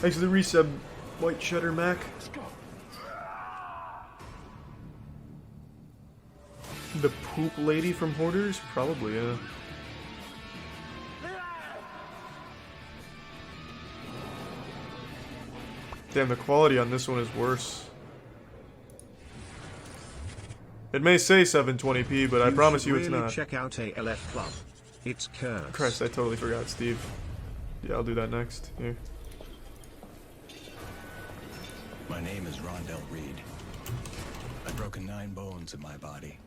Thanks for the resub, White Shutter Mac. Let's go. The poop lady from Hoarders? Probably, yeah. Damn, the quality on this one is worse. It may say 720p, but I promise you it's really not. Check out ALF Club. It's cursed. Christ, I totally forgot, Steve. Yeah, I'll do that next. Here. My name is Rondell Reed. I've broken 9 bones in my body.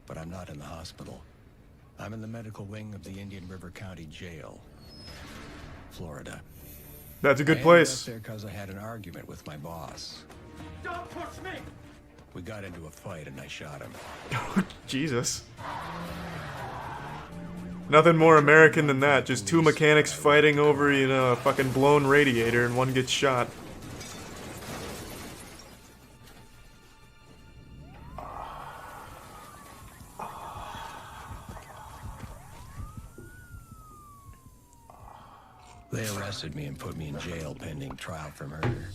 But I'm not in the hospital. I'm in the medical wing of the Indian River County Jail, Florida. That's a good I place. ended up there because I had an argument with my boss. Don't push me! We got into a fight and I shot him. Jesus. Nothing more American than that. Just 2 mechanics fighting over, you know, a fucking blown radiator and one gets shot. They arrested me and put me in jail pending trial for murder.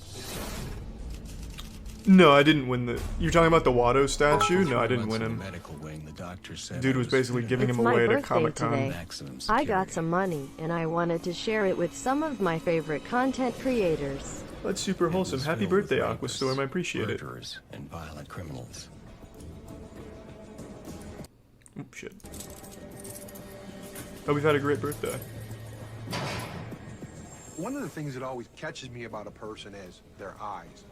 No, I didn't win the... You're talking about the Watto statue? No, I didn't win him. Medical wing, the doctor said Dude was basically giving him away at a Comic-Con. I got some money, and I wanted to share it with some of my favorite content creators. That's super wholesome. Happy birthday, Aquastorm. I appreciate it. And violent criminals. Oop, shit. Oh, we've had a great birthday. One of the things that always catches me about a person is their eyes.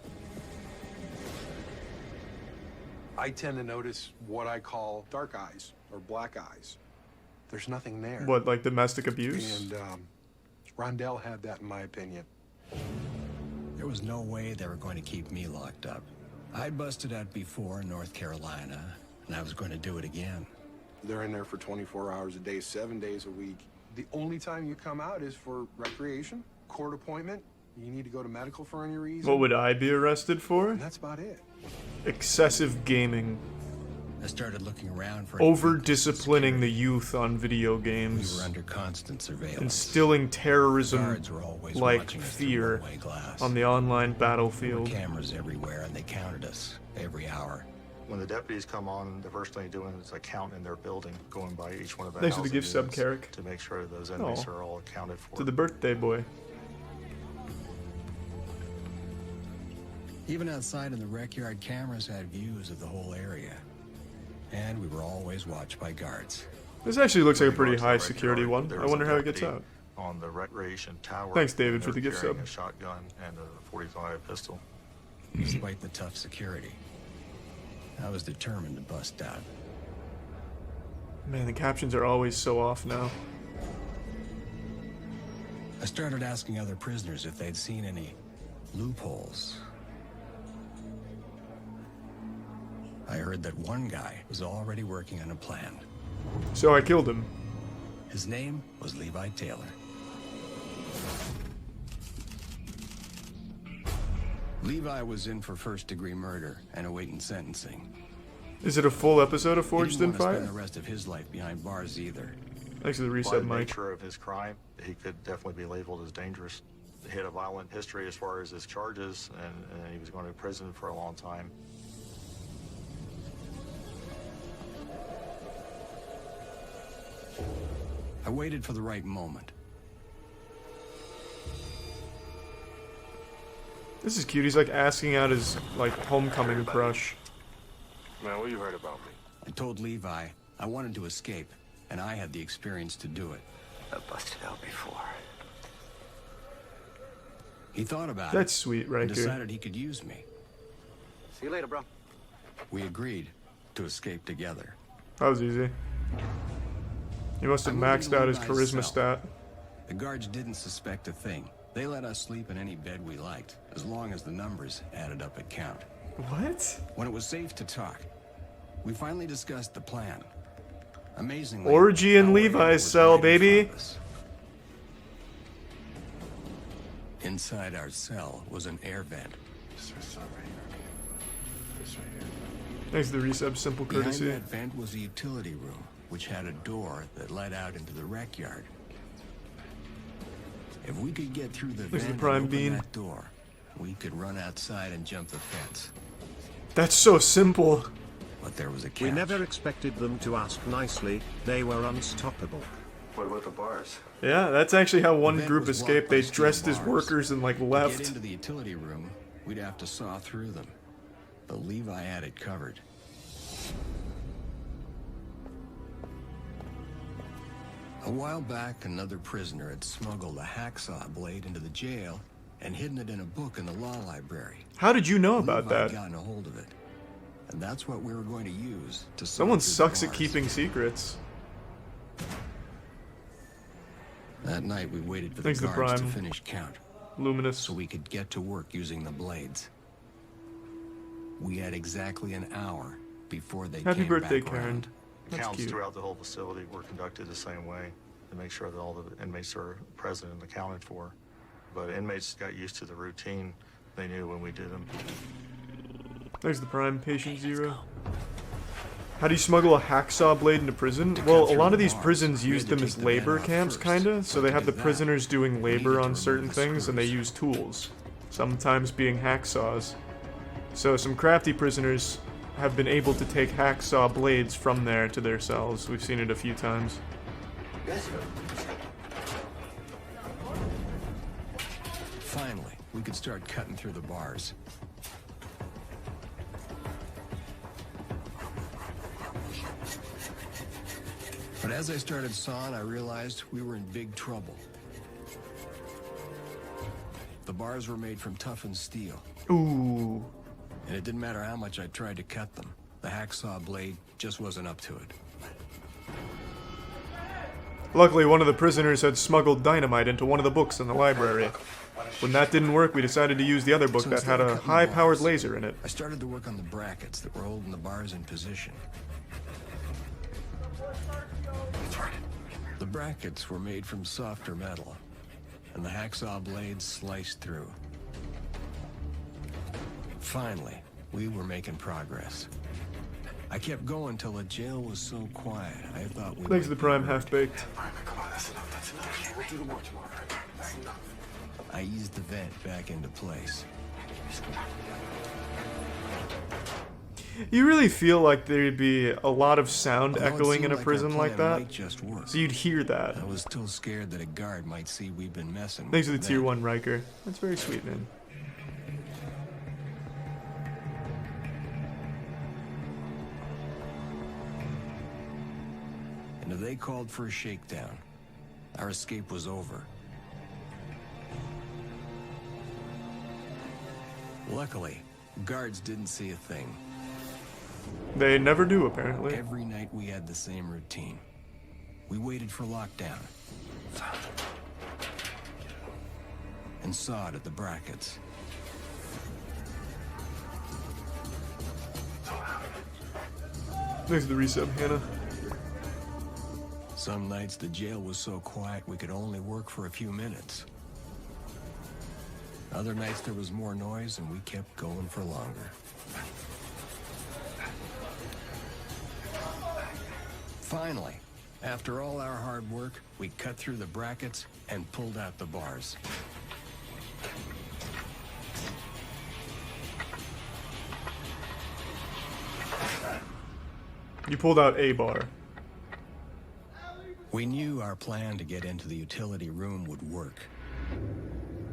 I tend to notice what I call dark eyes or black eyes. There's nothing there. What, like domestic abuse? And Rondell had that, in my opinion. There was no way they were going to keep me locked up. I'd busted out before in North Carolina, and I was going to do it again. They're in there for 24 hours a day, 7 days a week. The only time you come out is for recreation, court appointment. You need to go to medical for any reason. What would I be arrested for? And that's about it. Excessive gaming. I started looking around for over-disciplining the youth on video We games. were under constant surveillance. Instilling terrorism Guards were always like watching us through fear one-way glass. on the online There were battlefield. cameras everywhere, and they counted us every hour. When the deputies come on, the first thing they're doing is a count in their building, going by each one of the Thanks for the housing gift sub, units Carrick. to make sure those inmates Aw. are all accounted for. To the birthday boy. Even outside in the rec yard, cameras had views of the whole area. And we were always watched by guards. This actually looks like a pretty When we high got to the security rec yard, one. there I was a wonder how it gets deputy out. on the recreation tower. Thanks, David, and for the they're gift carrying sub. a shotgun and a .45 pistol. Despite the tough security, I was determined to bust out. Man, the captions are always so off now. I started asking other prisoners if they'd seen any loopholes. I heard that one guy was already working on a plan. So I killed him. His name was Levi Taylor. Levi was in for first-degree murder and awaiting sentencing. Is it a full episode of He Forged didn't in want to spend Fire? the rest of his life behind bars either. Thanks for the By reset, the Mike. nature of his crime, he could definitely be labeled as dangerous. He had a violent history as far as his charges, and he was going to prison for a long time. I waited for the right moment. This is cute. He's like asking out his like homecoming crush. Man, what you heard about me? I told Levi I wanted to escape, and I had the experience to do it. I've busted out before. He thought about That's it sweet, right and here. decided he could use me. See you later, bro. We agreed to escape together. That was easy. He must have I moved maxed into out his Levi's charisma cell. stat. The guards didn't suspect a thing. They let us sleep in any bed we liked, as long as the numbers added up at count. What? When it was safe to talk, we finally discussed the plan. Amazingly, Orgy in our area Levi's was cell, right in baby. front of us. Inside our cell was an air vent. This right here. This right here. Thanks for the resub, simple Behind courtesy. that vent was a utility room, which had a door that led out into the rec yard. If we could get through the There's the vent and prime open bean. that door, we could run outside and jump the fence. That's so simple. But there was a catch. We never expected them to ask nicely. They were unstoppable. What about the bars? Yeah, that's actually how one vent group was escaped. blocked by They steel dressed as bars. workers and like To get left. into the utility room, we'd have to saw through them. But Levi had it covered. A while back, another prisoner had smuggled a hacksaw blade into the jail and hidden it in a book in the law library. How did you know about Levi that? gotten a hold of it, and that's what we were going to use to saw Someone through the sucks at bars. keeping secrets. That night, we waited for the Thanks to guards to Prime. finish count, Luminous. so we could get to work using the blades. We had exactly an hour before they Happy came birthday, back Karen. around. That's Counts cute. throughout the whole facility were conducted the same way to make sure that all the inmates are present and accounted for. But inmates got used to the routine. They knew when we did them. There's the prime, patient 0. How do you smuggle a hacksaw blade into prison? Well, a lot of these prisons use them as labor camps, kinda. So they have the prisoners doing labor on certain things, and they use tools. Sometimes being hacksaws. So some crafty prisoners have been able to take hacksaw blades from there to their cells. We've seen it a few times. Finally, we could start cutting through the bars. But as I started sawing, I realized we were in big trouble. The bars were made from toughened steel, Ooh. and it didn't matter how much I tried to cut them. The hacksaw blade just wasn't up to it. Luckily, one of the prisoners had smuggled dynamite into one of the books in the library. When that didn't work, we decided to use the other book So that instead had of a cutting the high-powered bars, laser in it. I started to work on the brackets that were holding the bars in position. The brackets were made from softer metal, and the hacksaw blades sliced through. Finally, we were making progress. I kept going till the jail was so quiet, I thought we Thanks to the might be prime hurt. half-baked. I eased the vent back into place. You really feel like there'd be a lot of sound Although it echoing in seemed a our prison like plan that. might just work, So you'd hear that. I was still scared that a guard might see we'd been messing Thanks to with the them. tier 1 Riker. That's very sweet, man. And if they called for a shakedown, our escape was over. Luckily, guards didn't see a thing. They never do, apparently. Every night we had the same routine. We waited for lockdown. And sawed at the brackets. Thanks to the resub, Hannah. Some nights the jail was so quiet we could only work for a few minutes. Other nights there was more noise and we kept going for longer. Finally, after all our hard work, we cut through the brackets and pulled out the bars. You pulled out a bar. We knew our plan to get into the utility room would work.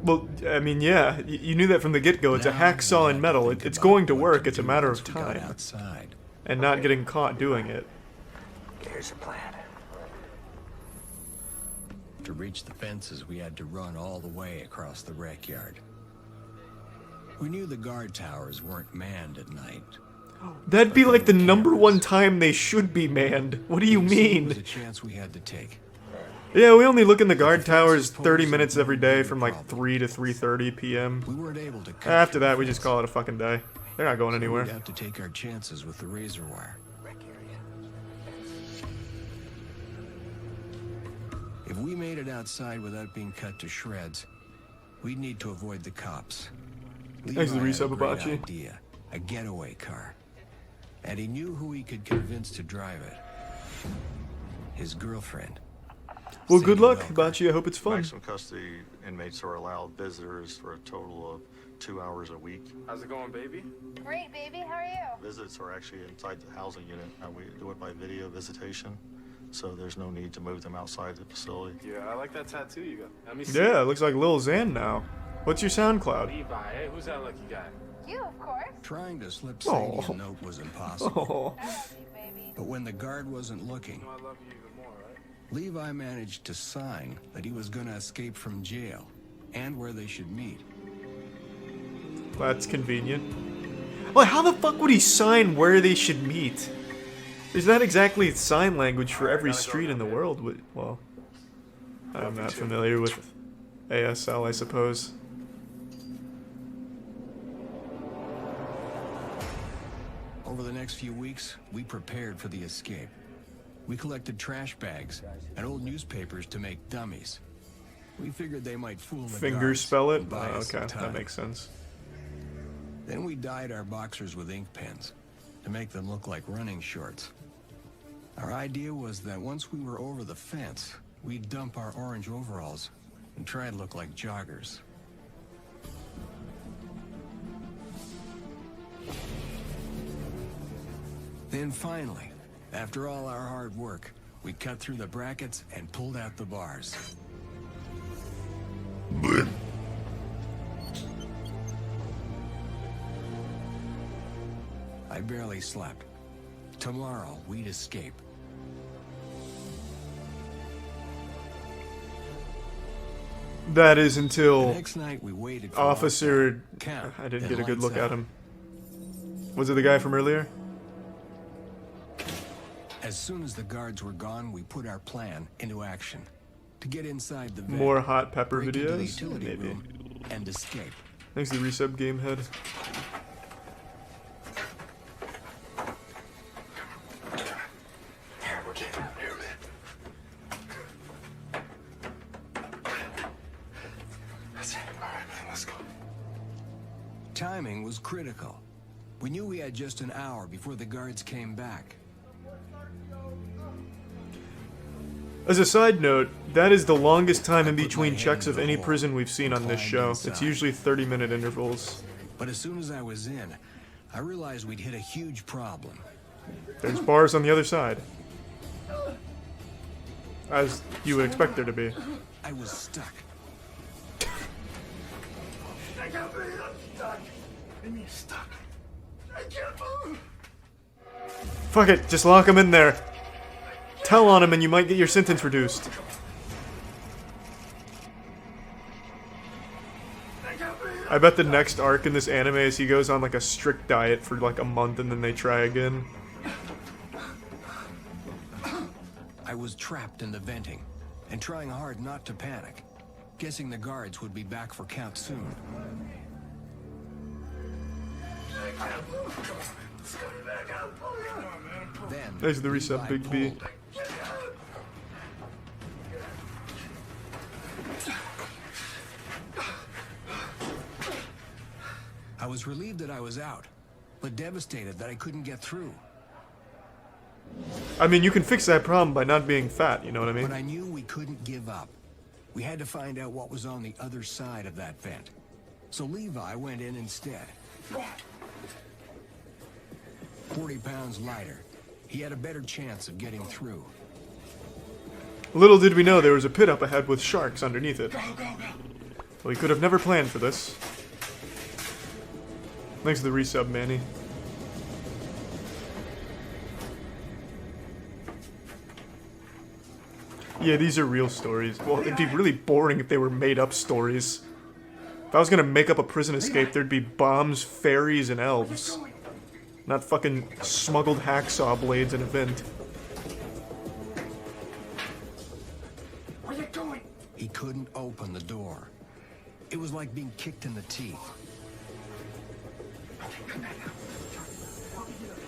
Well, I mean, yeah, you knew that from the get-go. It's a Now, hacksaw we and had metal. think It's about going to what work. It's a do matter once of we got time. outside. And not getting caught doing it. Here's the plan. To reach the fences, we had to run all the way across the rec yard. We knew the guard towers weren't manned at night. That'd be like the #1 time they should be manned. What do you It was mean? a chance we had to take. Yeah, we only look in the guard towers 30 minutes every day from like 3 to 3:30 p.m. We weren't able to cut After through that, the we just call it a fucking day. They're not going fence. anywhere. We'd have to take our chances with the razor wire. If we made it outside without being cut to shreds, we'd need to avoid the cops. Thanks to the Levi had a resub, great Abachi. idea, a getaway car. And he knew who he could convince to drive it. His girlfriend. Well, Say good you luck, will, Hibachi. I hope it's fun. Maximum custody inmates are allowed visitors for a total of 2 hours a week. How's it going, baby? Great, baby. How are you? Visits are actually inside the housing unit. We do it by video visitation, so there's no need to move them outside the facility. Yeah, I like that tattoo you got. Let me see. Yeah, it looks like Lil Xan now. What's your SoundCloud? Levi, hey, who's that lucky guy? You, of course. Trying to slip Oh. Sadie a note was impossible. Oh, I love you, baby. But when the guard wasn't looking, You know I love you even more, right? Levi managed to sign that he was gonna escape from jail and where they should meet. that's convenient. Well, how the fuck would he sign where they should meet? There's not exactly sign language for every street in the world. Well, I'm not familiar with ASL, I suppose. Over the next few weeks, we prepared for the escape. We collected trash bags and old newspapers to make dummies. We figured they might fool the Finger guards spell it? and buy us Okay, some that time. makes sense. Then we dyed our boxers with ink pens to make them look like running shorts. Our idea was that once we were over the fence, we'd dump our orange overalls and try to look like joggers. Then finally, after all our hard work, we cut through the brackets and pulled out the bars. I barely slept. Tomorrow, we'd escape. That is The until next night, we waited for Officer... Count, I didn't then get a good lights look at out. him. Was it the guy from earlier? As soon as the guards were gone, we put our plan into action. To get inside the van, More hot pepper break into the videos? utility Maybe. room, and escape. Thanks to the resub game head. We're getting out here, man. That's it. All right, man. Let's go. Timing was critical. We knew we had just an hour before the guards came back. As a side note, that is the longest time in between checks of any prison we've seen on this show. It's usually 30-minute intervals. But as soon as I was in, I realized we'd hit a huge problem. There's bars on the other side. As you would expect there to be. I was stuck. I can't breathe. I'm stuck. I mean, stuck. I can't move. Fuck it, just lock him in there. Tell on him and you might get your sentence reduced. I bet the next arc in this anime is he goes on like a strict diet for like a month and then they try again. I was trapped in the venting and trying hard not to panic, guessing the guards would be back for count soon. Then There's the reset, Levi Big B. pulled. I was relieved that I was out, but devastated that I couldn't get through. I mean, you can fix that problem by not being fat, you know what I But mean? I knew we couldn't give up. We had to find out what was on the other side of that vent. So Levi went in instead. 40 pounds lighter. He had a better chance of getting through. Little did we know there was a pit up ahead with sharks underneath it. Well, he could have never planned for this. Thanks to the resub, Manny. Yeah, these are real stories. Well, it'd be really boring if they were made-up stories. If I was gonna make up a prison escape, there'd be bombs, fairies, and elves. Not fucking smuggled hacksaw blades in a vent. Where you going? He couldn't open the door. It was like being kicked in the teeth.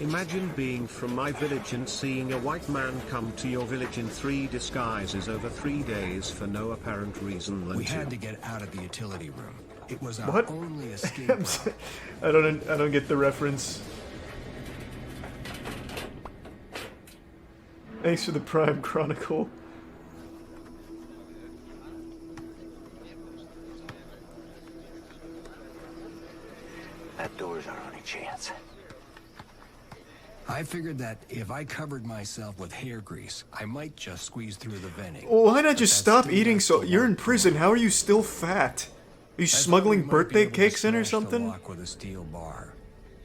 Imagine being from my village and seeing a white man come to your village in 3 disguises over 3 days for no apparent reason than We had to get out of the utility room. It was our What? only escape route. I don't get the reference. Thanks for the Prime Chronicle. doors aren't any chance. I figured that if I covered myself with hair grease, I might just squeeze through the venting. Well, why not But just that's stop still eating left so... to You're in work prison, for. how are you still fat? Are you I thought smuggling we might be birthday able to cakes in or smash the something? lock with a steel bar,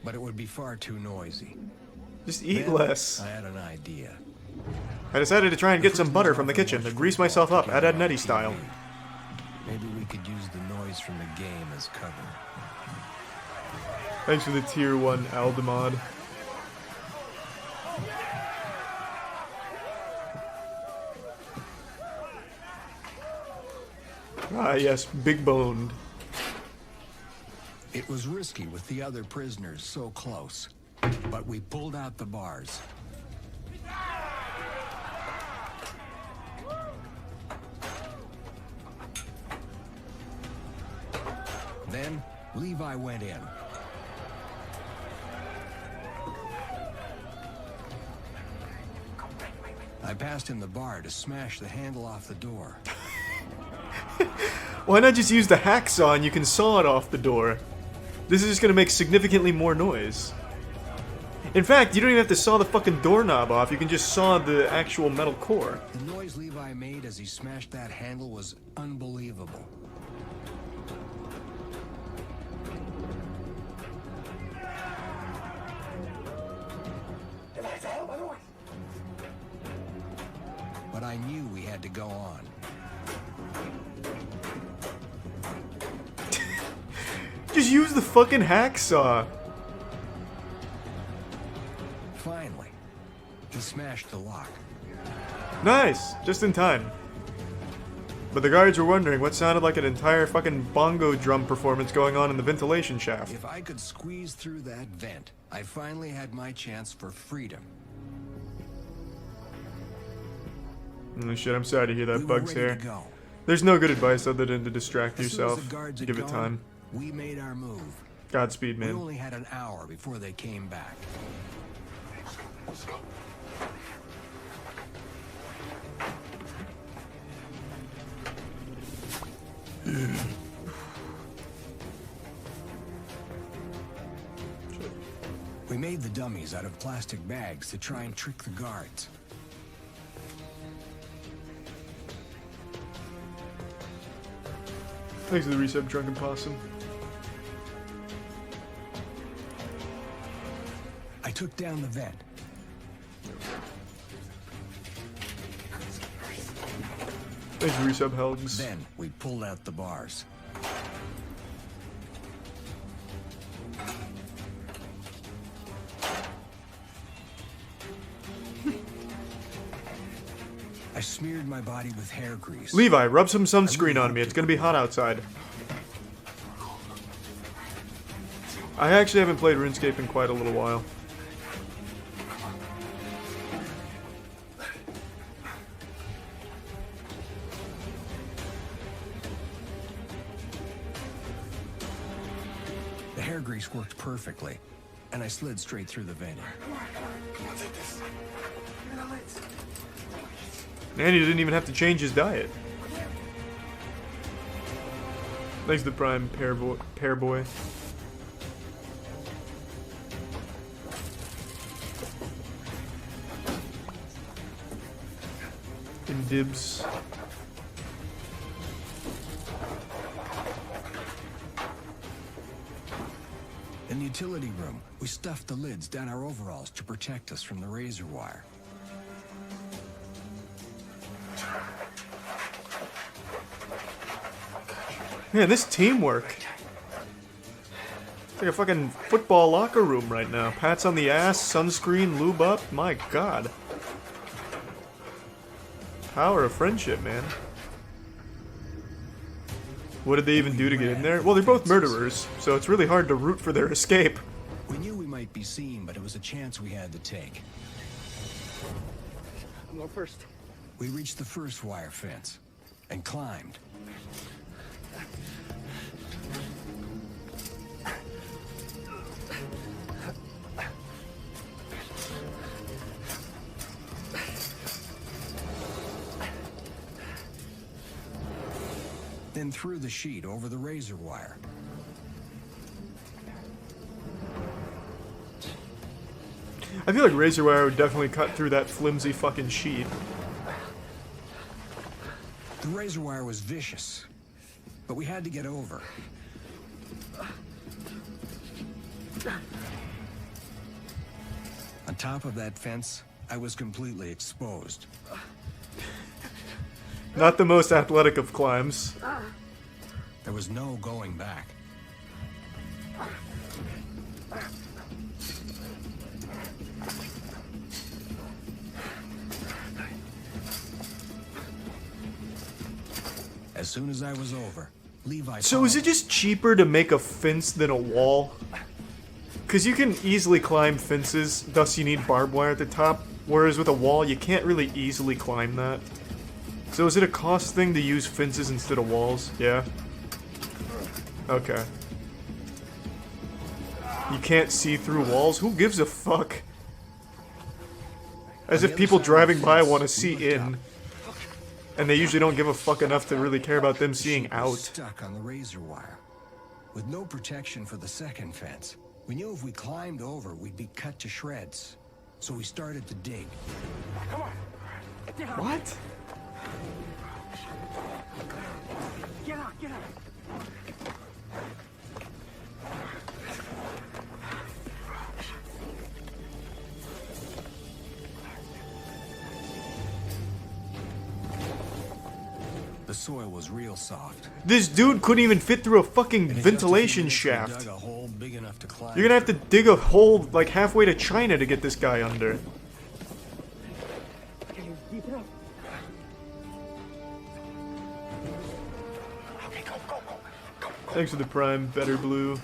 but it would be far too noisy. Just eat Then less. I had an idea. I decided to try and get some butter from the kitchen to grease myself up, Ed, Ed, Nettie style. Maybe we could use the noise from the game as cover. Thanks for the tier 1 Aldemod. Ah yes, big boned. It was risky with the other prisoners so close, but we pulled out the bars. Then, Levi went in. I passed him the bar to smash the handle off the door. Why not just use the hacksaw and you can saw it off the door? This is just gonna make significantly more noise. In fact, you don't even have to saw the fucking doorknob off, you can just saw the actual metal core. The noise Levi made as he smashed that handle was unbelievable. But I knew we had to go on. Just use the fucking hacksaw. Finally, he smashed the lock. Nice, just in time. But the guards were wondering what sounded like an entire fucking bongo drum performance going on in the ventilation shaft. If I could squeeze through that vent, I finally had my chance for freedom. Oh shit, I'm sorry to hear that, We were Bugs ready to here. go. There's no good advice other than to distract As soon as yourself. the guards had Give it gone, time. We made our move. Godspeed, We man. only had an hour before they came back. Let's go. We made the dummies out of plastic bags to try and trick the guards. Thanks for the reset, Drunken Possum. I took down the vent. Thanks for resub, Helgs. Then we pulled out the bars. I smeared my body with hair grease. Levi, rub some sunscreen on me. It's gonna be hot outside. I actually haven't played RuneScape in quite a little while. The hair grease worked perfectly, and I slid straight through the venting. And he didn't even have to change his diet. Thanks to the Prime Pair Boy. And dibs. In the utility room, we stuffed the lids down our overalls to protect us from the razor wire. Man, this teamwork. It's like a fucking football locker room right now. Pats on the ass, sunscreen, lube up. My god. Power of friendship, man. What did they even do to get in there? Well, they're both murderers, so it's really hard to root for their escape. We knew we might be seen, but it was a chance we had to take. I'm going first. We reached the first wire fence and climbed. Then threw the sheet over the razor wire. I feel like razor wire would definitely cut through that flimsy fucking sheet. The razor wire was vicious, but we had to get over. On top of that fence, I was completely exposed. Not the most athletic of climbs. There was no going back. As soon as I was over, Levi... So is it just cheaper to make a fence than a wall? Because you can easily climb fences, thus you need barbed wire at the top, whereas with a wall you can't really easily climb that. So is it a cost thing to use fences instead of walls? Yeah? Okay. You can't see through walls? Who gives a fuck? As if people driving by want to see in. And they usually don't give a fuck enough to really care about them seeing out. Stuck on the razor wire. With no protection for the second fence. We knew if we climbed over, we'd be cut to shreds. So we started to dig. Come on. What? Get out, get out. The soil was real soft. This dude couldn't even fit through a fucking ventilation shaft. Dug a hole big enough to climb. You're gonna have to dig a hole like halfway to China to get this guy under. Thanks for the prime, better blue.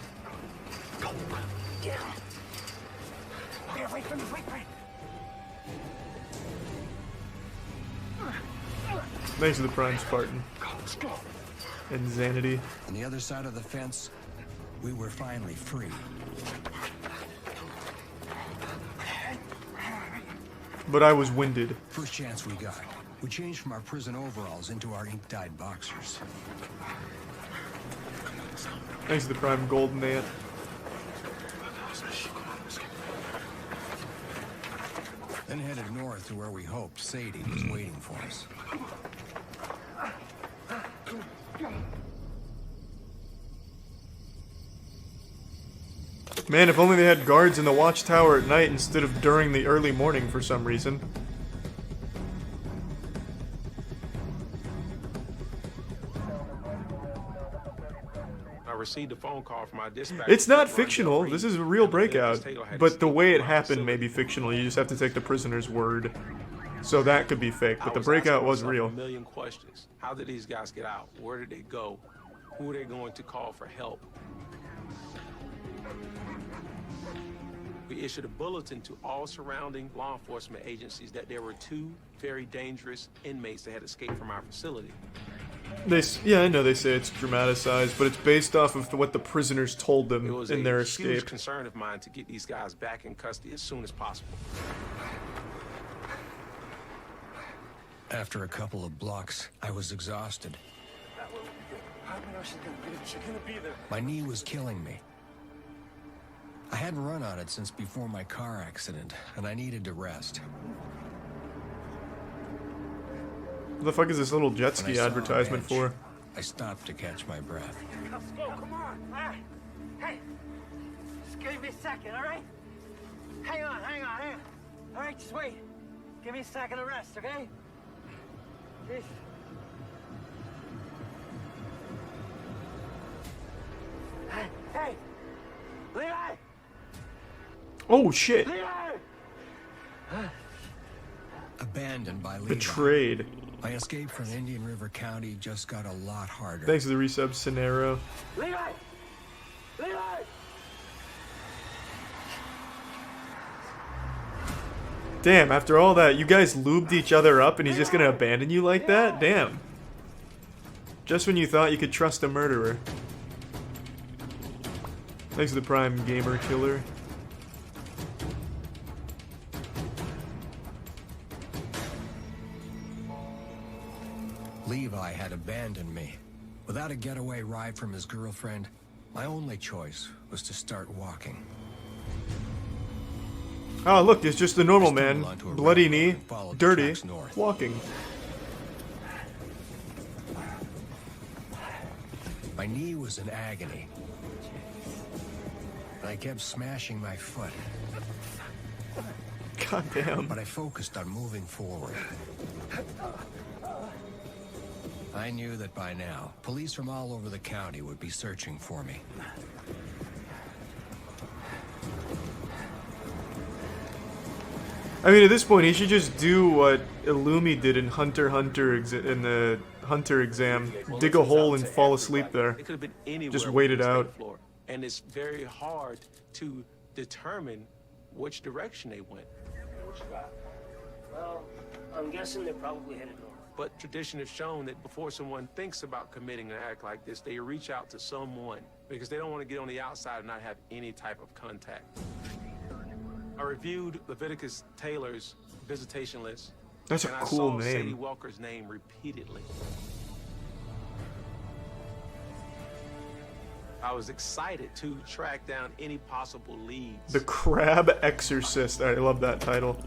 Thanks for the prime, Spartan. And Xanity. On the other side of the fence, we were finally free. But I was winded. First chance we got. We changed from our prison overalls into our ink-dyed boxers. Thanks to the prime golden ant. Then headed north to where we hoped Sadie was waiting for us. Man, if only they had guards in the watchtower at night instead of during the early morning for some reason. I received a phone call from our dispatcher. It's not fictional. This is a real breakout. But the way it happened may be fictional. You just have to take the prisoner's word. So that could be fake, but the breakout was real. A million questions. How did these guys get out? Where did they go? Who are they going to call for help? We issued a bulletin to all surrounding law enforcement agencies that there were 2 very dangerous inmates that had escaped from our facility. Yeah, I know they say it's dramatized, but it's based off of what the prisoners told them It was in their a huge escape. concern of mine to get these guys back in custody as soon as possible. After a couple of blocks, I was exhausted. My knee was killing me. I hadn't run on it since before my car accident, and I needed to rest. What the fuck is this little jet When I ski saw a advertisement bench, for? I stopped to catch my breath. Let's go, come on. All right. Hey, just give me a second, all right? Hang on. All right, just wait. Give me a second to rest, okay? Jeez. Hey, Levi! Oh shit! Levi! Abandoned by Levi. Betrayed. My escape from Indian River County just got a lot harder. Thanks to the resub Scenero. Levi! Levi! Damn, after all that, you guys lubed each other up and he's just gonna abandon you like that? Damn. Just when you thought you could trust a murderer. Thanks to the prime gamer killer. Levi had abandoned me. Without a getaway ride from his girlfriend, my only choice was to start walking. Oh, look, it's just a normal I man. stumbled onto a Bloody railroad knee, and followed the dirty, tracks north. walking. My knee was in agony. And I kept smashing my foot, God damn. but I focused on moving forward. I knew that by now, police from all over the county would be searching for me. I mean, at this point, he should just do what Illumi did in Hunter x Hunter in the Hunter exam. Dig a hole and fall asleep there. It could have been anywhere. Just on wait the it state out. floor. And it's very hard to determine which direction they went. What you got? Well, I'm guessing they're probably headed north. But tradition has shown that before someone thinks about committing an act like this, they reach out to someone because they don't want to get on the outside and not have any type of contact. I reviewed Leviticus Taylor's visitation list. That's a and cool I saw Sadie name. Welker's name repeatedly. I was excited to track down any possible leads. The Crab Exorcist. I love that title.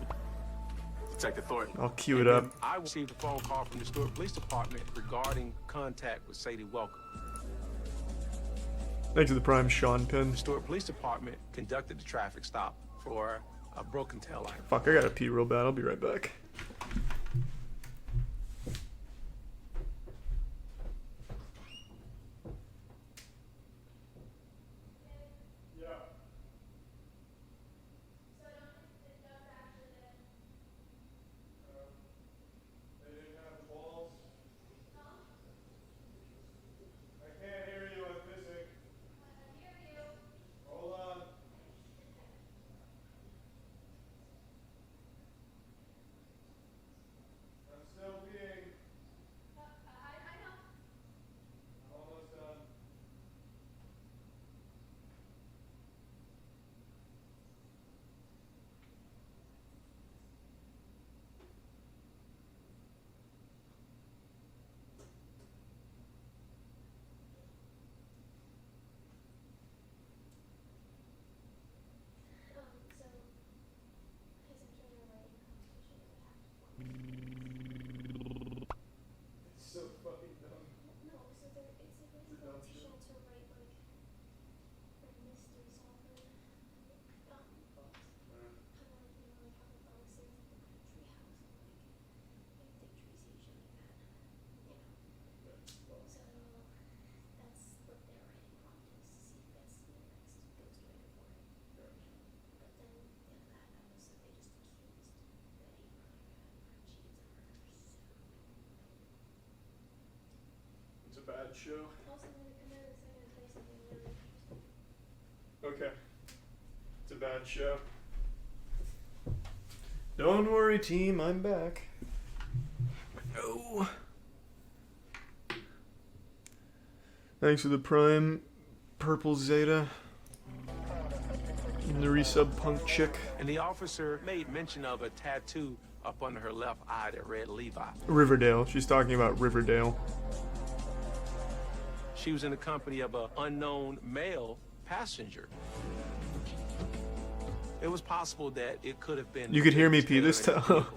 Detective Thornton. I'll cue it up. I received a phone call from the Stewart Police Department regarding contact with Sadie Welker. Thanks to the Prime Sean Pin. The Stewart Police Department conducted the traffic stop for a broken tail light. Fuck, I gotta pee real bad. I'll be right back. Bad show. Okay. It's a bad show. Don't worry, team, I'm back. Oh. Thanks for the Prime Purple Zeta. And the resub punk chick. And the officer made mention of a tattoo up under her left eye that read Levi. Riverdale. She's talking about Riverdale. She was in the company of an unknown male passenger. It was possible that it could have been... You could hear me pee this time? Oh,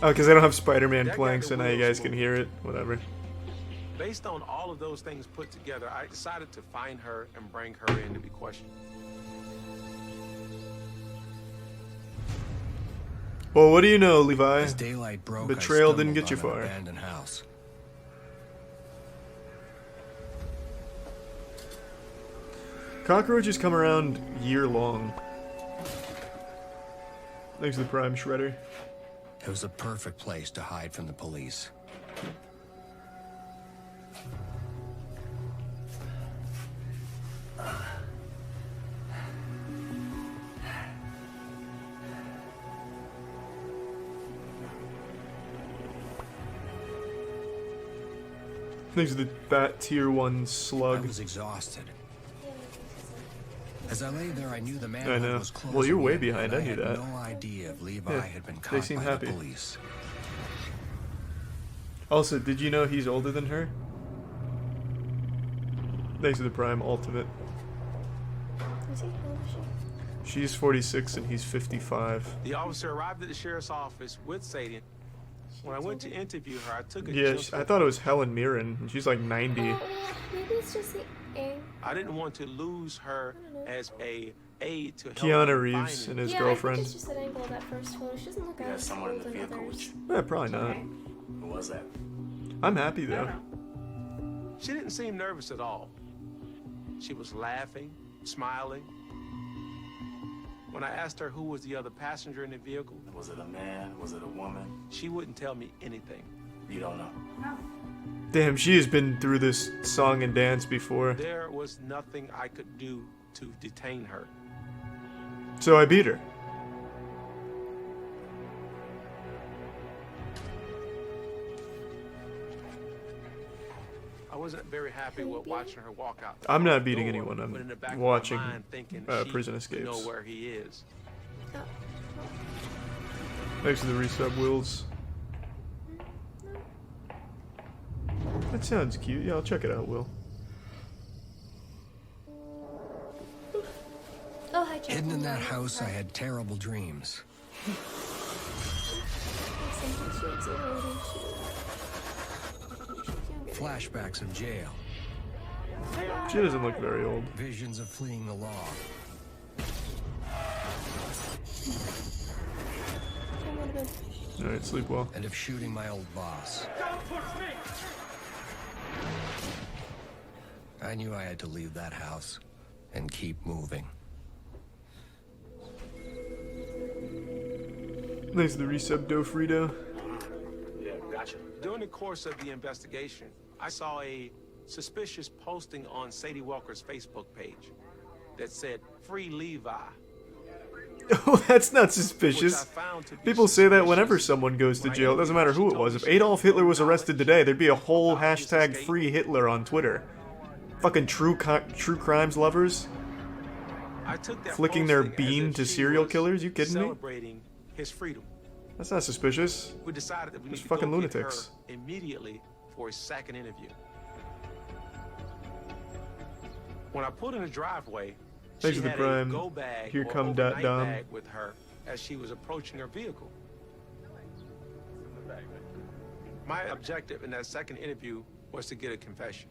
because I don't have Spider-Man playing, so now you guys can hear it. Whatever. Based on all of those things put together, I decided to find her and bring her in to be questioned. Well, what do you know, Levi? As daylight broke, Betrayal I didn't get you stumbled on far. an abandoned house. Cockroaches come around year long. Thanks to the Prime Shredder. It was a perfect place to hide from the police. Thanks to the Bat Tier 1 I slug. was exhausted. As I lay there, I knew the man I know. was closing Well, you're way in, behind, and I knew had that. no idea if Levi Yeah, had been they caught seem by happy. the police. Also, did you know he's older than her? Thanks to the Prime Ultimate. She's 46 and he's 55. The officer arrived at the sheriff's office with Sadie. When I went to interview her, I took a Yeah, gentle- I thought it was Helen Mirren, and she's like 90. Maybe it's just the aim. I didn't want to lose her as a aid to help Keanu in Reeves finding- and his Yeah, girlfriend. I think it's just that angle of that first photo. She doesn't look as someone in old the in vehicle others. with you. Yeah, probably not. Who was that? I'm happy though. She didn't seem nervous at all. She was laughing, smiling. When I asked her who was the other passenger in the vehicle, Was it a man? Was it a woman? she wouldn't tell me anything. You don't know. Damn, she has been through this song and dance before. There was nothing I could do to detain her. So I beat her. I wasn't very happy with watching her walk out. I'm not the beating door, anyone, I'm but in the back of watching, my mind thinking Prison she Escapes. know where he is. Thanks for the resub, Wills. That sounds cute. Yeah, I'll check it out, Will. Oh, hi, Jack. Hidden in that house, I had terrible dreams. Flashbacks of jail. She doesn't look very old. Visions of fleeing the law. Alright, sleep well. And of shooting my old boss. I knew I had to leave that house and keep moving. Thanks for the resub, Dofrito. Yeah, gotcha. During the course of the investigation, I saw a suspicious posting on Sadie Welker's Facebook page that said, "Free Levi." Oh, that's not Which I suspicious. found to be People say that whenever suspicious. someone goes to When I jail. It doesn't matter who it was. If Adolf Hitler was arrested today, there'd be a whole hashtag Free Hitler on Twitter. Fucking true crimes lovers. I took that Flicking their posting as beam if to she serial was killers? You kidding me? Celebrating his freedom. That's not suspicious. We decided that we Those need to fucking go get her lunatics. immediately for a second interview. When I pulled in the driveway, Thanks she for the had prime. a go bag Here or come overnight Dat Dom. bag with her as she was approaching her vehicle. My objective in that second interview was to get a confession.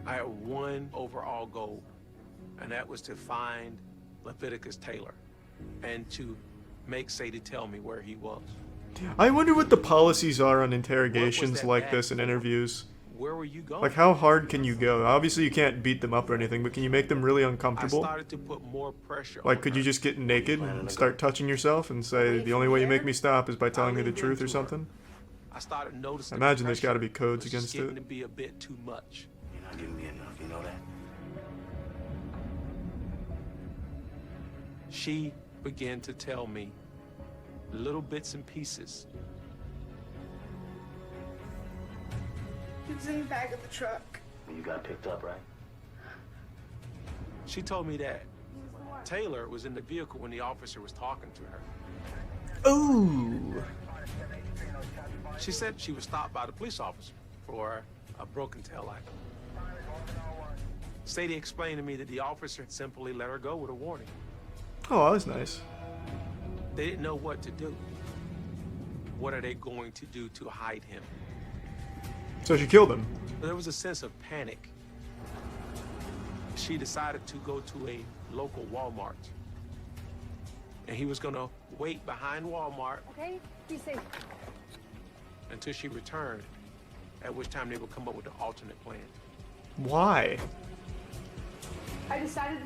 I had one overall goal, and that was to find Leviticus Taylor and to make Sadie tell me where he was. I wonder what the policies are on interrogations that like bag this in for? interviews. Where were you going? Like, how hard can you go? Obviously, you can't beat them up or anything, but can you make them really I uncomfortable? started to put more pressure on Like, could her. you just get naked and start touching yourself and say, the only way you make me stop is by telling me the truth or something? I started noticing. I imagine there's the gotta be pressure codes was just against getting it. to be a bit too much. You're not giving me enough, you know that? She began to tell me little bits and pieces. It's in the back of the truck. You got picked up, right? She told me that Taylor was in the vehicle when the officer was talking to her. Ooh. She said she was stopped by the police officer for a broken taillight. Sadie explained to me that the officer simply let her go with a warning. Oh, that was nice. They didn't know what to do. What are they going to do to hide him? So she killed him. There was a sense of panic. She decided to go to a local Walmart. And he was going to wait behind Walmart Okay, be safe. until she returned, at which time they would come up with an alternate plan. Why? I decided to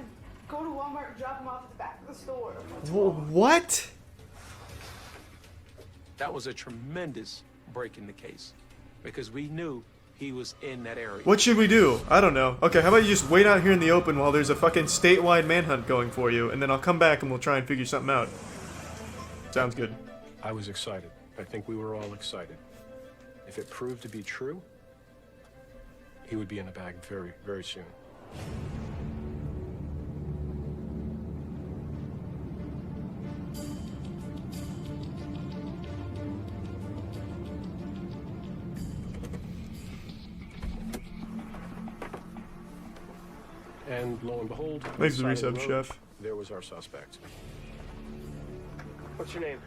go to Walmart and drop him off at the back of the store. What? That was a tremendous break in the case because we knew he was in that area. What should we do? I don't know. Okay, how about you just wait out here in the open while there's a fucking statewide manhunt going for you, and then I'll come back and we'll try and figure something out. Sounds good. I was excited. I think we were all excited. If it proved to be true, he would be in the bag very, very soon. And lo and behold, on Thanks for the side of resub, road, chef. there was our suspect. What's your name?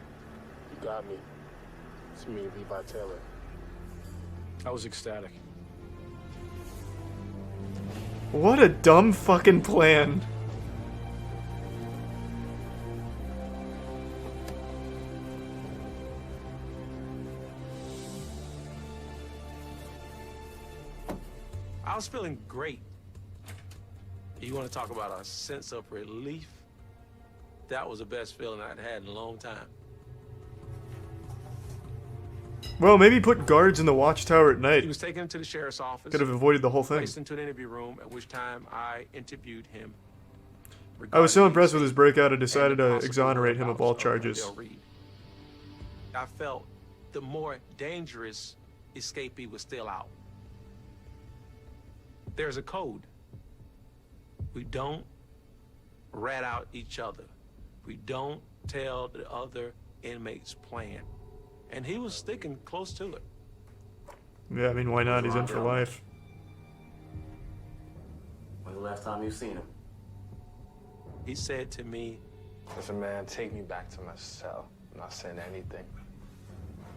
You got me. It's me, Levi Taylor. I was ecstatic. What a dumb fucking plan. I was feeling great. You want to talk about a sense of relief? That was the best feeling I'd had in a long time. Well, maybe put guards in the watchtower at He night. was taken to the sheriff's office. Could have avoided the whole thing. Placed into an interview room, at which time I interviewed him. I was so impressed with his breakout, I decided to exonerate him of all charges. I felt the more dangerous escapee was still out. There's a code. We don't rat out each other. We don't tell the other inmates' plan. And he was sticking close to it. Yeah, I mean, why not? He's in for life. When's the last time you seen him? He said to me, Listen, man, take me back to my cell. I'm not saying anything.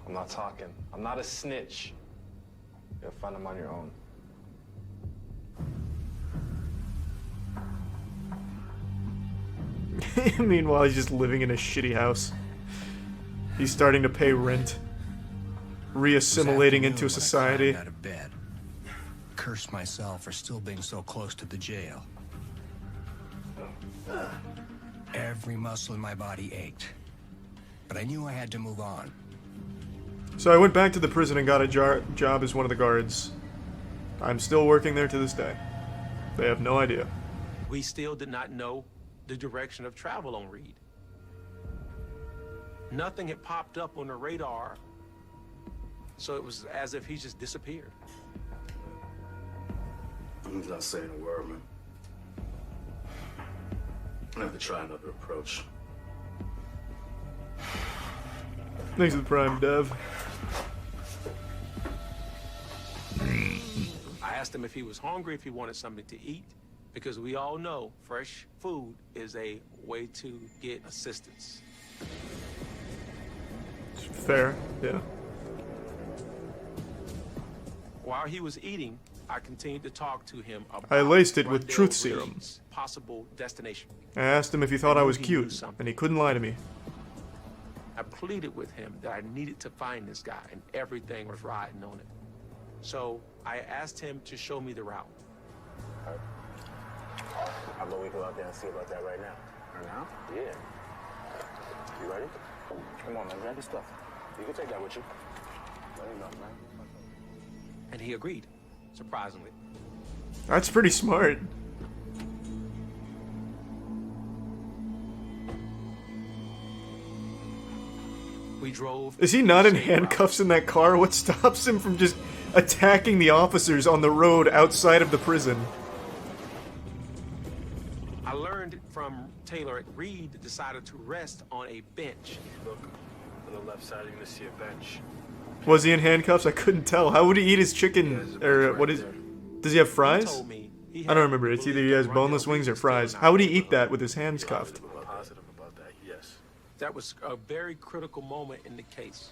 I'm not talking. I'm not a snitch. You'll find him on your own. Meanwhile, he's just living in a shitty house. He's starting to pay rent. Reassimilating into society. Out of bed. Cursed myself for still being so close to the jail. Every muscle in my body ached. But I knew I had to move on. So I went back to the prison and got a job as one of the guards. I'm still working there to this day. They have no idea. we still did not know the direction of travel on Reed. Nothing had popped up on the radar, so it was as if he just disappeared. I'm not saying a word, man. I have to try another approach. Thanks to the Prime Dev. I asked him if he was hungry, if he wanted something to eat, because we all know fresh food is a way to get assistance. Fair, yeah. While he was eating, I continued to talk to him about I laced it with Rondell truth serum. Reed's possible destination. I asked him if he thought I was cute, and he couldn't lie to me. I pleaded with him that I needed to find this guy, and everything was riding on it. So I asked him to show me the route. How about we go out there and see about that right now? Right now? Yeah. You ready? Come on, man. Grab your stuff. You can take that with you. Let me know, man. And he agreed, surprisingly. That's pretty smart. We drove. Is he not in handcuffs in that car? What stops him from just attacking the officers on the road outside of the prison? I learned from Taylor at Reed decided to rest on a bench. Look, on the left side, you're gonna see a bench. Was he in handcuffs? I couldn't tell. How would he eat his chicken? Or what is... Does he have fries? I don't remember. It's either he has boneless wings or fries. How would he eat that with his hands cuffed? Positive about that, yes. That was a very critical moment in the case.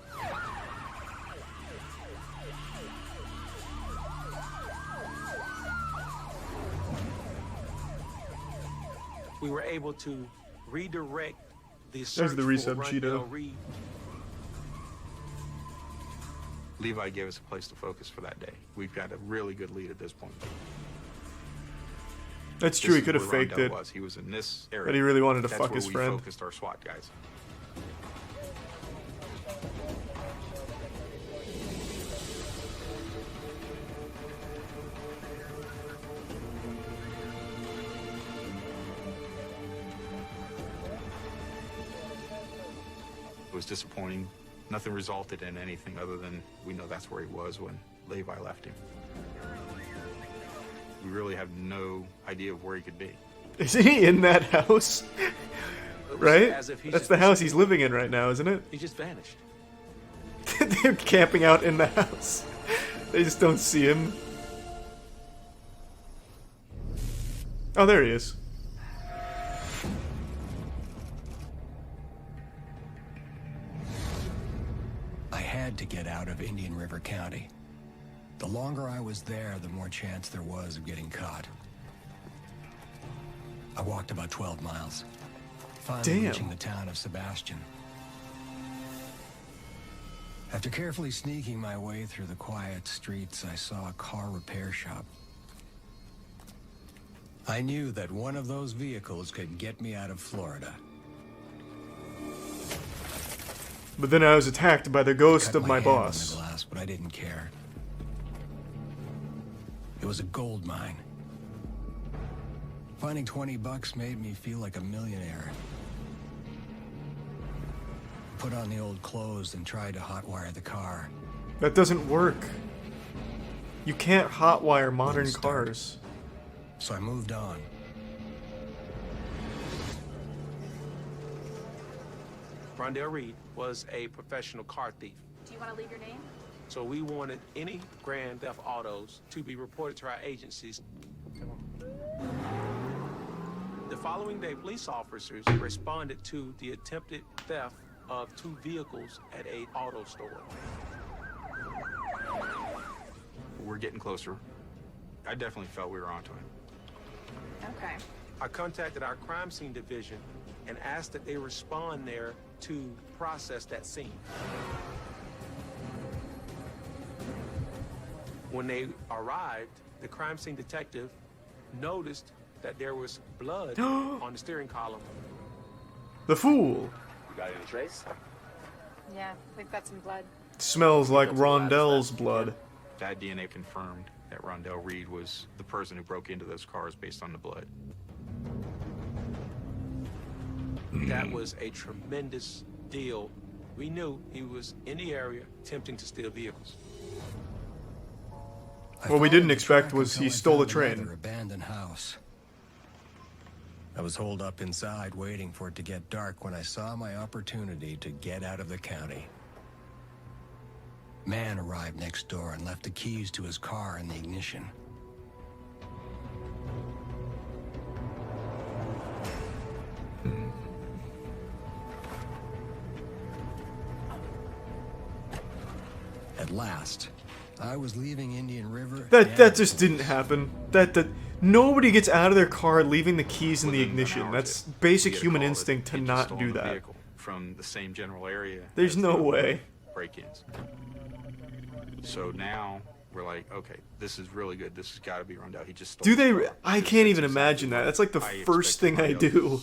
We were able to redirect the search the resub, for Cheeto. Rondell Reed. Levi gave us a place to focus for that day. We've got a really good lead at this point. That's true, he could have faked it. He was in this area. But he really wanted to That's fuck where his we friend. focused our SWAT guys. It was disappointing. Nothing resulted in anything other than we know that's where he was when Levi left him. We really have no idea of where he could be. Is he in that house? Right? as if he That's just the house he's living in right now, isn't it? He just vanished. They're camping out in the house. They just don't see him. Oh, there he is. I had to get out of Indian River County. The longer I was there, the more chance there was of getting caught. I walked about 12 miles, finally reaching the town of Sebastian. After carefully sneaking my way through the quiet streets, I saw a car repair shop. I knew that one of those vehicles could get me out of Florida. But then I was attacked by the ghost of my hand on boss. the glass, but I didn't care. It was a gold mine. Finding 20 bucks made me feel like a millionaire. Put on the old clothes and tried to hotwire the car. That doesn't work. You can't hotwire modern cars. So I moved on. Rondell Reed was a professional car thief. Do you want to leave your name? So we wanted any grand theft autos to be reported to our agencies. The following day, police officers responded to the attempted theft of 2 vehicles at a auto store. We're getting closer. I definitely felt we were onto him. Okay. I contacted our crime scene division and asked that they respond there to process that scene. When they arrived, the crime scene detective noticed that there was blood on the steering column. The fool. You got any trace? Yeah, we've got some blood. Smells like Rondell's blood. That DNA confirmed that Rondell Reed was the person who broke into those cars based on the blood. That was a tremendous deal. We knew he was in the area attempting to steal vehicles. What we didn't expect was he stole a train. Another abandoned house. I was holed up inside waiting for it to get dark when I saw my opportunity to get out of the county. Man arrived next door and left the keys to his car in the ignition. At last, I was leaving Indian River. That just didn't happen. That nobody gets out of their car leaving the keys in the ignition. That's basic human instinct to not do that. From the same general area. There's no way. Break-ins. So now we're like, okay, this is really good. This has got to be Rondell. He just stole. Do they? I can't even imagine that. That's like the first thing I do.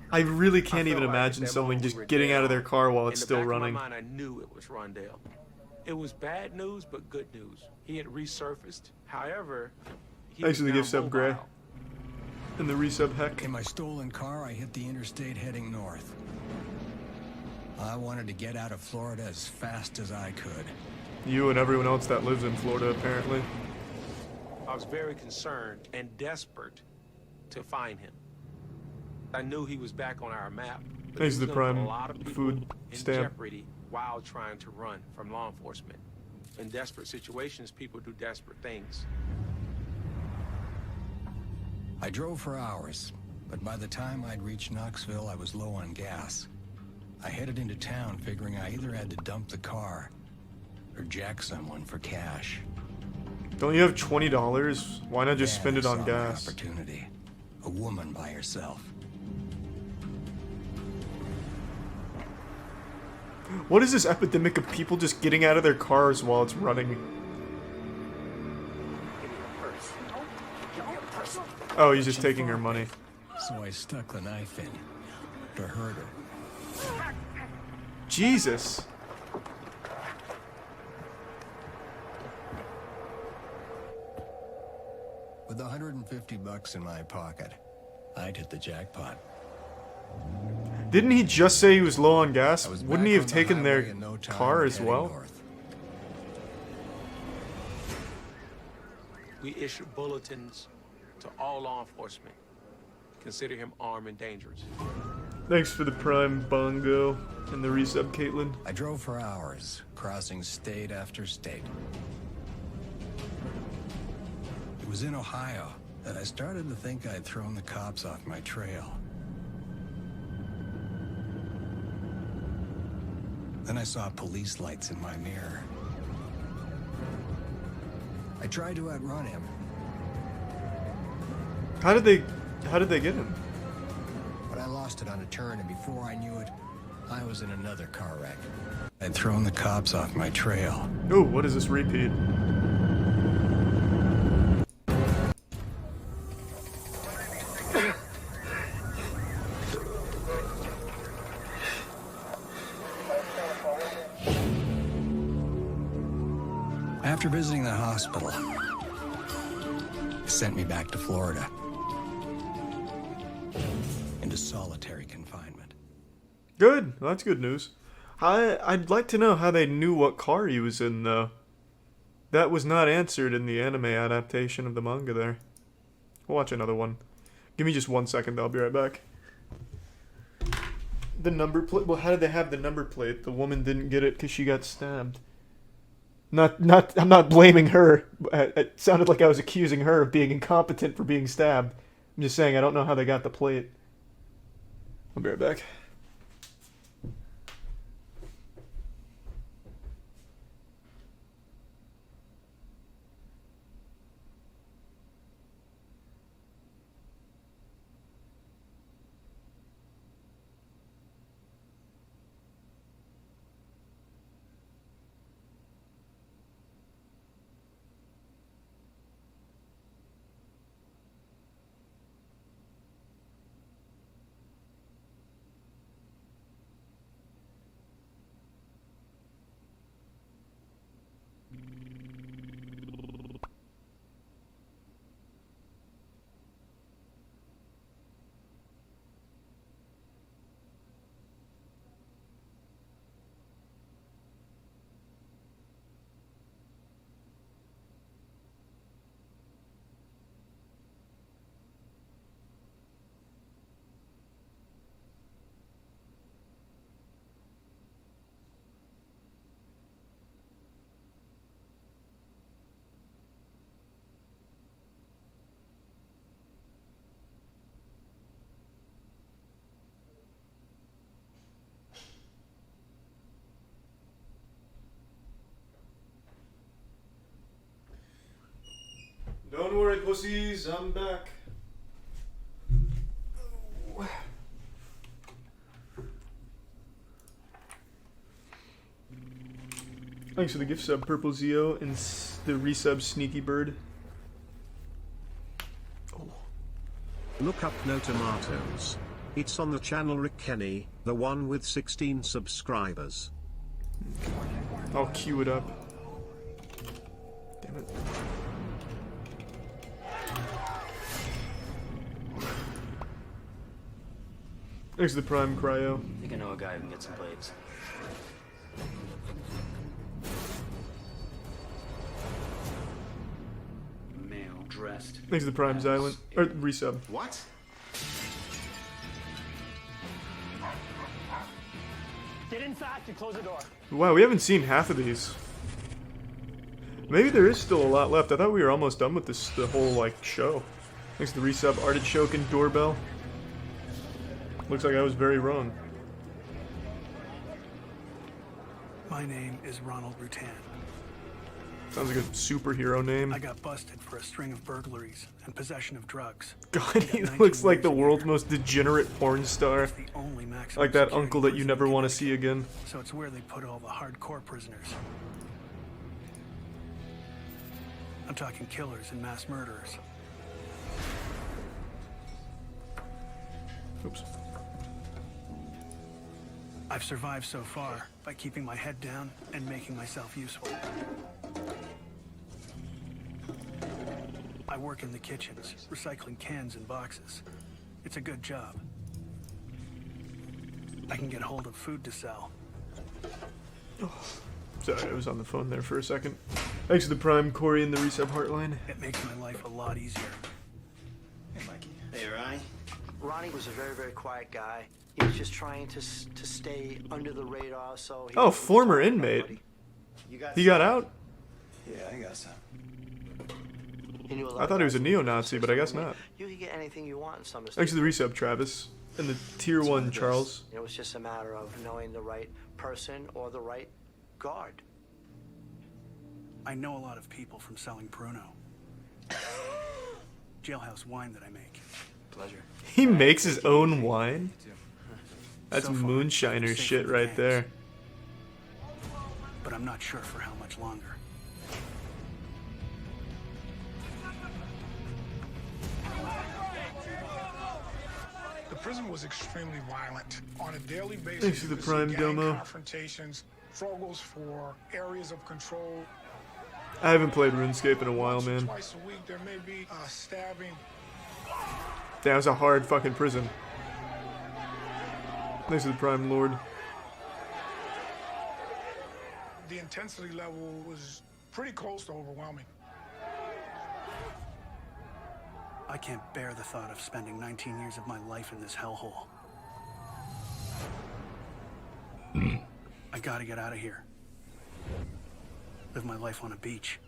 I really can't even imagine someone just getting out of their car while it's still running. In the back of my mind, I knew it was Rondell. It was bad news, but good news. He had resurfaced. However, he Thanks for the was gift sub, Gray. And the resub heck. In my stolen car, I hit the interstate heading north. I wanted to get out of Florida as fast as I could. You and everyone else that lives in Florida, apparently. I was very concerned and desperate to find him. I knew he was back on our map. But Thanks he to was the gonna put Prime a lot of people food in stamp. jeopardy while trying to run from law enforcement. In desperate situations, people do desperate things. I drove for hours, but by the time I'd reached Knoxville, I was low on gas. I headed into town figuring I either had to dump the car or jack someone for cash. Don't you have $20? Why not just spend it on gas? Opportunity. A woman by herself. What is this epidemic of people just getting out of their cars while it's running? Oh, he's just taking her money. So I stuck the knife in to hurt her. Jesus. With $150 in my pocket, I'd hit the jackpot. Didn't he just say he was low on gas? Wouldn't he have back on the taken their highway in no time car and as heading well? north. We issued bulletins to all law enforcement. Consider him armed and dangerous. Thanks for the Prime Bongo and the resub, Caitlin. I drove for hours, crossing state after state. It was in Ohio that I started to think I'd thrown the cops off my trail. Then I saw police lights in my mirror. I tried to outrun him. How did they get him? But I lost it on a turn, and before I knew it, I was in another car wreck. I'd thrown the cops off my trail. Oh, what is this repeat? After visiting the hospital, they sent me back to Florida into solitary confinement. Good. Well, that's good news. I'd like to know how they knew what car he was in, though. That was not answered in the anime adaptation of the manga there. We'll watch another one. Give me just 1 second, though. I'll be right back. The number plate? Well, how did they have the number plate? The woman didn't get it because she got stabbed. I'm not blaming her. It sounded like I was accusing her of being incompetent for being stabbed. I'm just saying I don't know how they got the plate. I'll be right back. Don't worry, pussies, I'm back. Thanks for the gift sub, Purple Zeo, and the resub, Sneaky Bird. Look up No Tomatoes. It's on the channel Rick Kenny, the one with 16 subscribers. I'll queue it up. Damn it. There's the Prime Cryo. I think I know a guy who can get some blades. Male dressed. Thanks to the Prime Silent. Or resub. What? Get inside and close the door. Wow, we haven't seen half of these. Maybe there is still a lot left. I thought we were almost done with this, the whole, like, show. Thanks to the resub, Artichoke and Doorbell. Looks like I was very wrong. My name is Ronald Rutan. Sounds like a superhero name. I got busted for a string of burglaries and possession of drugs. God, he looks like the world's most degenerate porn star. Like that uncle that you never want to see again. So it's where they put all the hardcore prisoners. I'm talking killers and mass murderers. Oops. I've survived so far by keeping my head down and making myself useful. I work in the kitchens, recycling cans and boxes. It's a good job. I can get hold of food to sell. Sorry, I was on the phone there for a second. Thanks to the Prime, Corey, and the resub Heartline. It makes my life a lot easier. Hey, Mikey. Hey, Ronnie. Ronnie was a very, very quiet guy. He was just trying to stay under the radar, so... Oh, former inmate. He got out? Yeah, I got some. He knew a lot I thought he was a about neo-Nazi, but I guess not. You could get anything you want in some Thanks to the resub, Travis. And the tier 1, Charles. It was just a matter of knowing the right person or the right guard. I know a lot of people from selling Pruno. Jailhouse wine that I make. Pleasure. He makes his own wine? That's So far, moonshiner safe shit from the right gangs. there. But I'm not sure for how much longer. The prison was extremely violent. On a daily basis, Thanks to you the could Prime see gang Domo. confrontations, struggles for areas of control. I haven't played RuneScape in a while, Once or man. twice a week, there may be a stabbing. That was a hard fucking prison. Thanks to the Prime Lord. The intensity level was pretty close to overwhelming. I can't bear the thought of spending 19 years of my life in this hellhole. I gotta get out of here. Live my life on a beach.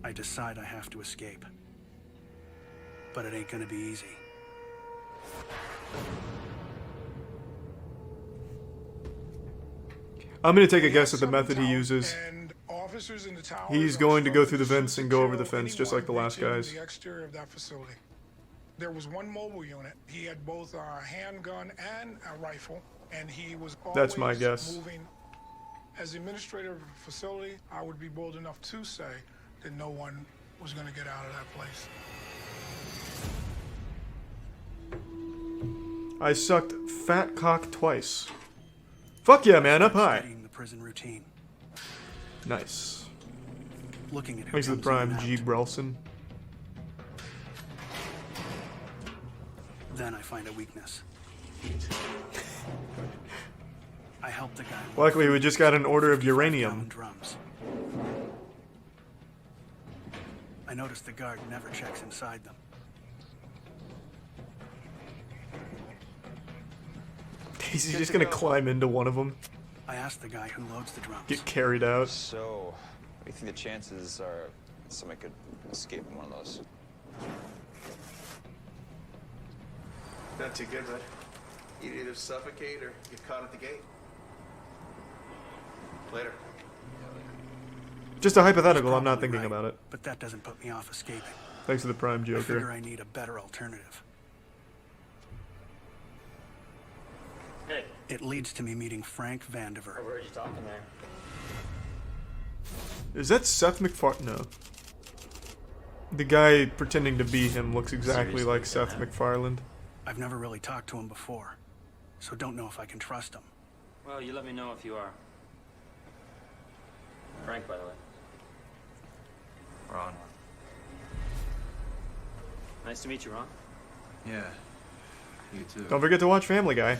I decide I have to escape. But it ain't gonna be easy. I'm gonna take a guess at the method he uses. Officers in the tower He's going to go through the vents and go over the fence just like the last guys. the exterior of that facility. There was one mobile unit. He had both a handgun and a rifle, and he was always That's my guess. moving. As the administrator of the facility, I would be bold enough to say that no one was going to get out of that place. I sucked fat cock twice. Fuck yeah, man, up high. Studying the prison routine. Nice. Looking at who Thanks to the comes in Prime, and G. out. Brelson. Then I find a weakness. I help the guy. Luckily, we just got an order of uranium. Drums. I noticed the guard never checks inside them. Is he just gonna climb into one of them? I asked the guy who loads the drums. Get carried out. So, what do you think the chances are somebody could escape in one of those? Not too good, bud. You'd either suffocate or get caught at the gate. Later. Just a hypothetical, I'm not thinking about it. But that doesn't put me off escaping. Thanks to the Prime I figure Joker. I need a better alternative. Hey. It leads to me meeting Frank Vandiver. I heard you talking there. Is that Seth MacFarlane? No. The guy pretending to be him looks exactly like Seth MacFarlane. I've never really talked to him before, so don't know if I can trust him. Well, you let me know if you are. Frank, by the way. Ron. Nice to meet you, Ron. Yeah. You too. Don't forget to watch Family Guy.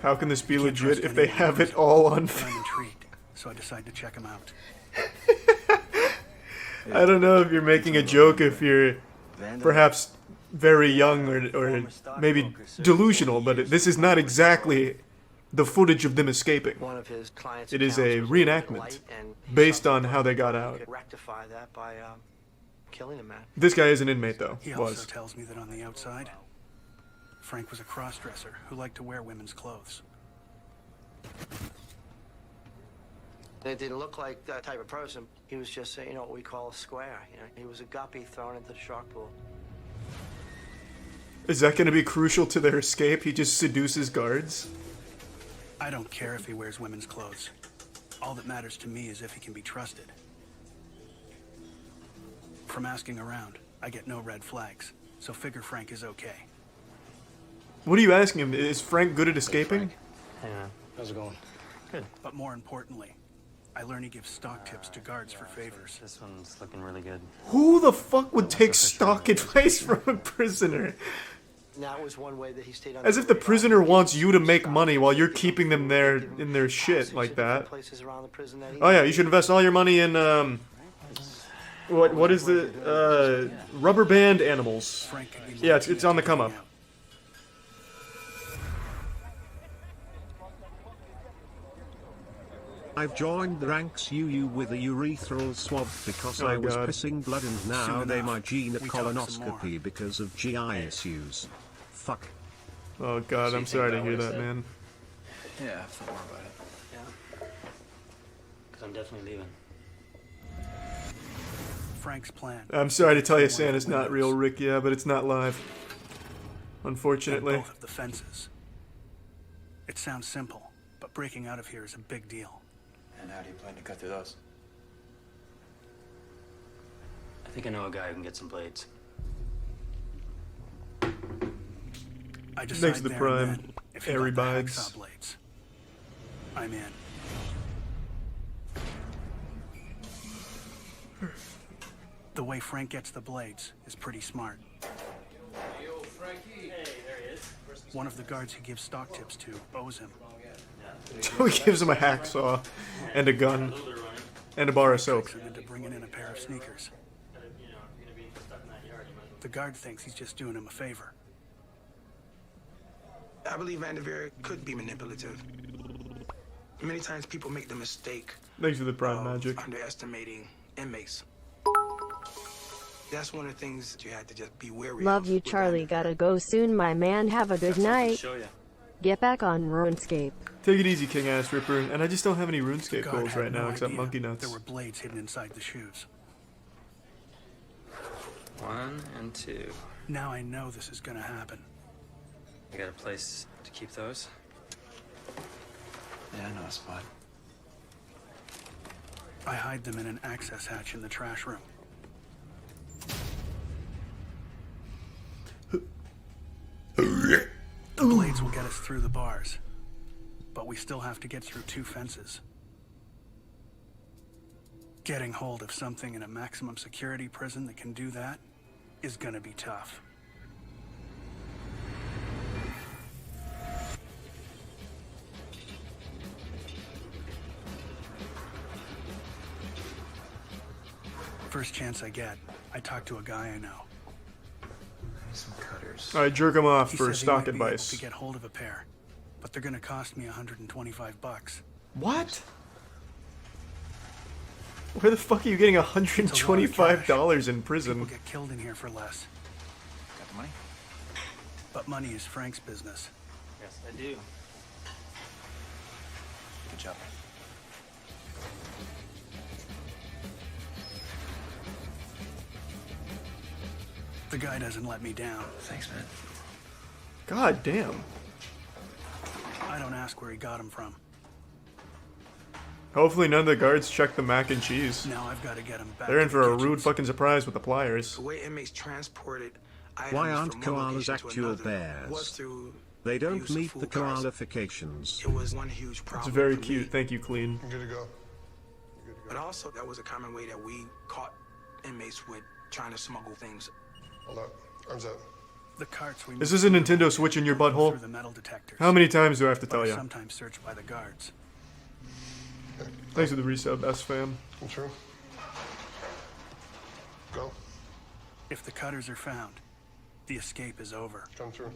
How can this be legit if they have it all on? But I'm intrigued, so I decide to check him out. I don't know if you're making a joke, if you're perhaps very young or maybe delusional, but this is not exactly the footage of them escaping. One of his clients' It is a accounts was reenactment light, and he based thought on how they got out. could rectify that by killing a man. This guy is an inmate, though. He also Was. tells me that on the outside, Frank was a cross-dresser who liked to wear women's clothes. It didn't look like that type of person. He was just, what we call a square. He was a guppy thrown into the shark pool. Is that going to be crucial to their escape? He just seduces guards? I don't care if he wears women's clothes. All that matters to me is if he can be trusted. From asking around, I get no red flags, so figure Frank is okay. What are you asking him? Is Frank good at escaping? Hey, man. How's it going? Good. But more importantly, I learn he gives stock tips to guards for favors. This one's looking really good. Who the fuck would take stock advice from a prisoner? That was one way that he stayed on. As if the prisoner wants you to make money while you're keeping them there in their shit like that. Places around the prison that he Oh yeah, you should invest all your money in what is the rubber band animals? Yeah, it's on the come up. I've joined the ranks UU with a urethral swab because Oh, I was God. pissing blood and now Soon they enough, my gene we talk some colonoscopy because of GI issues. Fuck. Oh god, So I'm you sorry to think hear about that, what I man. Yeah, I've thought more about it. Yeah. Because I'm definitely leaving. Frank's plan. I'm sorry to tell you One of the Santa's not real, windows. Rick, yeah, but it's not live. And Unfortunately. both of the fences. It sounds simple, but breaking out of here is a big deal. And how do you plan to cut through those? I think I know a guy who can get some blades. I decide Thanks to the there Prime. and then if he Airy got the bags. hacksaw blades. I'm in. The way Frank gets the blades is pretty smart. Hey, old Frankie. Hey, there he is. One of the guards he gives stock tips to owes him. So he gives him a hacksaw and a gun and a bar of soap. Tricks him into bringing in a pair of sneakers. The guard thinks he's just doing him a favor. I believe Vanderveer could be manipulative. Many times people make the mistake Thanks for the Prime magic. underestimating inmates. That's one of the things that you had to just be wary Love of. you, Charlie. Gotta go soon, my man. Have a good night. Show ya. Get back on RuneScape. Take it easy, King Ass Ripper. And I just don't have any RuneScape Guard goals had right now no except idea Monkey Nuts. There were blades hidden inside the shoes. 1 and 2. Now I know this is gonna happen. You got a place to keep those? Yeah, I know a spot. I hide them in an access hatch in the trash room. The blades will get us through the bars, but we still have to get through 2 fences. Getting hold of something in a maximum security prison that can do that is gonna be tough. First chance I get, I talk to a guy I know. Some cutters. Alright, jerk him off He for says he stock might be able advice. to get hold of a pair, but they're gonna cost me $125. What? Where the fuck are you getting $125 in prison? People get killed in here for less. Got the money? But money is Frank's business. Yes, I do. Good job. The guy doesn't let me down. Thanks, man. God damn. I don't ask where he got him from. Hopefully none of the guards check the mac and cheese. Now I've got to get him back. They're in to for the a rude kitchens. fucking surprise with the pliers. The way inmates transported Why items aren't from one koalas location to actual another was bears? through They don't use of meet the food cars. qualifications. It was one huge problem. It's very for cute. me. Thank you, Clean. Good to go. But also, that was a common way that we caught inmates with trying to smuggle things. Hold up. Arms out. The carts we Is this a Nintendo Switch in your through butthole? the metal detectors. How many times do I have to but tell are you? sometimes searched by the guards. Thanks for the resub, S-Fam. Come through. Go. If the cutters are found, the escape is over. Come through.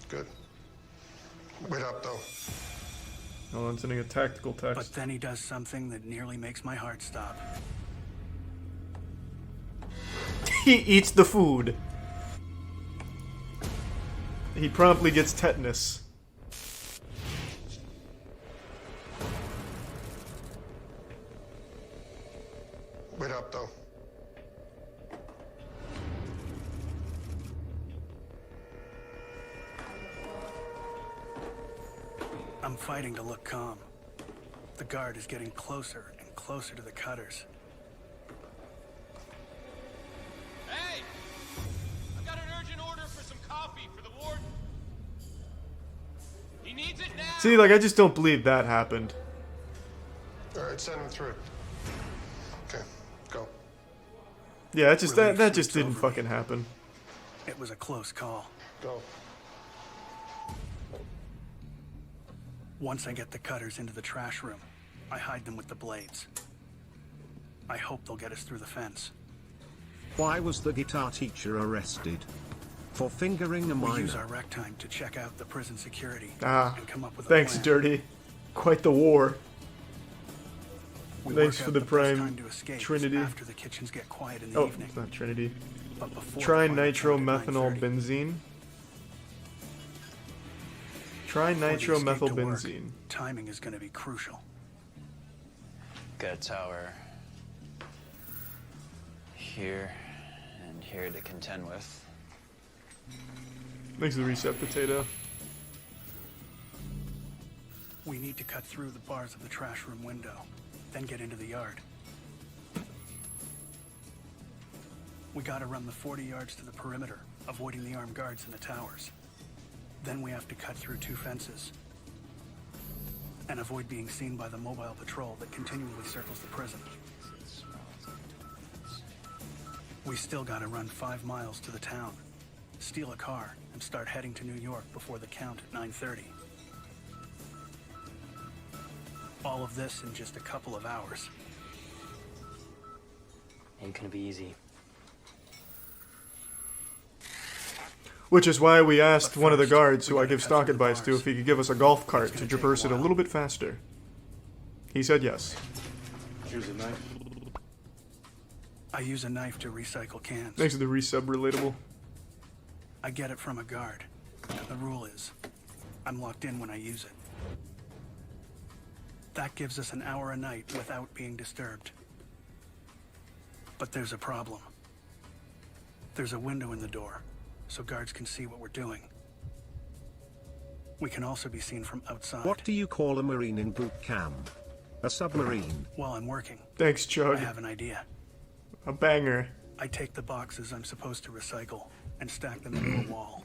Good. Wait up, though. Oh, I'm sending a tactical text. But then he does something that nearly makes my heart stop. He eats the food. He promptly gets tetanus. Wait up, though. I'm fighting to look calm. The guard is getting closer and closer to the cutters. Hey! I've got an urgent order for some coffee for the warden. He needs it now. See, like, I just don't believe that happened. All right, send him through. Okay, go. Yeah, it just Relief that just sweeps didn't over me. fucking happen. It was a close call. Go. Once I get the cutters into the trash room, I hide them with the blades. I hope they'll get us through the fence. Why was the guitar teacher arrested? for fingering a We use minor. our rec time to check out the prison security Ah, and come up with a thanks, plan. Dirty. Quite the war. We Thanks work for out the best prime time to escape is Trinity. after the kitchens get quiet in the Oh, evening. it's not Trinity. But before the final count at Trinitromethanol 9:30. benzene. For the escape to work, Trinitromethylbenzene. timing is going to be crucial. Got a tower here and here to contend with. Thanks for the reset potato. We need to cut through the bars of the trash room window, then get into the yard. We gotta run the 40 yards to the perimeter, avoiding the armed guards in the towers. Then we have to cut through 2 fences and avoid being seen by the mobile patrol that continually circles the prison. We still gotta run 5 miles to the town, steal a car, and start heading to New York before the count at 9:30. All of this in just a couple of hours. Ain't gonna be easy. Which is why we asked one of the guards, who I give stock advice to, if he could give us a golf cart to traverse it a little bit faster. He said yes. Here's a knife. I use a knife to recycle cans. Thanks to the resub relatable. I get it from a guard. The rule is, I'm locked in when I use it. That gives us an hour a night without being disturbed. But there's a problem. There's a window in the door, so guards can see what we're doing. We can also be seen from outside. What do you call a marine in boot camp? A submarine. While I'm working, Thanks, Chug. I have an idea. A banger. I take the boxes I'm supposed to recycle and stack them into a wall.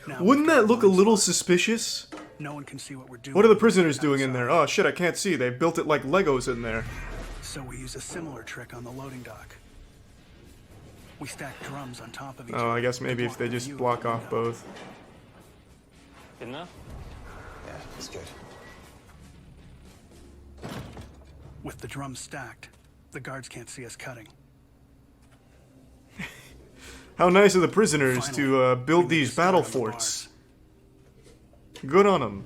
Now Wouldn't that look a little suspicious? no one can see what we're doing. What are the prisoners doing in there? Oh shit, I can't see. They built it like Legos in there. So we use a similar trick on the loading dock. We stack drums on top of each Oh, other. I guess to maybe if block they the just view of block the off window. both. Good enough? Yeah, that's good. With the drums stacked, the guards can't see us cutting. How nice of the prisoners Finally, to build we these start battle on the forts. Good on them.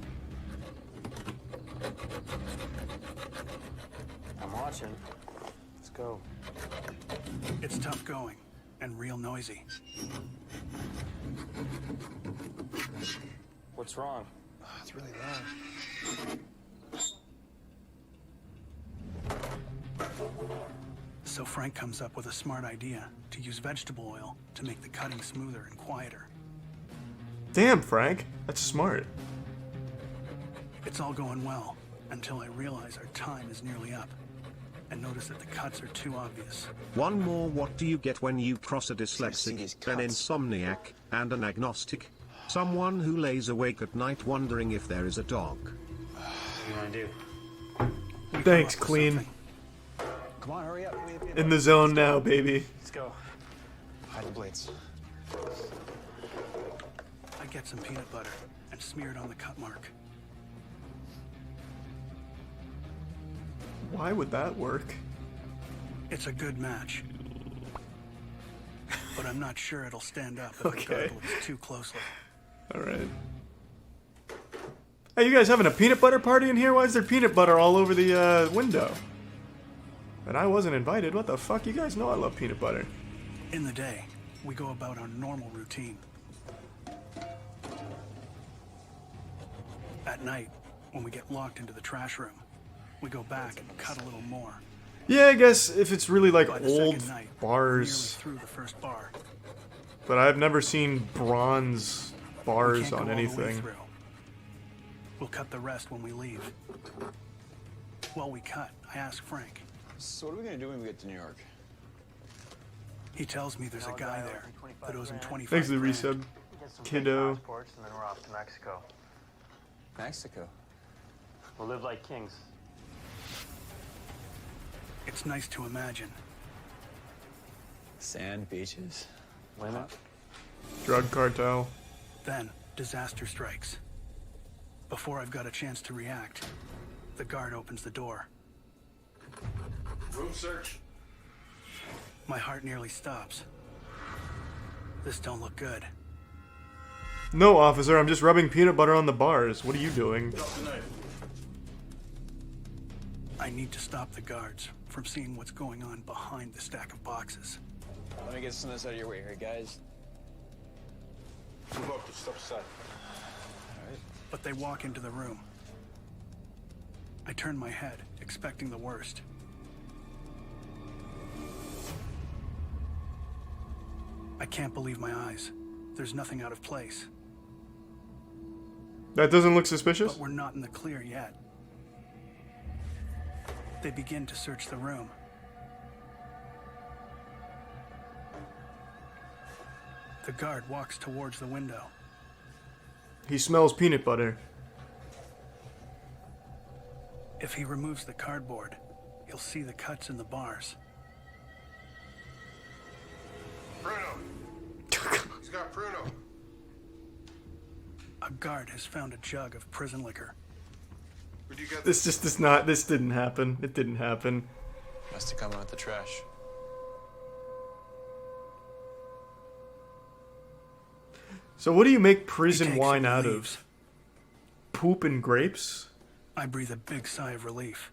I'm watching. Let's go. It's tough going and real noisy. What's wrong? It's really loud. So Frank comes up with a smart idea to use vegetable oil to make the cutting smoother and quieter. Damn, Frank. That's smart. It's all going well until I realize our time is nearly up and notice that the cuts are too obvious. One more, what do you get when you cross a dyslexic, an insomniac, and an agnostic? Someone who lays awake at night wondering if there is a dog. What do you want to do? Thanks, Clean. Come on, hurry up. In the zone now, baby. Let's go. Hide the blades. I get some peanut butter and smear it on the cut mark. Why would that work? It's a good match. But I'm not sure it'll stand up if the Okay. guard looks too closely. Alright. Hey, you guys having a peanut butter party in here? Why is there peanut butter all over the window? And I wasn't invited. What the fuck? You guys know I love peanut butter. In the day, we go about our normal routine. At night, when we get locked into the trash room, we go back and cut a little more. Yeah, I guess if it's really like By the old second night, bars. nearly through the first bar. But I've never seen bronze We bars can't go on all the way anything. through. We'll cut the rest when we leave. While we cut, I ask Frank. So what are we gonna do when we get to New York? He tells me there's a guy there that owes him 25 Thanks for the grand. resub, kiddo. Passports, and then we're off to Mexico. Mexico. We'll live like kings. It's nice to imagine. Sand, beaches. Women. Drug cartel. Then, disaster strikes. Before I've got a chance to react, The guard opens the door. Room search. My heart nearly stops. This don't look good. No, officer, I'm just rubbing peanut butter on the bars. What are you doing? Drop the knife. I need to stop the guards from seeing what's going on behind the stack of boxes. Let me get some of this out of your way here, guys. Move up, just step aside. But they walk into the room. I turn my head, expecting the worst. I can't believe my eyes. There's nothing out of place. That doesn't look suspicious? But we're not in the clear yet. They begin to search the room. The guard walks towards the window. He smells peanut butter. If he removes the cardboard, he'll see the cuts in the bars. Bruno. He's got Bruno. A guard has found a jug of prison liquor. Where'd you get This just does not. This didn't happen. It didn't happen. Must have come out the trash. So what do you make prison He takes wine it and out leaves. of? Poop and grapes? I breathe a big sigh of relief.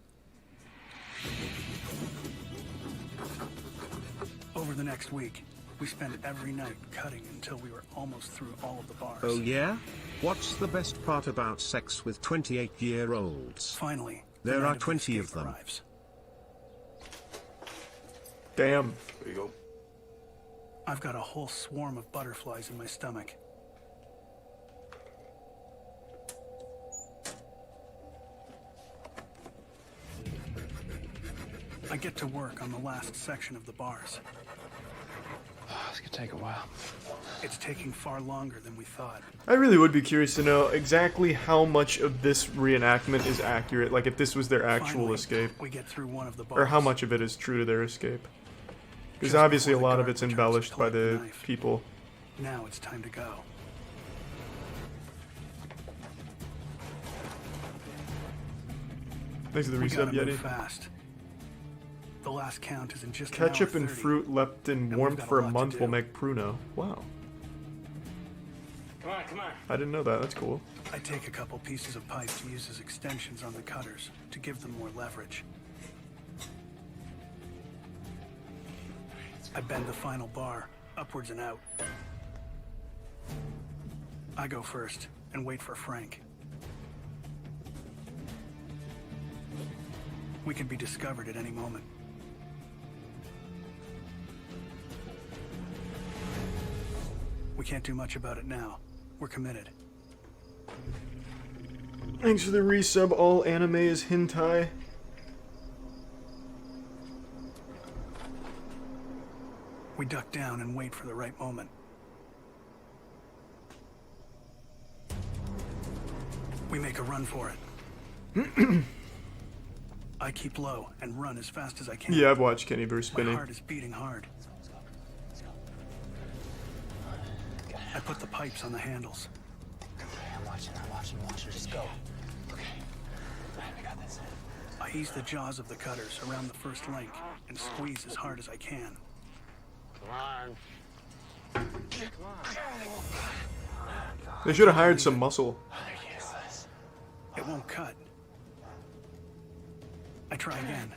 Over the next week, we spent every night cutting until we were almost through all of the bars. Oh yeah? What's the best part about sex with 28-year-olds? Finally, there the are night of 20 of escape them. arrives. Damn. There you go. I've got a whole swarm of butterflies in my stomach. I get to work on the last section of the bars. This could take a while. It's taking far longer than we thought. I really would be curious to know exactly how much of this reenactment is accurate, like if this was their actual Finally, escape. we get through one of the bars. Or how much of it is true to their escape. Because Just obviously a before the lot of guard it's returns to embellished by collect the the knife. people. Now it's time to go. Thanks for the We resub, gotta move Yeti. fast. The last count is in just an Ketchup hour and 30. fruit left in we've warmth got a for a lot to month do. will make pruno. Wow. Come on, come on. I didn't know that. That's cool. I take a couple pieces of pipe to use as extensions on the cutters to give them more leverage. I bend the final bar upwards and out. I go first and wait for Frank. We could be discovered at any moment. We can't do much about it now. We're committed. Thanks for the resub. All anime is hentai. We duck down and wait for the right moment. We make a run for it. I keep low and run as fast as I can. Yeah, I've watched Kenny Bruce My spinning. heart is beating hard. I put the pipes on the handles. I'm watching. Just go. Okay. Alright, we got this. I ease the jaws of the cutters around the first link and squeeze as hard as I can. Come on. They should have hired some muscle. It won't cut. I try again.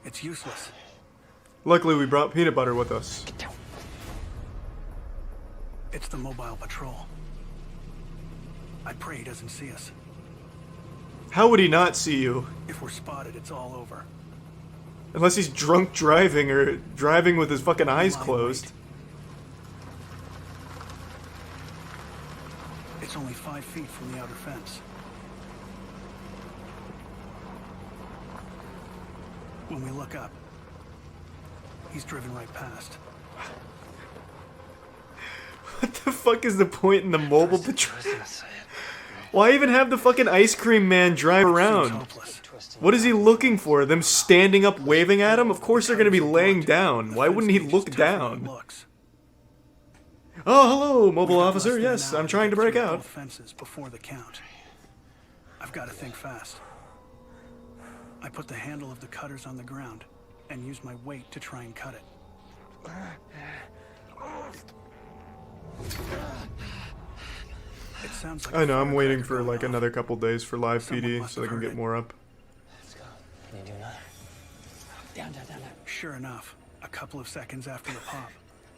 It's useless. Luckily, we brought peanut butter with us. It's the mobile patrol. I pray he doesn't see us. How would he not see you? If we're spotted, it's all over. Unless he's drunk driving or driving with his fucking eyes closed. It's only 5 feet from the outer fence. When we look up, he's driven right past. What the fuck is the point in the mobile patrol? Why even have the fucking ice cream man drive around? What is he looking for? Them standing up waving at him? Of course they're gonna be laying down. Why wouldn't he look down? Oh, hello, mobile We've got officer. less than an Yes, hour I'm to trying to get break through out. both fences before the count. I've got to think fast. I put the handle of the cutters on the ground and use my weight to try and cut it. It sounds like I know, I'm a waiting firecracker for going like off. another couple days for live Someone PD must so I have can heard get it. more up. Can you do another? Down, down, down, down. Sure enough, a couple of seconds after the pop,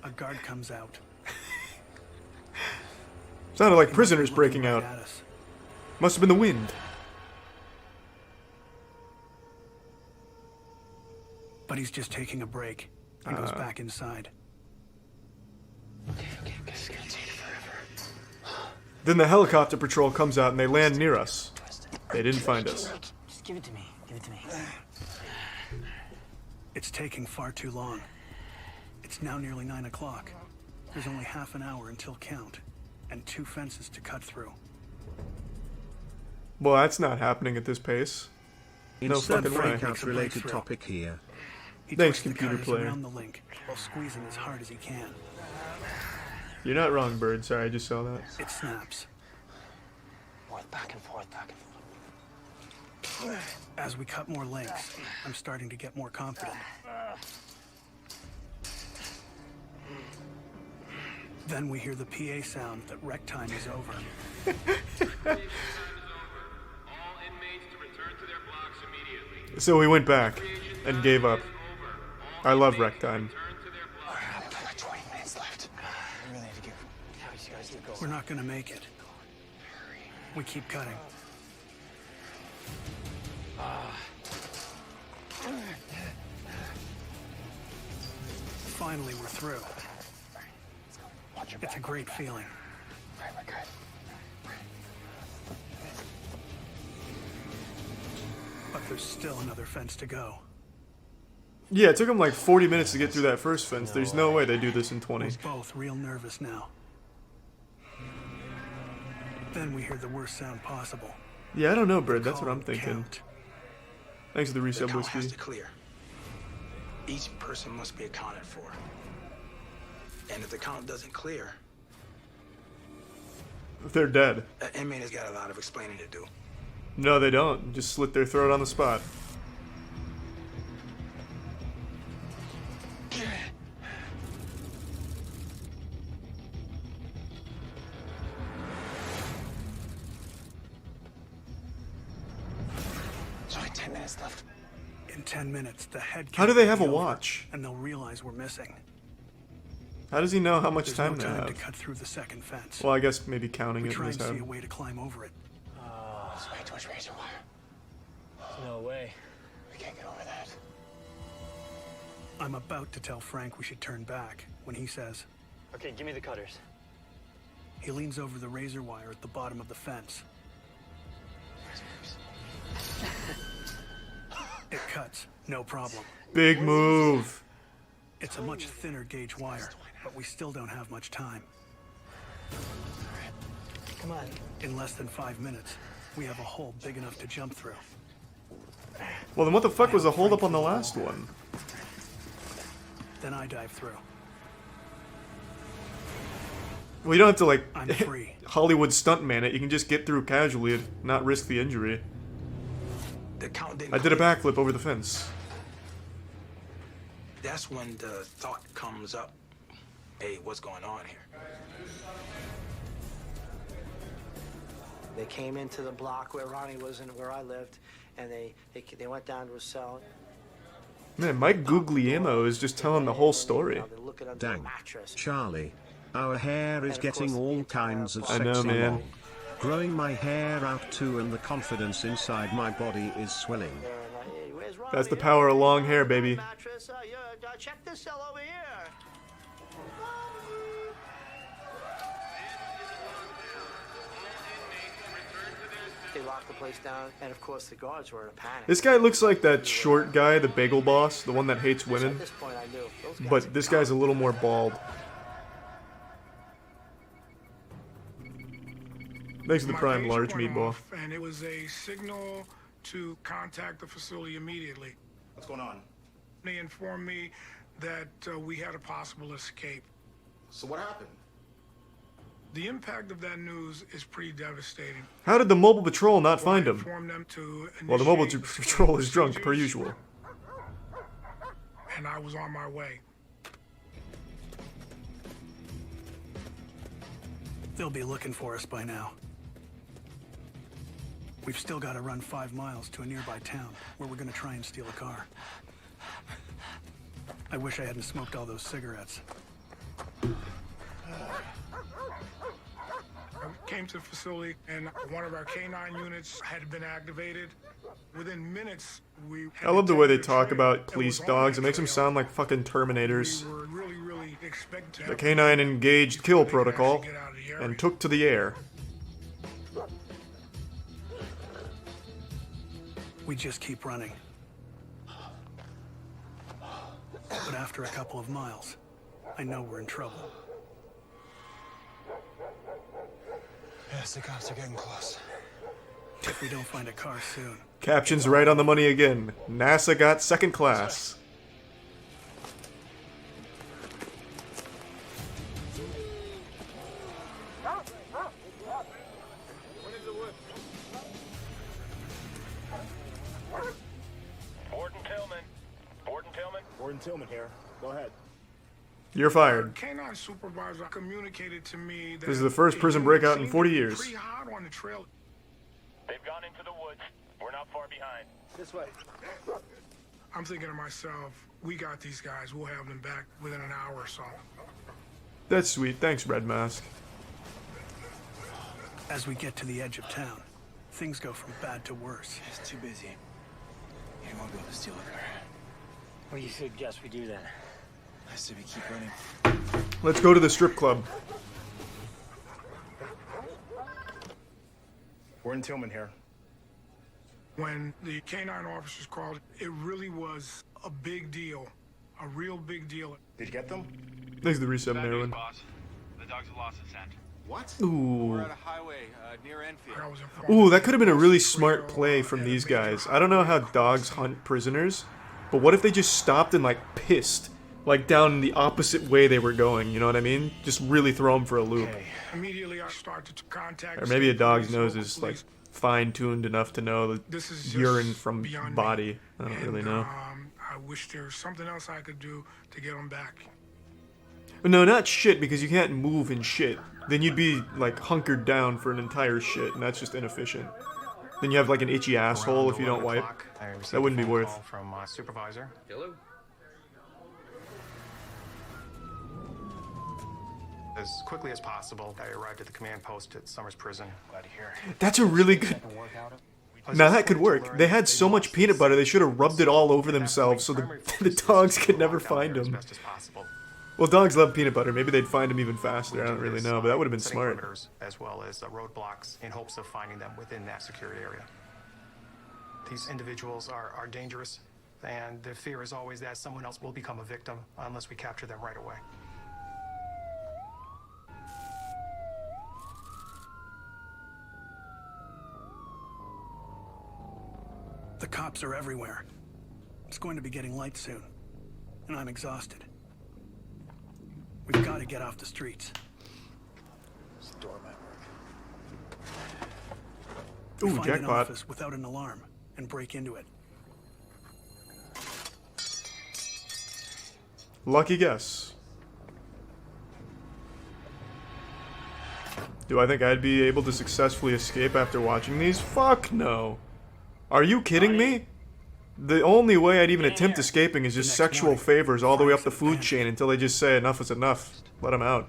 a guard comes out. Sounded like He prisoners might be looking breaking right out. at us. Must have been the wind. But he's just taking a break and goes back inside. Okay, this is gonna take forever. Then the helicopter patrol comes out and they land near us. They didn't find us. Just give it to me. Give it to me. It's taking far too long. It's now nearly 9 o'clock. There's only half an hour until count, and 2 fences to cut through. Well, that's not happening at this pace. No Insert fucking way. breakout-related topic here. He Thanks, twists the computer cutters player. around the link while squeezing as hard as he can. You're not wrong, Bird. Sorry, I just saw that. It snaps. Forth, back and forth, back and forth. As we cut more links, I'm starting to get more confident. Then we hear the PA sound that rec time is over. So we went back and gave up. I love rec time. 20 minutes left. We really need to get. How you guys do go? We're not gonna make it. We keep cutting. Finally, we're through. It's a great feeling. But there's still another fence to go. Yeah, it took them like 40 minutes to get through that first fence. There's no way they do this in 20. We're both real nervous now. Then we hear the worst sound possible. Yeah, I don't know, Bird. That's what I'm thinking. Thanks for the The resub, count has Whiskey. to clear. Each person must be accounted for. And if the count doesn't clear, They're dead. an inmate has got a lot of explaining to do. No, they don't. Just slit their throat on the spot. There's only 10 minutes left. In 10 minutes, the head How do count they will have be a over, watch? And they'll realize we're missing. How does he know how much There's time no they time have? to cut through the second fence. Well, I guess maybe counting We it in try his and see head. a way to climb over it. There's way too much razor wire. No way. We can't get over that. I'm about to tell Frank we should turn back when he says, Okay, give me the cutters. he leans over the razor wire at the bottom of the fence. It cuts, no problem. Big move. It's a much thinner gauge wire, but we still don't have much time. Come on. In less than 5 minutes, we have a hole big enough to jump through. Well, then what the fuck was the holdup on the last one? Then I dive through. Well, you don't have to, like, I'm free. Hollywood stuntman it. You can just get through casually and not risk the injury. The count didn't I did a clear. backflip over the fence. That's when the thought comes up, hey, what's going on here? They came into the block where Ronnie was and where I lived, and they went down to a cell. Man, Mike Guglielmo is just telling the whole story. Dang. Charlie. Our hair is getting all kinds of I sexy. know, man. Growing my hair out too, and the confidence inside my body is swelling. That's the power of long hair, baby. Check this cell over here. They locked the place down, and of course the guards were in a panic. This guy looks like that short guy, the bagel boss, the one that hates women. At this point, I knew. Those guys But this guy's a little more bald. Thanks for the My prime pager large went meatball. off, and it was a signal to contact the facility immediately. What's going on? They informed me that we had a possible escape. So what happened? The impact of that news is pretty devastating. How did the mobile patrol not find him? Informed them to Well, the mobile initiate patrol is drunk, per usual. and I was on my way. They'll be looking for us by now. We've still got to run 5 miles to a nearby town where we're going to try and steal a car. I wish I hadn't smoked all those cigarettes. I came to the facility and one of our K9 units had been activated. Within minutes, we I love the way they talk about police dogs. It makes them sound like fucking Terminators. We were really expecting The K9 engaged kill protocol and took to the air. We just keep running. But after a couple of miles, I know we're in trouble. Yes, the cops are getting close. If we don't find a car soon. Captions right on the money again. NASA got second class. Gordon Tillman here. Go ahead. You're fired. K9 supervisor communicated to me that This is the first prison breakout in 40 years. pretty hot on the trail. They've gone into the woods. We're not far behind. This way. I'm thinking to myself, we got these guys. We'll have them back within an hour or so. That's sweet. Thanks, Red Mask. As we get to the edge of town, things go from bad to worse. It's too busy. You won't be able to steal a car. What do you suggest we do then? I say we keep running. Let's go to the strip club. Gordon Tillman here. When the K9 officers called, it really was a big deal. A real big deal. Did you get them? Thanks to the reset heroin. The dogs have lost a scent. What? Ooh. We're at a highway near Enfield. Ooh, that could have been a really smart play from these guys. I don't know how dogs hunt prisoners, but what if they just stopped and, like, pissed? Like, down the opposite way they were going, you know what I mean? Just really throw them for a loop. Immediately I started to contact. Or maybe a dog's nose is, like, fine-tuned enough to know This is the just urine from beyond me. body. I don't really know. I wish there was something else I could do to get them back. No, not shit, because you can't move in shit. Then you'd be, like, hunkered down for an entire shit, and that's just inefficient. Then you have, like, an itchy asshole if you don't wipe. That wouldn't be worth. From supervisor. Hello. As quickly as possible, I arrived at the command post at Summers Prison. Glad to hear. That's a really good... Now that could work. They had so much peanut butter, they should have rubbed it all over themselves so the dogs could never find them. Well, dogs love peanut butter. Maybe they'd find them even faster. I don't really know, but that would have been Setting smart. perimeters as well as roadblocks in hopes of finding them within that secured area. These individuals are dangerous, and the fear is always that someone else will become a victim unless we capture them right away. The cops are everywhere. It's going to be getting light soon, and I'm exhausted. We've got to get off the streets. Ooh, Find an jackpot. office without an alarm and break into it. Lucky guess. Do I think I'd be able to successfully escape after watching these? Fuck no. Are you kidding me? The only way I'd even attempt escaping is just sexual favors all the way up the food chain until they just say enough is enough. Let them out.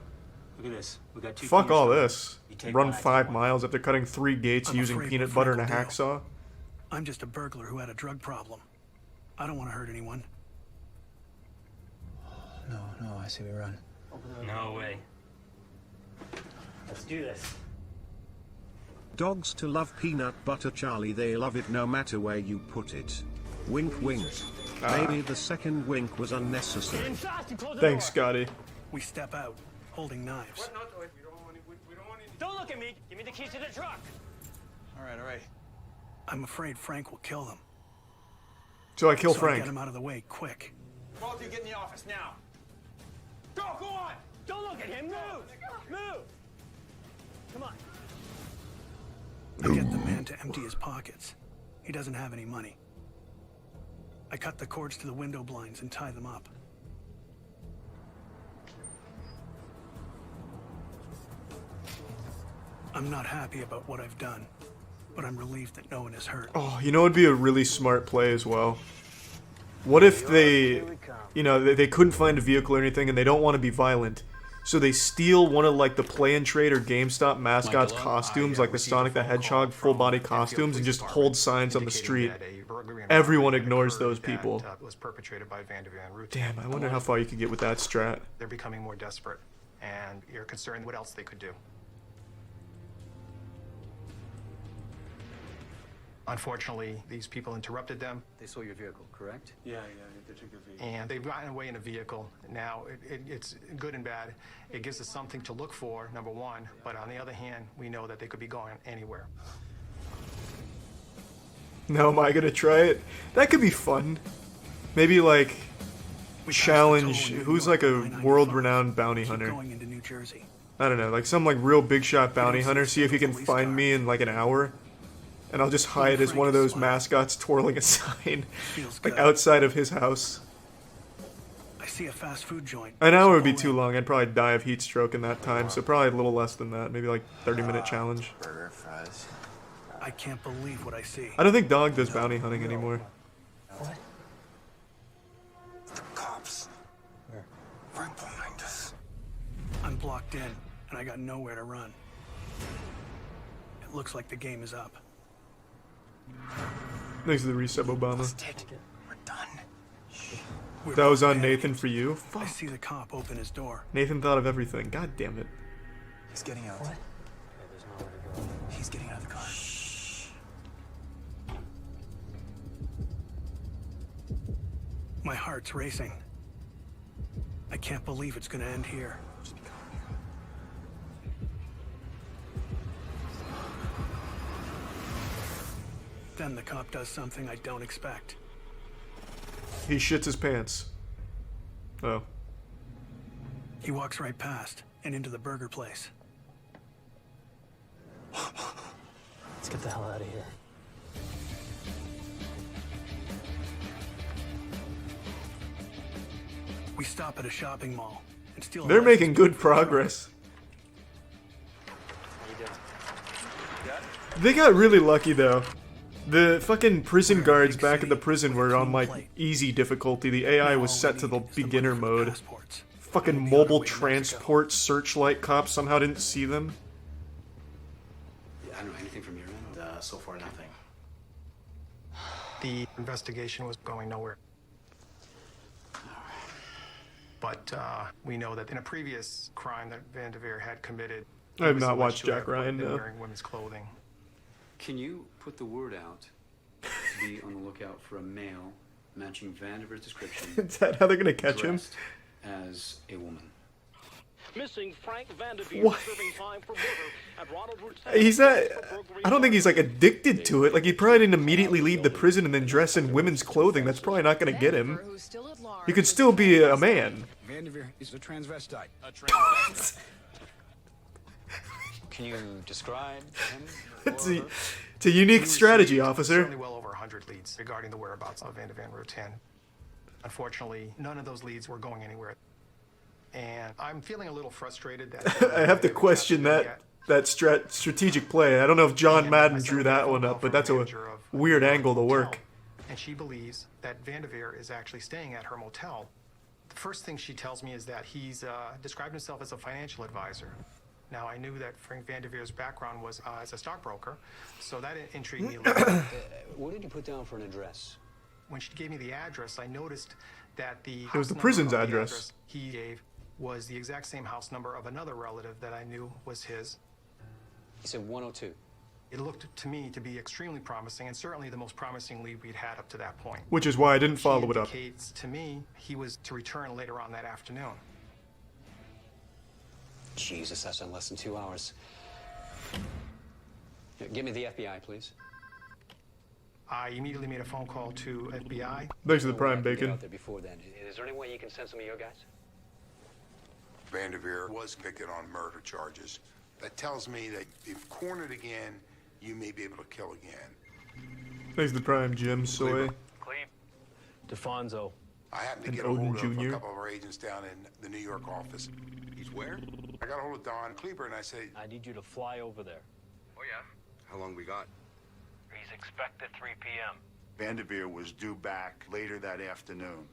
Look at this. We got 2 Fuck keys all for it. this. You take Run one, I 5 take one. miles after cutting 3 gates I'm using afraid peanut what butter and a Frank will do. hacksaw. I'm just a burglar who had a drug problem. I don't want to hurt anyone. No, I say we run. No way. Let's do this. Dogs to love peanut butter, Charlie. They love it no matter where you put it. Wink, wink. Maybe the second wink was unnecessary. Thanks, Scotty. We step out, holding knives. Don't look at me. Give me the keys to the truck. All right. I'm afraid Frank will kill them. So I kill So Frank. Get him out of the way, quick. Both of you get in the office now. Go on. Don't look at him. Move. Move. I get the man to empty his pockets. He doesn't have any money. I cut the cords to the window blinds and tie them up. I'm not happy about what I've done, but I'm relieved that no one is hurt. Oh, you know, it'd be a really smart play as well. What if they, you know, they couldn't find a vehicle or anything and they don't want to be violent, so they steal one of, like, the Play and Trade or GameStop mascots costumes, like the Sonic the Hedgehog full-body costumes, and just hold signs on the street. Everyone ignores those people. Damn, I wonder how far you could get with that strat. They're becoming more desperate, and you're concerned what else they could do. Unfortunately, these people interrupted them. They saw your vehicle, correct? Yeah, they took a vehicle. And they've gotten away in a vehicle. Now, it's good and bad. It gives us something to look for, number one, but on the other hand, we know that they could be going anywhere. Now am I gonna try it? That could be fun. Maybe, like, challenge who's, like, a world-renowned bounty hunter. I don't know, like some, like, real big shot bounty hunter, see if he can find me in, like, an hour. And I'll just hide as one of those mascots twirling a sign, like, outside of his house. I see a fast food joint. An hour would be too long. I'd probably die of heat stroke in that time, so probably a little less than that. Maybe like 30-minute challenge. Burger, fries. I can't believe what I see. I don't think Dog does bounty hunting anymore. What? The cops. Where? Right behind us. I'm blocked in, and I got nowhere to run. It looks like the game is up. Thanks to the resub, Obama. We're done. That was on Nathan for you? Fuck. I see the cop open his door. Nathan thought of everything. God damn it. He's getting out. What? There's nowhere to go. He's getting out of the car. Shh. My heart's racing. I can't believe it's gonna end here. Then the cop does something I don't expect. He shits his pants. Oh. He walks right past and into the burger place. Let's get the hell out of here. We stop at a shopping mall and steal. They're making good progress. They got really lucky though. The fucking prison guards back at the prison were on, like, easy difficulty. The AI was set to the beginner mode. Fucking mobile transport searchlight cops somehow didn't see them. Yeah, I don't know anything from your end. So far, nothing. The investigation was going nowhere. But we know that in a previous crime that Van de Veer had committed, I have not watched Jack Ryan, no. Wearing women's clothing. Can you put the word out to be on the lookout for a male matching Van de Veer's description? Is that how they're gonna catch him? As a woman. Missing Frank Van de Veer serving time for murder at Ronald Root's. He's not. I don't think he's, like, addicted to it. Like, he probably didn't immediately leave the prison and then dress in women's clothing. That's probably not gonna get him. He could still be a man. Van de Veer is a transvestite. A transvestite. Can you describe him? It's a unique strategy, officer. Certainly well over 100 leads regarding the whereabouts of Van de Veer Route 10. Unfortunately, none of those leads were going anywhere. And I'm feeling a little frustrated that I have to question that strategic play. I don't know if John Madden drew that one up, but that's a weird angle to work. And she believes that Van de Veer is actually staying at her motel. The first thing she tells me is that he's described himself as a financial advisor. Now, I knew that Frank Van de Veer's background was as a stockbroker, so that intrigued me a little bit. What did you put down for an address? When she gave me the address, I noticed that the It was the prison's address. He gave was the exact same house number of another relative that I knew was his. He said 102. It looked to me to be extremely promising, and certainly the most promising lead we'd had up to that point. Which is why I didn't follow it up. Indicates to me he was to return later on that afternoon. Jesus, that's in less than 2 hours. Give me the FBI, please. I immediately made a phone call to FBI. Thanks to the prime bacon. Out there before then. Is there any way you can send some of your guys? Van de Veer was convicted on murder charges. That tells me that if cornered again, you may be able to kill again. Thanks to the Prime, Jim, Soy. Cleve. DeFonso. I happened to And get a hold Odin of Jr.. a couple of our agents down in the New York office. He's where? I got a hold of Don Kleber and I said, I need you to fly over there. Oh, yeah? how long we got? He's expected 3 p.m. Vanderveer was due back later that afternoon.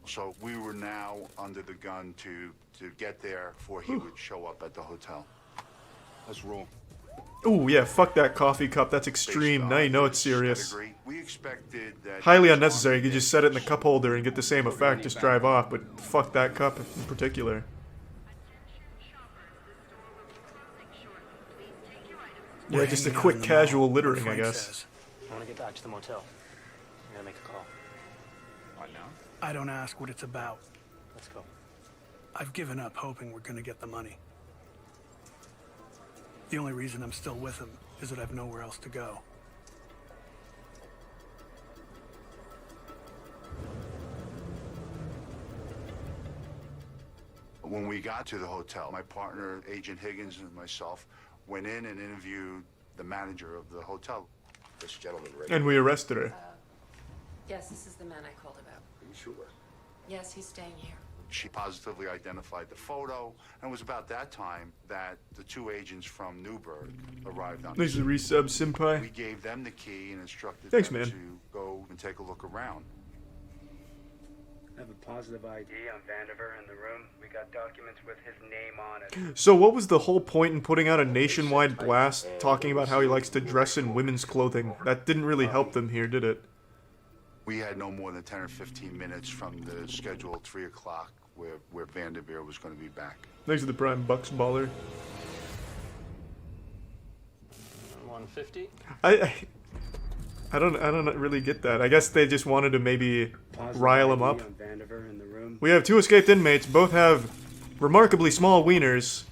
So we were now under the gun to get there before he would show up at the hotel. Let's roll. Ooh, yeah, fuck that coffee cup. That's extreme. Now you know it's serious. We expected that Highly unnecessary. You could just set it in the cup holder and get the same effect. Just drive off, but fuck that cup in particular. Yeah, just a quick casual littering, I guess. I want to get back to the motel. I'm gonna make a call. What now? I don't ask what it's about. Let's go. I've given up hoping we're gonna get the money. The only reason I'm still with him is that I've nowhere else to go. When we got to the hotel, my partner, Agent Higgins, and myself went in and interviewed the manager of the hotel. This gentleman, right? And we arrested her. Yes, this is the man I called about. Are you sure? Yes, he's staying here. She positively identified the photo, and it was about that time that the two agents from Newburgh arrived on Thanks the to the resub, Senpai. We gave them the key and instructed Thanks, them man. to go and take a look around. I have a positive ID on Vandiver in the room. We got documents with his name on it. So what was the whole point in putting out a nationwide blast talking about how he likes to dress in women's clothing? That didn't really help them here, did it? We had no more than 10 or 15 minutes from the scheduled 3 o'clock where Vanderveer was going to be back. Thanks to the Prime Bucks baller. 150. I don't really get that. I guess they just wanted to maybe rile him up. We have 2 escaped inmates. Both have remarkably small wieners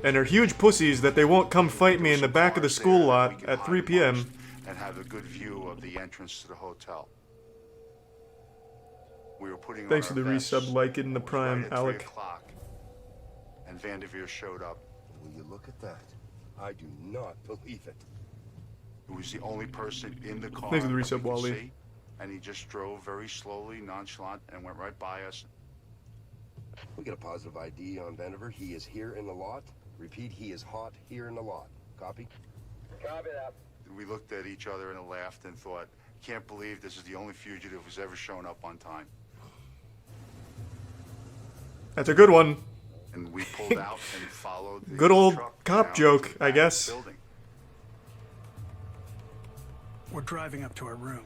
and are huge pussies that they won't come fight me in the back of the school lot at 3 p.m. And have a good view of the entrance to the hotel. We were putting Thanks on to the our vests. resub, like it in the Prime, Right at 3 Alec. o'clock, and Vanderveer showed up. Will you look at that? I do not believe it. He was the only person in the car Thanks to the that resub, we could Wally. see, and he just drove very slowly, nonchalant, and went right by us. We got a positive ID on Vandiver. He is here in the lot. Repeat, he is hot here in the lot. Copy? Copy that. We looked at each other and laughed and thought, can't believe this is the only fugitive who's ever shown up on time. That's a good one. And we pulled out and followed the Good old truck cop down joke, to the I back guess. building. We're driving up to our room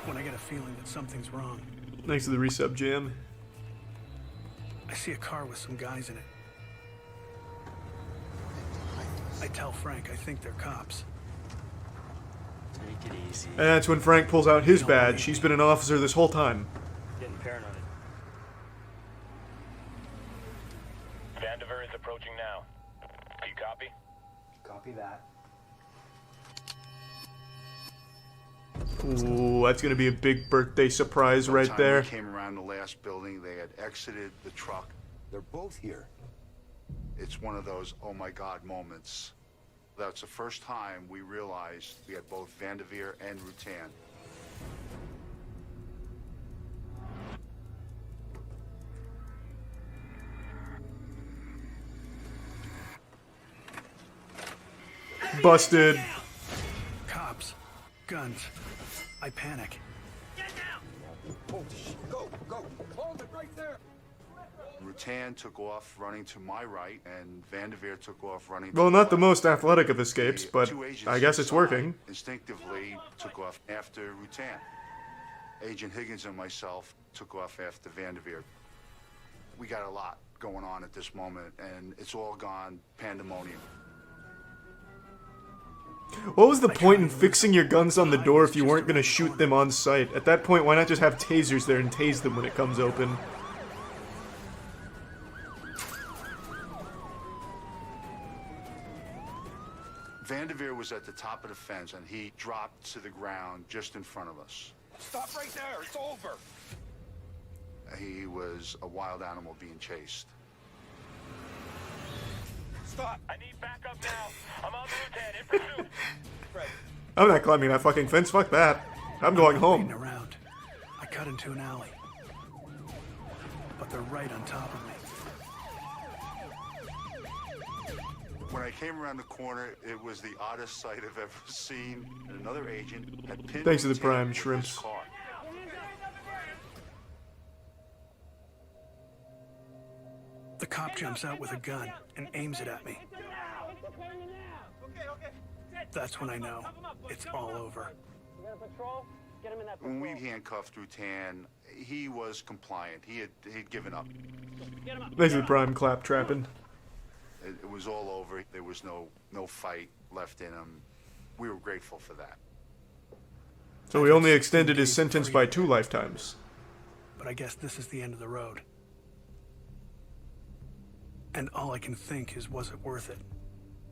when I get a feeling that something's wrong. Thanks to the resub, Jam. I see a car with some guys in it. I tell Frank I think they're cops. Take it easy. And that's when Frank pulls out his badge. He's been an officer this whole time. Getting paranoid. Vandiver is approaching now. Do you copy? Copy that. Ooh, that's gonna be a big birthday surprise By the right time there. we came around the last building, they had exited the truck. They're both here. It's one of those oh my god moments. That's the first time we realized we had both Vanderveer and Rutan. Busted. Cops. Guns. I panic. Oh, go, go. Hold it right there. Rutan took off running to my right, and Vanderveer took off running to Well, my not the left. most athletic of escapes, The but two agents I guess it's inside working. Instinctively took off after Rutan. Agent Higgins and myself took off after Vanderveer. We got a lot going on at this moment, and it's all gone pandemonium. What was the point in fixing your guns on the door if you weren't gonna shoot them on sight? At that point, why not just have tasers there and tase them when it comes open? Vanderveer was at the top of the fence, and he dropped to the ground just in front of us. Stop right there. It's over. He was a wild animal being chased. Stop. I need backup now. I'm on the Rutan in pursuit. Fred. I'm not climbing that fucking fence. Fuck that. I'm going home. Around. I cut into an alley. But they're right on top of me. When I came around the corner, it was the oddest sight I've ever seen. Another agent had pinned Thanks to the Rutan Prime with his Shrimps. car. The cop jumps out with a gun and aims it at me. That's when I know it's all over. When we handcuffed Rutan, he was compliant. He'd given up. Thanks to the Prime clap-trapping. It was all over. There was no fight left in him. We were grateful for that. So we only extended his sentence by 2 lifetimes. But I guess this is the end of the road. And all I can think is, was it worth it?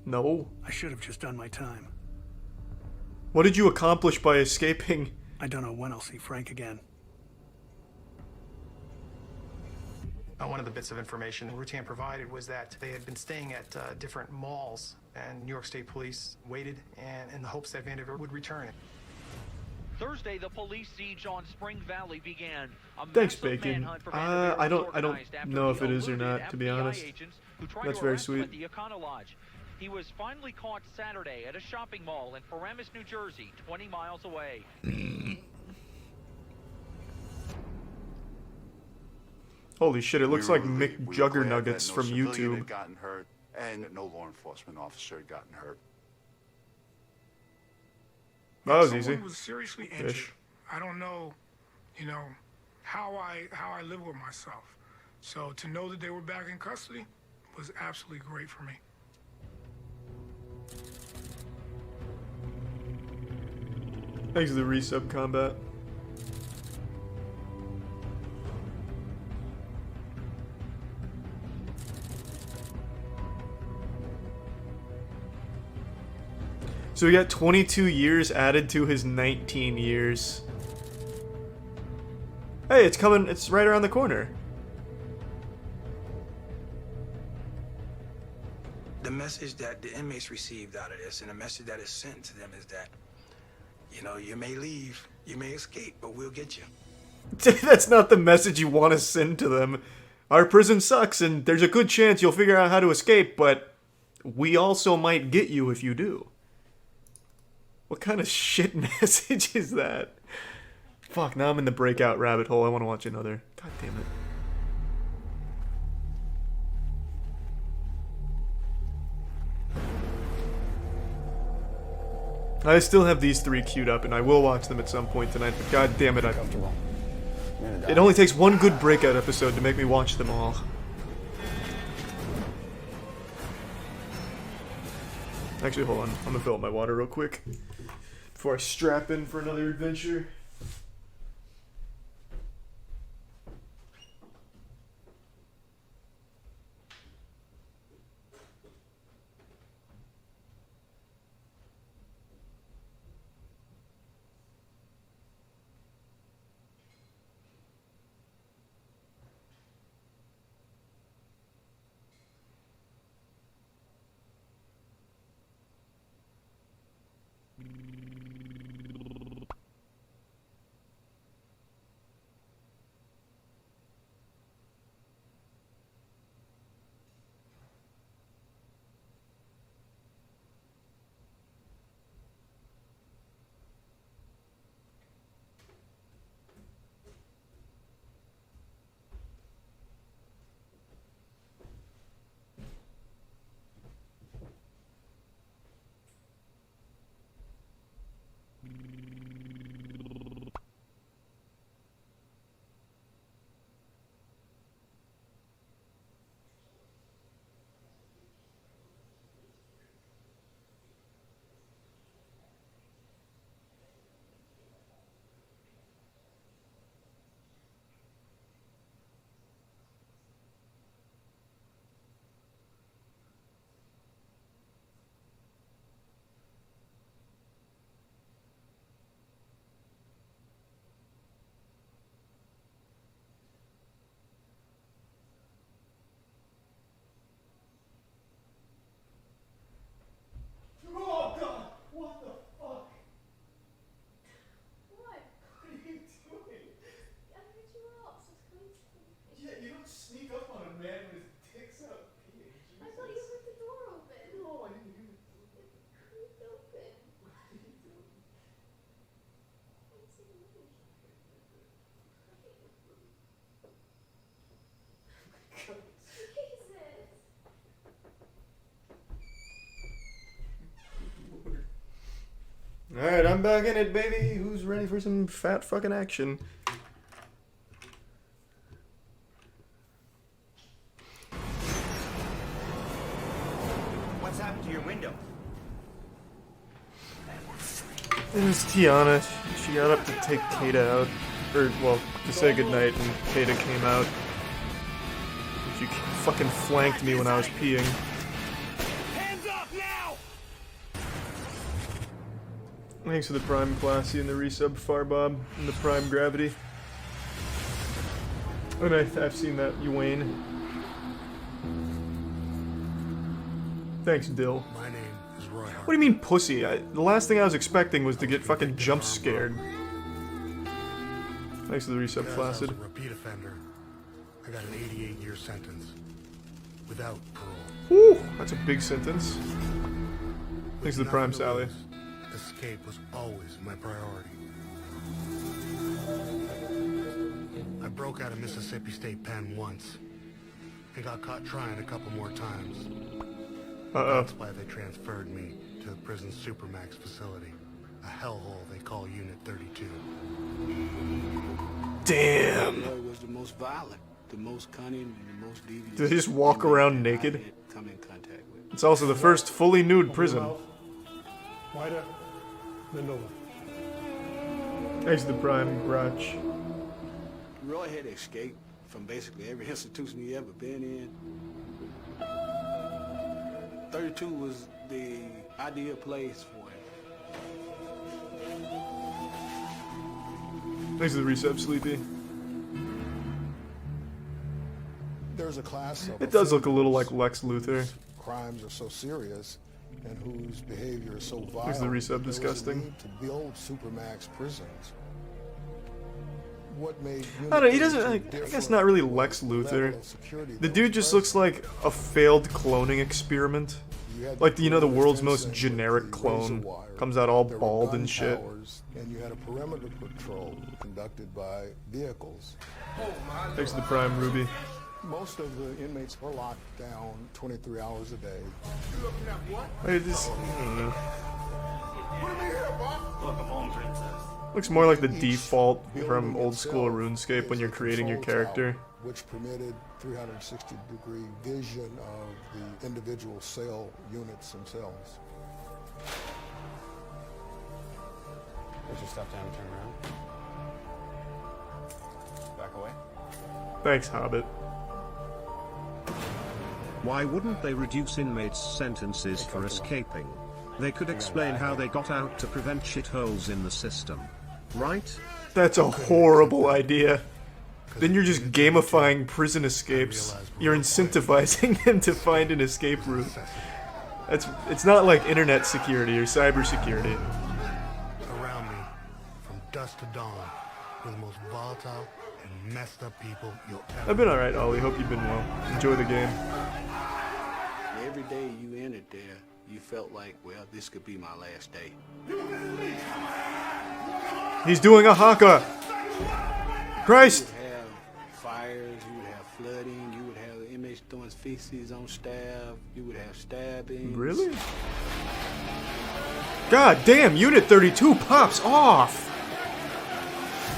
No. I should have just done my time. What did you accomplish by escaping? I don't know when I'll see Frank again. One of the bits of information Rutan provided was that they had been staying at different malls, and New York State Police waited and in the hopes that Vanderveer would return. Thursday, the police siege on Spring Valley began. Thanks, Bacon. I don't know if it is or not, to be honest. That's very sweet. The Econo Lodge. He was finally caught Saturday at a shopping mall in Paramus, New Jersey, 20 miles away. Holy shit, it looks like Mick We were Juggernuggets glad that no from civilian YouTube. had gotten hurt, and no law enforcement officer had gotten hurt. That was Someone easy. was seriously injured. Ish. I don't know, how I live with myself. So to know that they were back in custody was absolutely great for me. Thanks to the resub combat. So he got 22 years added to his 19 years. Hey, it's coming, it's right around the corner. The message that the inmates received out of this and the message that is sent to them is that, you may leave, you may escape, but we'll get you. That's not the message you want to send to them. Our prison sucks and there's a good chance you'll figure out how to escape, but we also might get you if you do. What kind of shit message is that? Fuck, now I'm in the Breakout rabbit hole. I want to watch another. God damn it. I still have these 3 queued up, and I will watch them at some point tonight, but god damn it, it only takes one good Breakout episode to make me watch them all. Actually, hold on. I'm gonna fill up my water real quick before I strap in for another adventure. Alright, I'm back in it, baby. Who's ready for some fat fucking action? What's happened to your window? It was Tiana. She got up to take Kata out. Or, well, to say goodnight, and Kata came out. She fucking flanked me when I was peeing. Hands up now! Thanks for the Prime Classy and the resub Farbob and the Prime Gravity. And I've seen that, you Wayne. Thanks, Dill. My name is Roy Hart. What do you mean, pussy? The last thing I was expecting was to get fucking jump scared. Thanks for the resub, Because Flaccid. I was a repeat offender. I got an 88-year sentence. Without parole. Whew, that's a big sentence. Thanks to the Prime Nothing to Sally. lose, escape was always my priority. I broke out of Mississippi State Pen once. And got caught trying a couple more times. That's why they transferred me to the prison's Supermax facility. A hellhole they call Unit 32. Damn. Roy was the most violent, the most cunning, and the most devious. Do they just walk around naked? Come in contact with. It's also the first fully nude prison. Wider, then over. Thanks to the Prime Grotch. Roy had escaped from basically every institution he ever been in. 32 was the ideal place for him. Thanks to the resub, Sleepy. There's a class of It does look a little like Lex Luthor. crimes are so serious and whose behavior is so vile. Thanks to the resub, there was a disgusting. need to build supermax prisons. What made I don't know, he doesn't, I guess not really Lex Luthor. The dude just looks like a failed cloning experiment. Like, you know, the world's most generic clone. Comes out all bald and shit. And you had a perimeter patrol conducted by vehicles. Thanks to the Prime Ruby. Most of the inmates were locked down 23 hours a day. I just, I don't know. Welcome home, princess. Looks more like the default from old school RuneScape when you're creating your character. Which permitted 360-degree vision of the individual cell units themselves. Put your stuff down and turn around. Back away. Thanks, Hobbit. Why wouldn't they reduce inmates' sentences for escaping? They could explain how they got out to prevent shitholes in the system. Right? That's a horrible idea. Then you're just gamifying prison escapes. You're incentivizing them to find an escape route. It's not like internet security or cyber security. Around me, from dusk to dawn, were the most volatile and messed up people you'll ever. I've been alright, Ollie. Hope you've been well. Enjoy the game. Every day you entered there, you felt like, well, this could be my last day. He's doing a haka! Christ! You would have fires, you would have flooding, you would have the inmates throwing feces on staff, you would have stabbings. Really? God damn, Unit 32 pops off!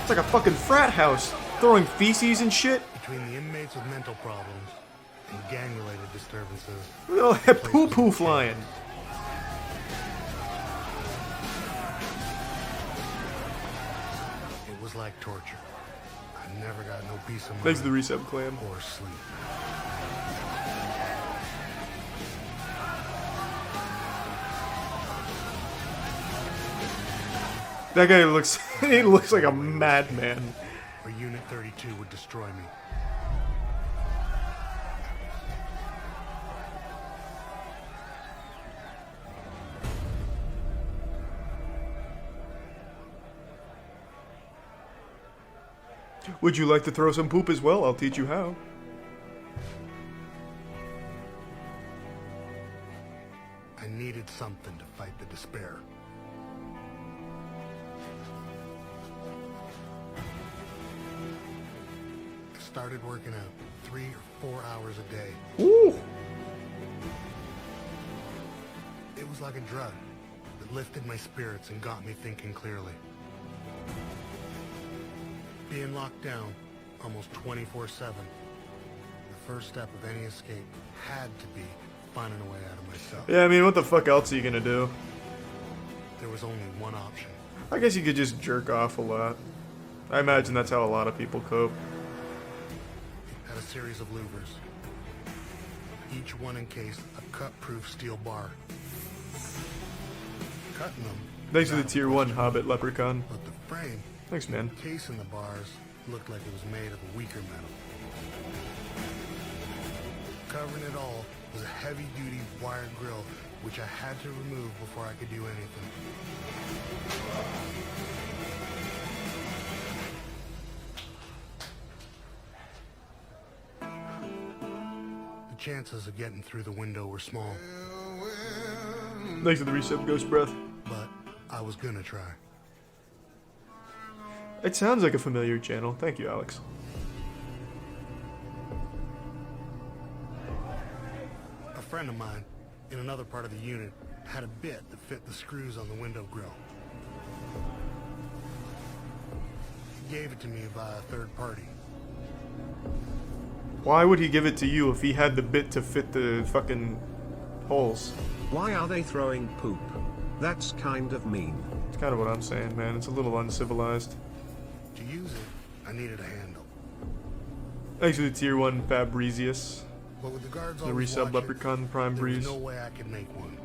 It's like a fucking frat house, throwing feces and shit. Between the inmates with mental problems and gang-related disturbances. Look at all that poo-poo flying. It was like torture. I never got no peace of mind. Thanks to the resub clan. Or sleep. That guy looks, he looks like a madman. Or Unit 32 would destroy me. Would you like to throw some poop as well? I'll teach you how. I needed something to fight the despair. I started working out 3 or 4 hours a day. Ooh. It was like a drug that lifted my spirits and got me thinking clearly. Being locked down almost 24/7, the first step of any escape had to be finding a way out of myself. Yeah, I mean, what the fuck else are you gonna do? There was only one option. I guess you could just jerk off a lot. I imagine that's how a lot of people cope. Had a series of louvers, each one encased a cut-proof steel bar. Cutting them. Thanks for the tier 1 Hobbit Leprechaun. But the frame, Thanks, man. casing the bars, looked like it was made of a weaker metal. Covering it all was a heavy-duty wire grill, which I had to remove before I could do anything. The chances of getting through the window were small. Thanks for the reset, Ghost Breath. But I was gonna try. It sounds like a familiar channel. Thank you, Alex. A friend of mine, in another part of the unit, had a bit that fit the screws on the window grill. He gave it to me via a third party. Why would he give it to you if he had the bit to fit the fucking holes? Why are they throwing poop? That's kind of mean. It's kind of what I'm saying, man. It's a little uncivilized. To use it, I needed a handle. Thanks for the tier 1 Fabrizius. But with the guards The always resub watching, Leprechaun Prime there was Breeze. no way I could make one.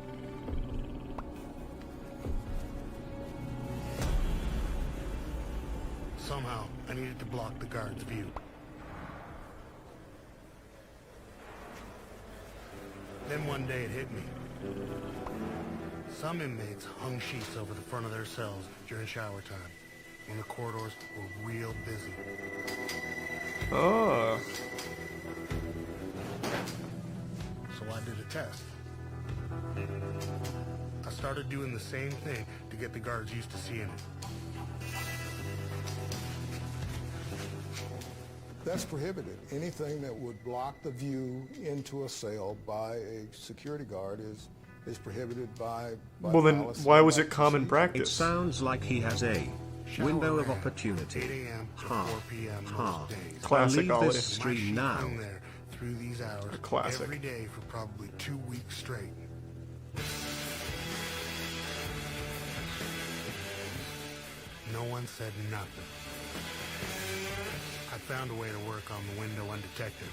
Somehow, I needed to block the guards' view. Then one day it hit me. Some inmates hung sheets over the front of their cells during shower time, when the corridors were real busy. Oh. So I did a test. I started doing the same thing to get the guards used to seeing it. That's prohibited. Anything that would block the view into a cell by a security guard is prohibited by Well then, policy. why was it common It practice? sounds like he has a window of opportunity. 8 a.m. to Ha, 4 p.m. ha. most days. Classic Leave Ollie. this stream now. Hung there through these hours Classic. every day for probably 2 weeks straight. No one said nothing. I found a way to work on the window undetected.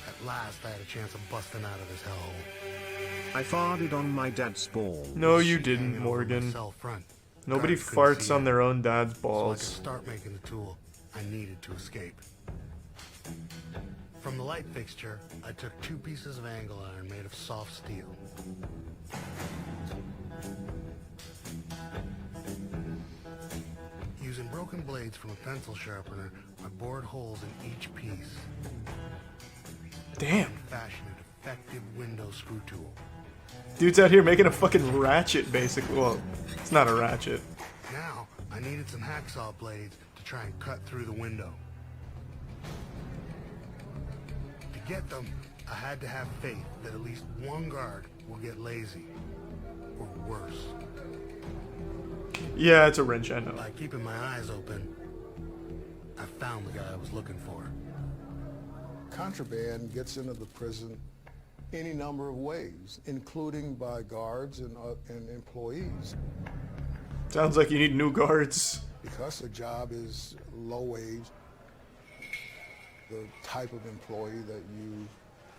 At last, I had a chance of busting out of this hellhole. I farted on my dad's balls. No, you didn't, Morgan. Cell front. Nobody Guards couldn't farts see on it. their own dad's So I could balls. start making the tool I needed to escape. From the light fixture, I took 2 pieces of angle iron made of soft steel. Using broken blades from a pencil sharpener, I bored holes in each piece. Damn. And fashioned an effective window screw tool. Dude's out here making a fucking ratchet, basically. Well, it's not a ratchet. Now, I needed some hacksaw blades to try and cut through the window. To get them, I had to have faith that at least one guard will get lazy. Or worse. Yeah, it's a wrench, I know. By keeping my eyes open, I found the guy I was looking for. Contraband gets into the prison any number of ways, including by guards and employees. Sounds like you need new guards. Because the job is low wage, the type of employee that you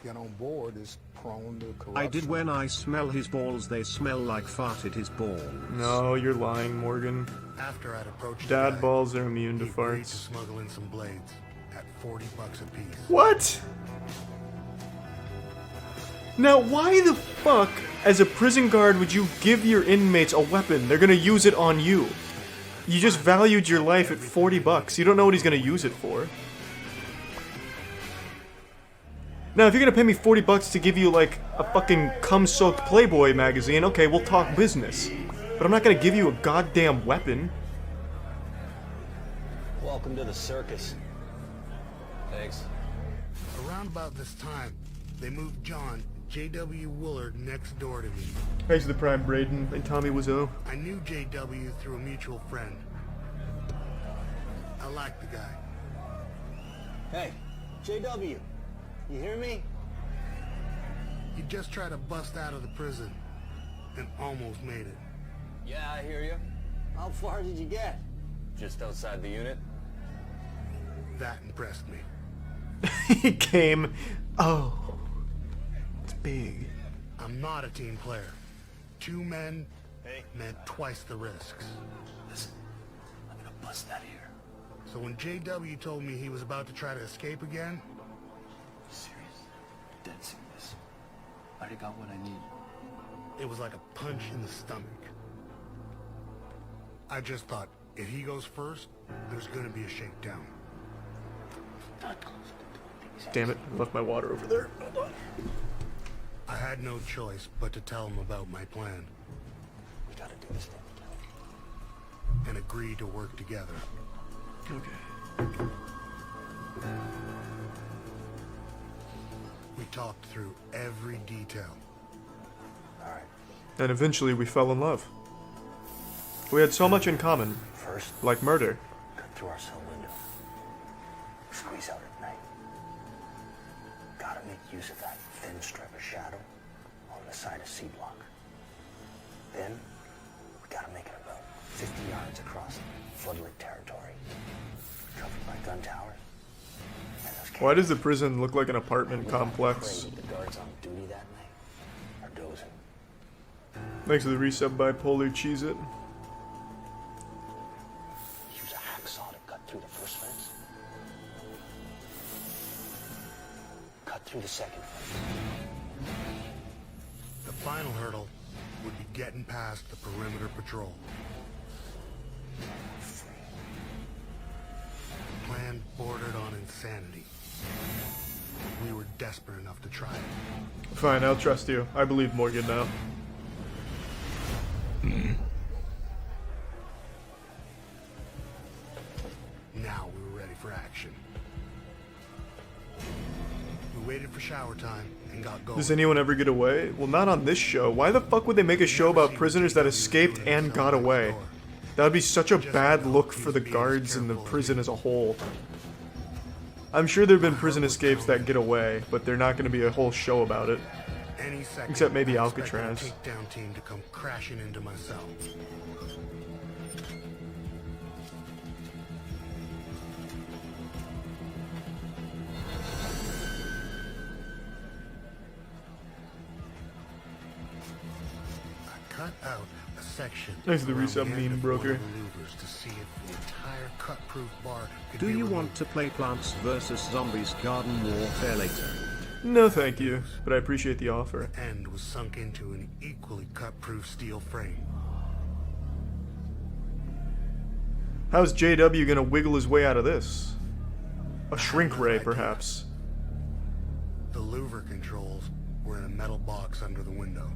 get on board is prone to corruption. I did when I smell his balls, they smell like farted his balls. No, you're lying, Morgan. After I'd approached Dad the guy, balls are immune to he agreed farts. to smuggle in some blades at $40 a piece. What? Now, why the fuck, as a prison guard, would you give your inmates a weapon? They're gonna use it on you. You just valued your life at $40. You don't know what he's gonna use it for. Now, if you're gonna pay me $40 to give you, like, a fucking cum-soaked Playboy magazine, okay, we'll talk business. But I'm not gonna give you a goddamn weapon. Welcome to the circus. Thanks. Around about this time, they moved John J.W. Willard next door to me. Thanks to the Prime Braden and Tommy Wiseau. I knew J.W. through a mutual friend. I liked the guy. Hey, J.W., you hear me? He just tried to bust out of the prison and almost made it. Yeah, I hear you. How far did you get? Just outside the unit? That impressed me. He came. Oh. It's big. I'm not a team player. 2 men meant twice the risks. Listen, I'm gonna bust out of here. So when J.W. told me he was about to try to escape again... Serious? Dead serious. I already got what I need. It was like a punch in the stomach. I just thought, if he goes first, there's gonna be a shakedown. Damn it, I left my water over there. Hold on. I had no choice but to tell him about my plan. We gotta do this thing together. And agree to work together. Okay. We talked through every detail. Alright. And eventually we fell in love. We had so much in common. First, like murder. cut through our cell window. Squeeze out at night. Gotta make use of that thin strip of shadow on the side of C block. Then, we gotta make it about 50 yards across floodlit territory. Covered by gun towers. Why does the prison look like an apartment complex? The guards on duty that night are dozing. Thanks for the resub by Polar Cheese It. Use a hacksaw to cut through the first fence. Cut through the second fence. The final hurdle would be getting past the perimeter patrol. The plan bordered on insanity. We were desperate enough to try it. Fine, I'll trust you. I believe Morgan now. Now we were ready for action. We waited for shower time and got going. Does anyone ever get away? Well, not on this show. Why the fuck would they make a show about prisoners that escaped and got away? That would be such a bad look for the guards and the prison as a whole. I'm sure there have been prison escapes that get away, but they're not going to be a whole show about it. Except maybe Alcatraz. Takedown team to come crashing into my cell. I cut out a section. Thanks for the around resub, end meme of broker. one of the louvers to see if the entire cut-proof bar could Do be you removed. want to play Plants vs. Zombies Garden Warfare later? No, thank you, but I appreciate the offer. End was sunk into an equally cut-proof steel frame. How's JW gonna wiggle his way out of this? A shrink ray, perhaps. The louver controls were in a metal box under the window.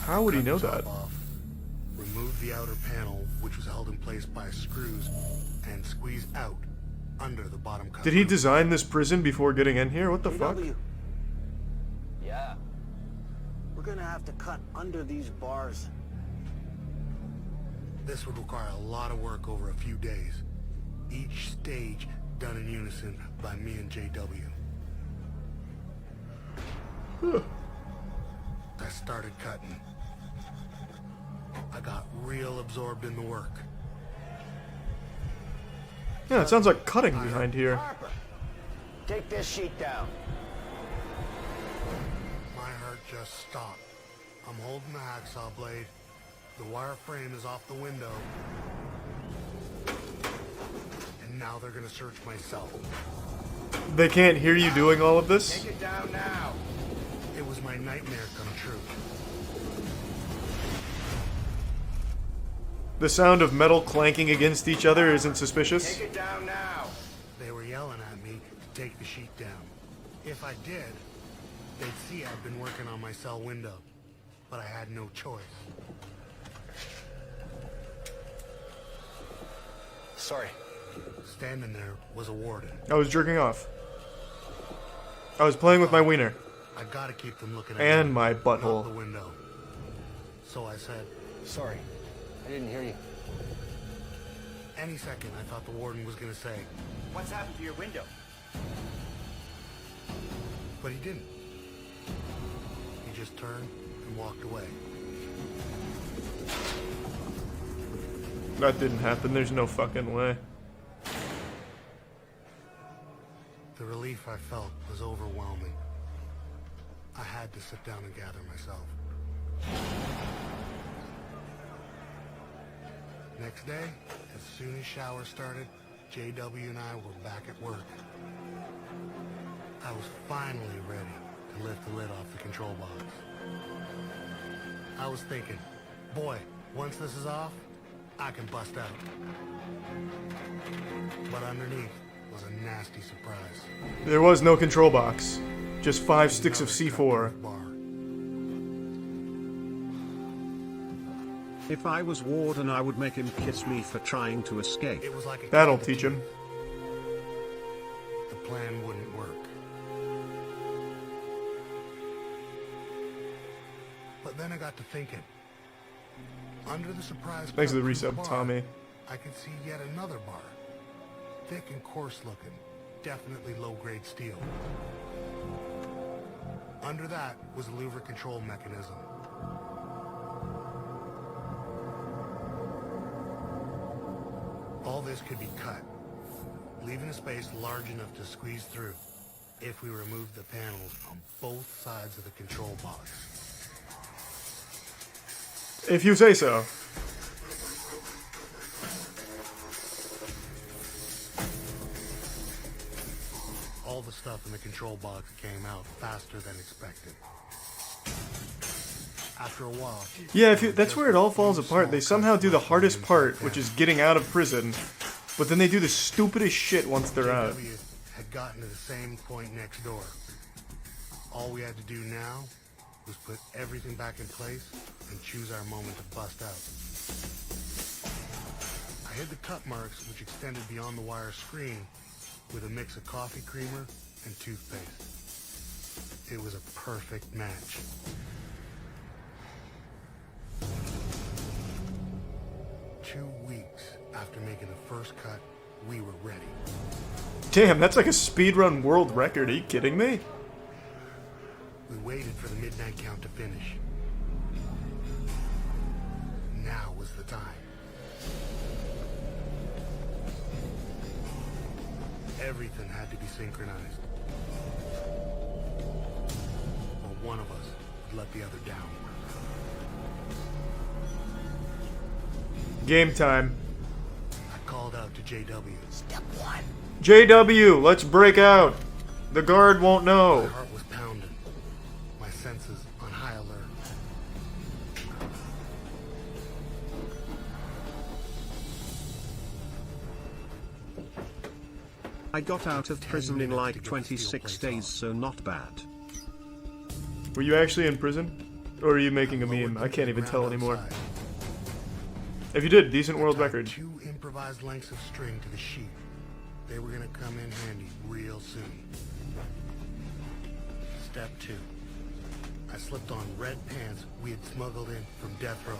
How would he know Cut the that? top off, remove the outer panel, which was held in place by screws, and squeeze out under the bottom cut. Did he design this prison before getting in here? What the fuck? Yeah. We're gonna have to cut under these bars. This would require a lot of work over a few days. Each stage done in unison by me and JW. I started cutting. I got real absorbed in the work. Yeah, it sounds like cutting behind here. Harper, take this sheet down. My heart just stopped. I'm holding the hacksaw blade. The wire frame is off the window. And now they're gonna search my cell. They can't hear you doing all of this? Take it down now. It was my nightmare come true. The sound of metal clanking against each other isn't suspicious? Take it down now. They were yelling at me to take the sheet down. If I did, they'd see I'd been working on my cell window. But I had no choice. Sorry. Standing there was a warden. I was jerking off. I was playing with my wiener. I gotta keep them looking at And me, my not butthole. the window. So I said, Sorry, I didn't hear you. any second I thought the warden was gonna say, What's happened to your window? but he didn't. He just turned and walked away. That didn't happen. There's no fucking way. The relief I felt was overwhelming. I had to sit down and gather myself. Next day, as soon as shower started, JW and I were back at work. I was finally ready to lift the lid off the control box. I was thinking, boy, once this is off, I can bust out. But underneath was a nasty surprise. There was no control box. Just 5 sticks of C4. If I was warden, I would make him kiss me for trying to escape. It was like a That'll teach him. The plan wouldn't work. But then I got to thinking. Under the surprise Thanks for the cut through resub, bar, Tommy. I could see yet another bar. Thick and coarse looking. Definitely low-grade steel. Under that was a louver control mechanism. All this could be cut, leaving a space large enough to squeeze through if we removed the panels on both sides of the control box. If you say so. All the stuff in the control box came out faster than expected. After a while... Yeah, that's where it all falls apart. They somehow do the hardest part, which is getting out of prison, but then they do the stupidest shit once they're out. JW had gotten to the same point next door. All we had to do now was put everything back in place and choose our moment to bust out. I hid the cut marks, which extended beyond the wire screen, with a mix of coffee creamer and toothpaste. It was a perfect match. Two weeks after making the first cut, we were ready. Damn, that's like a speedrun world record. Are you kidding me? We waited for the midnight count to finish. Now was the time. Everything had to be synchronized. Or one of us would let the other down. Game time. I called out to JW. Step one. JW, let's break out. The guard won't My know. heart was pounding. My senses on high alert. I got out of prison in like 26 days, so not bad. Were you actually in prison? Or are you making a meme? I can't even tell anymore. If you did, decent world record. 2 improvised lengths of string to the sheet. They were gonna come in handy real soon. Step 2. I slipped on red pants we had smuggled in from death row.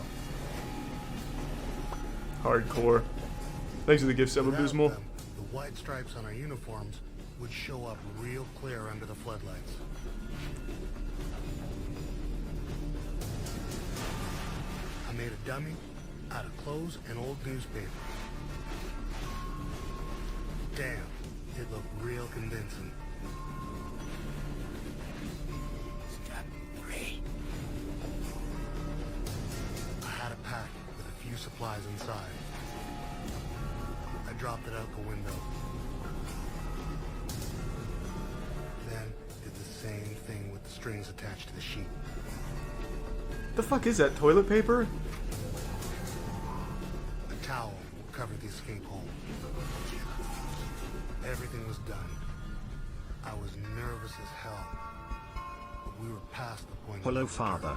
Hardcore. Thanks for the gift, Without Abysmal. them, the white stripes on our uniforms would show up real clear under the floodlights. I made a dummy out of clothes and old newspaper. Damn, it looked real convincing. Step 3. I had a pack with a few supplies inside. I dropped it out the window. Then did the same thing with the strings attached to the sheet. The fuck is that, toilet paper? A towel will cover the escape hole. Everything was done. I was nervous as hell. But we were past the point. Hello, father.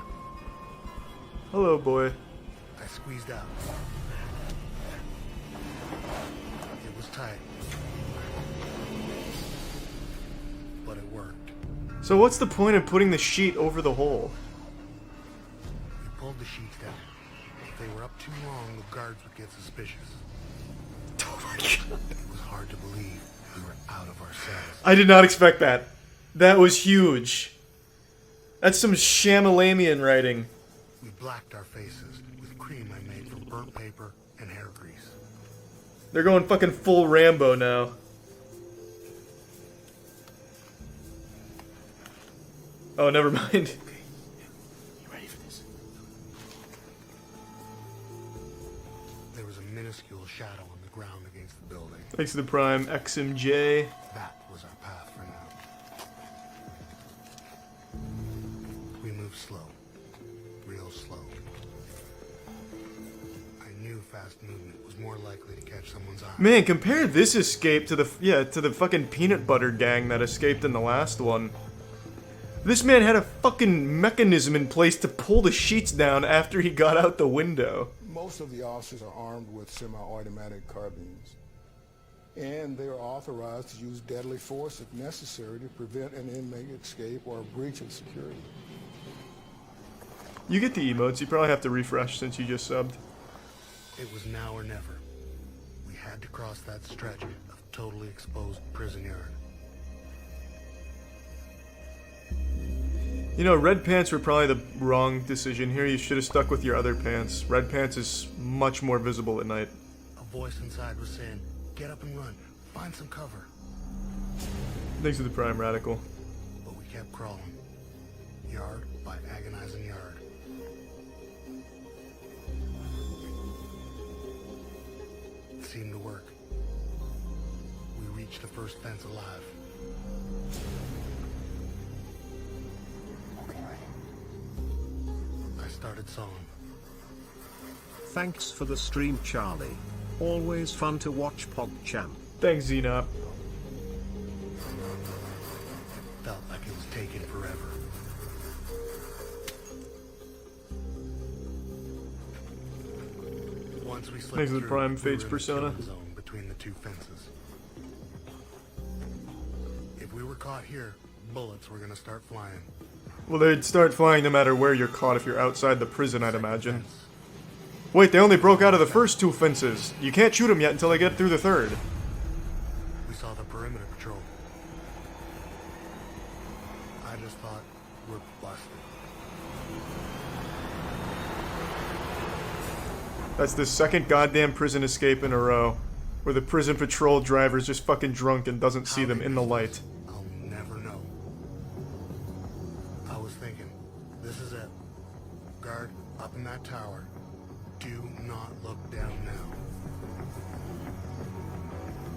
Hello, boy. I squeezed out. It was tight. But it worked. So what's the point of putting the sheet over the hole? We pulled the sheets down. If they were up too long, the guards would get suspicious. Oh my god. It was hard to believe we were out of our cells. I did not expect that. That was huge. That's some Shyamalamian writing. We blacked our faces with cream I made from burnt paper and hair grease. They're going fucking full Rambo now. Oh, never mind. You ready for this? There was a minuscule shadow on the ground against the building. Thanks to the Prime XMJ. That was our path for now. We moved slow. Real slow. I knew fast movement was more likely to catch someone's eye. Man, compare this escape to the fucking peanut butter gang that escaped in the last one. This man had a fucking mechanism in place to pull the sheets down after he got out the window. Most of the officers are armed with semi-automatic carbines, and they are authorized to use deadly force if necessary to prevent an inmate escape or a breach of security. You get the emotes, you probably have to refresh since you just subbed. It was now or never. We had to cross that stretch of totally exposed prison yard. You know, red pants were probably the wrong decision here. You should have stuck with your other pants. Red pants is much more visible at night. A voice inside was saying, "Get up and run. Find some cover." Thanks to the Prime Radical. But we kept crawling. Yard by agonizing yard. It seemed to work. We reached the first fence alive. I started sawing. Thanks for the stream, Charlie. Always fun to watch PogChamp. Thanks, Xenop. Felt like it was taking forever. Once we slipped Thanks to the through, Prime we Fates were in the persona. kill zone between the two fences. If we were caught here, bullets were gonna start flying. Well, they'd start flying no matter where you're caught if you're outside the prison, I'd imagine. Wait, they only broke out of the first two fences. You can't shoot them yet until they get through the third. We saw the perimeter patrol. I just thought, we're busted. That's the second goddamn prison escape in a row, where the prison patrol driver's just fucking drunk and doesn't see them in the light. I'll never know. I was thinking, this is it. Guard, up in that tower. Do not look down now.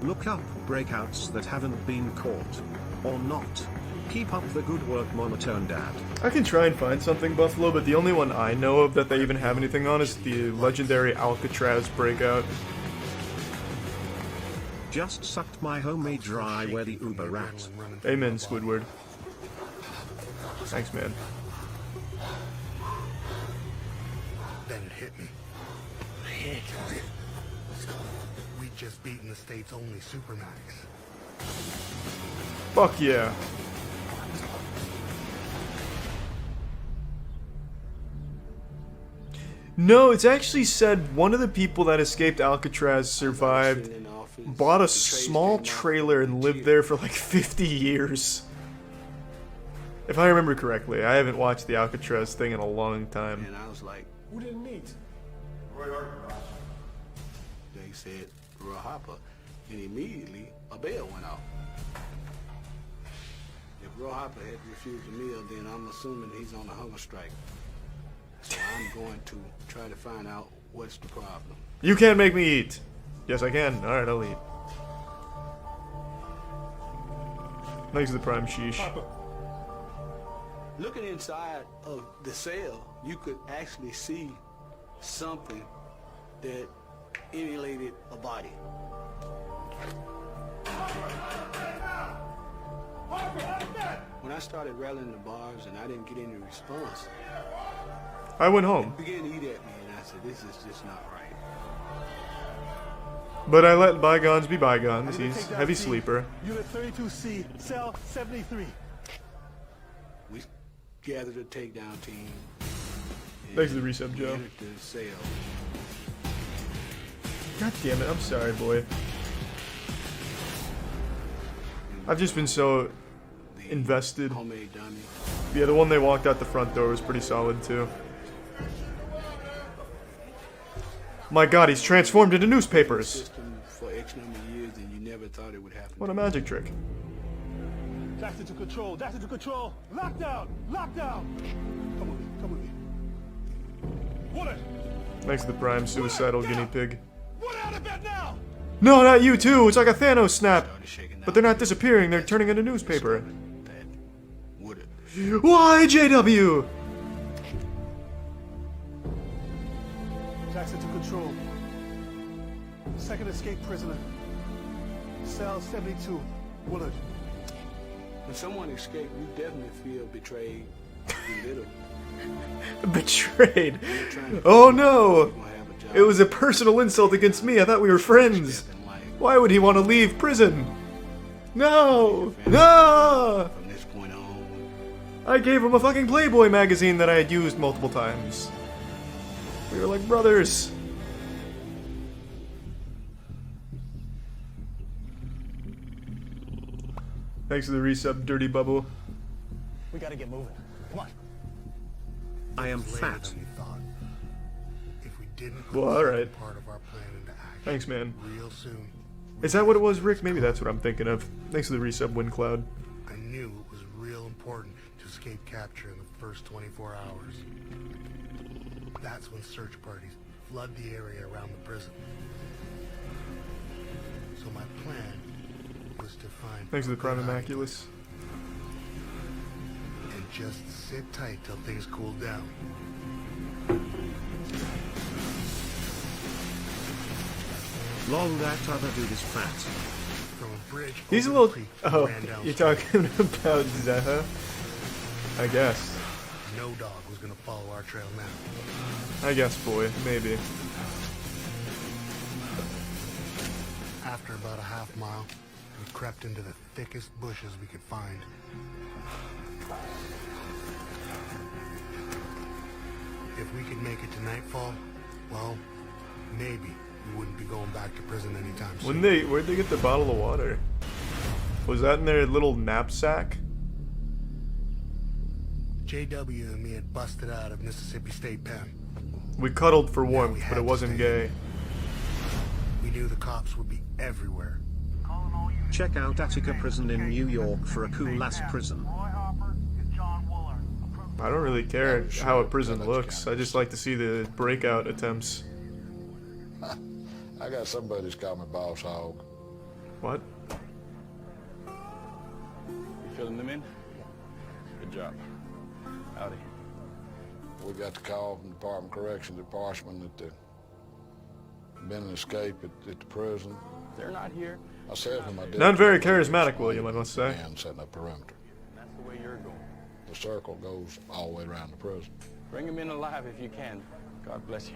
Look up breakouts that haven't been caught. Or not. Keep up the good work, Monotone Dad. I can try and find something, Buffalo, but the only one I know of that they even have anything on is the legendary Alcatraz Breakout. Just sucked my homemade dry where the Uber rat. Amen, Squidward. Thanks, man. Then it hit me. We'd just beaten the state's only Supermax. Fuck yeah. No, it's actually said one of the people that escaped Alcatraz survived, bought a small trailer and lived there for like 50 years. If I remember correctly. I haven't watched the Alcatraz thing in a long time. And I was like, who didn't meet? Roy Harper. They said Roy Harper, and immediately a bell went off. If Roy Harper had refused the meal, then I'm assuming he's on a hunger strike. So I'm going to try to find out what's the problem. You can't make me eat. Yes, I can. Alright, I'll eat. Thanks to the Prime Sheesh. Harper, looking inside of the cell, you could actually see something that emulated a body. When I started rattling the bars and I didn't get any response, I went home. he began to eat at me, and I said, this is just not right. But I let bygones be bygones. He's a heavy sleeper. Unit 32C, cell 73. gathered a takedown team. Thanks for the resub, We Joe. entered the cell. God damn it, I'm sorry, boy. I've just been so invested. Homemade dummy. Yeah, the one they walked out the front door was pretty solid, too. My god, he's transformed into newspapers! System for X number of years, and you never thought it would happen. What a magic trick. That's into control. That's into control. Lockdown. Lockdown. Come with me. Come with me. Woodard. Thanks to the prime suicidal guinea pig. Woodard, out of bed now. No, not you too! It's like a Thanos snap! But they're not disappearing, they're turning into newspaper. Why, JW? Jackson to control. Second escape prisoner. Cell 72. Woodard. When someone escaped, you definitely feel betrayed, belittled. Betrayed. Oh no! It was a personal insult against me. I thought we were friends. Why would he want to leave prison? No! No! From this point on, I gave him a fucking Playboy magazine that I had used multiple times. We were like brothers. Thanks for the resub, Dirty Bubble. We gotta get moving. Come on. I am Later fat. than we thought. If we didn't put Well, the alright. second part of our plan into action Thanks, man. real soon, Is that what it was, Rick? Maybe that's what I'm thinking of. Thanks for the resub, Windcloud. I knew it was real important to escape capture in the first 24 hours. That's when search parties flood the area around the prison. So my plan was to find Thanks for the Prime a good hiding Immaculus. and just sit tight till things cool down. Lol, that other dude is fat. From a bridge He's a over little. the creek, we Oh, ran down you're straight. talking about Zeha? I guess. No dog was gonna follow our trail now. I guess, boy. Maybe. After about a half mile, we crept into the thickest bushes we could find. If we could make it to nightfall, well, maybe we wouldn't be going back to prison anytime soon. Where'd they get the bottle of water? Was that in their little knapsack? JW and me had busted out of Mississippi State Pen. We cuddled for Now warmth, we but had it to wasn't stay. gay. We knew the cops would be everywhere. Check out Attica Prison in New York for a cool ass prison. I don't really care how a prison looks. I just like to see the breakout attempts. I got somebody that's called me Boss Hog. What? You filling them in? Good job. Howdy. We got the call from the Department of Corrections at Parchman that there'd been an escape at the prison. They're not here. I said to my Not very charismatic, William, I must say. And setting up perimeter. That's the way you're going. The circle goes all the way around the prison. Bring them in alive if you can. God bless you.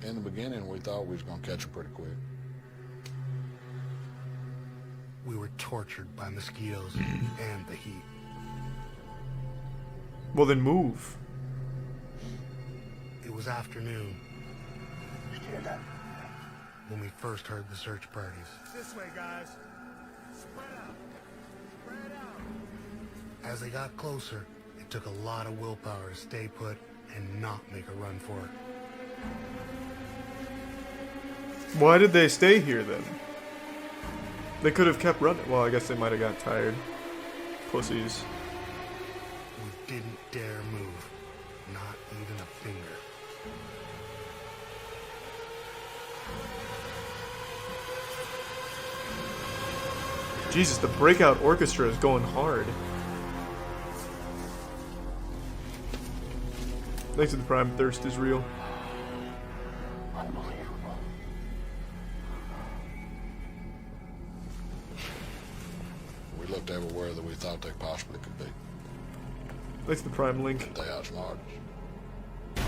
In the beginning, we thought we was gonna catch them pretty quick. We were tortured by mosquitoes and the heat. Well, then move. It was afternoon when we first heard the search parties. This way, guys. Spread out. Spread out. As they got closer, it took a lot of willpower to stay put and not make a run for it. Why did they stay here then? They could have kept running. Well, I guess they might have got tired. Pussies. We didn't dare move, not even a finger. Jesus, the Breakout Orchestra is going hard. Thanks to the Prime, thirst is real. Unbelievable. We looked everywhere that we thought they possibly could be. Thanks to the Prime link. They outsmarted us.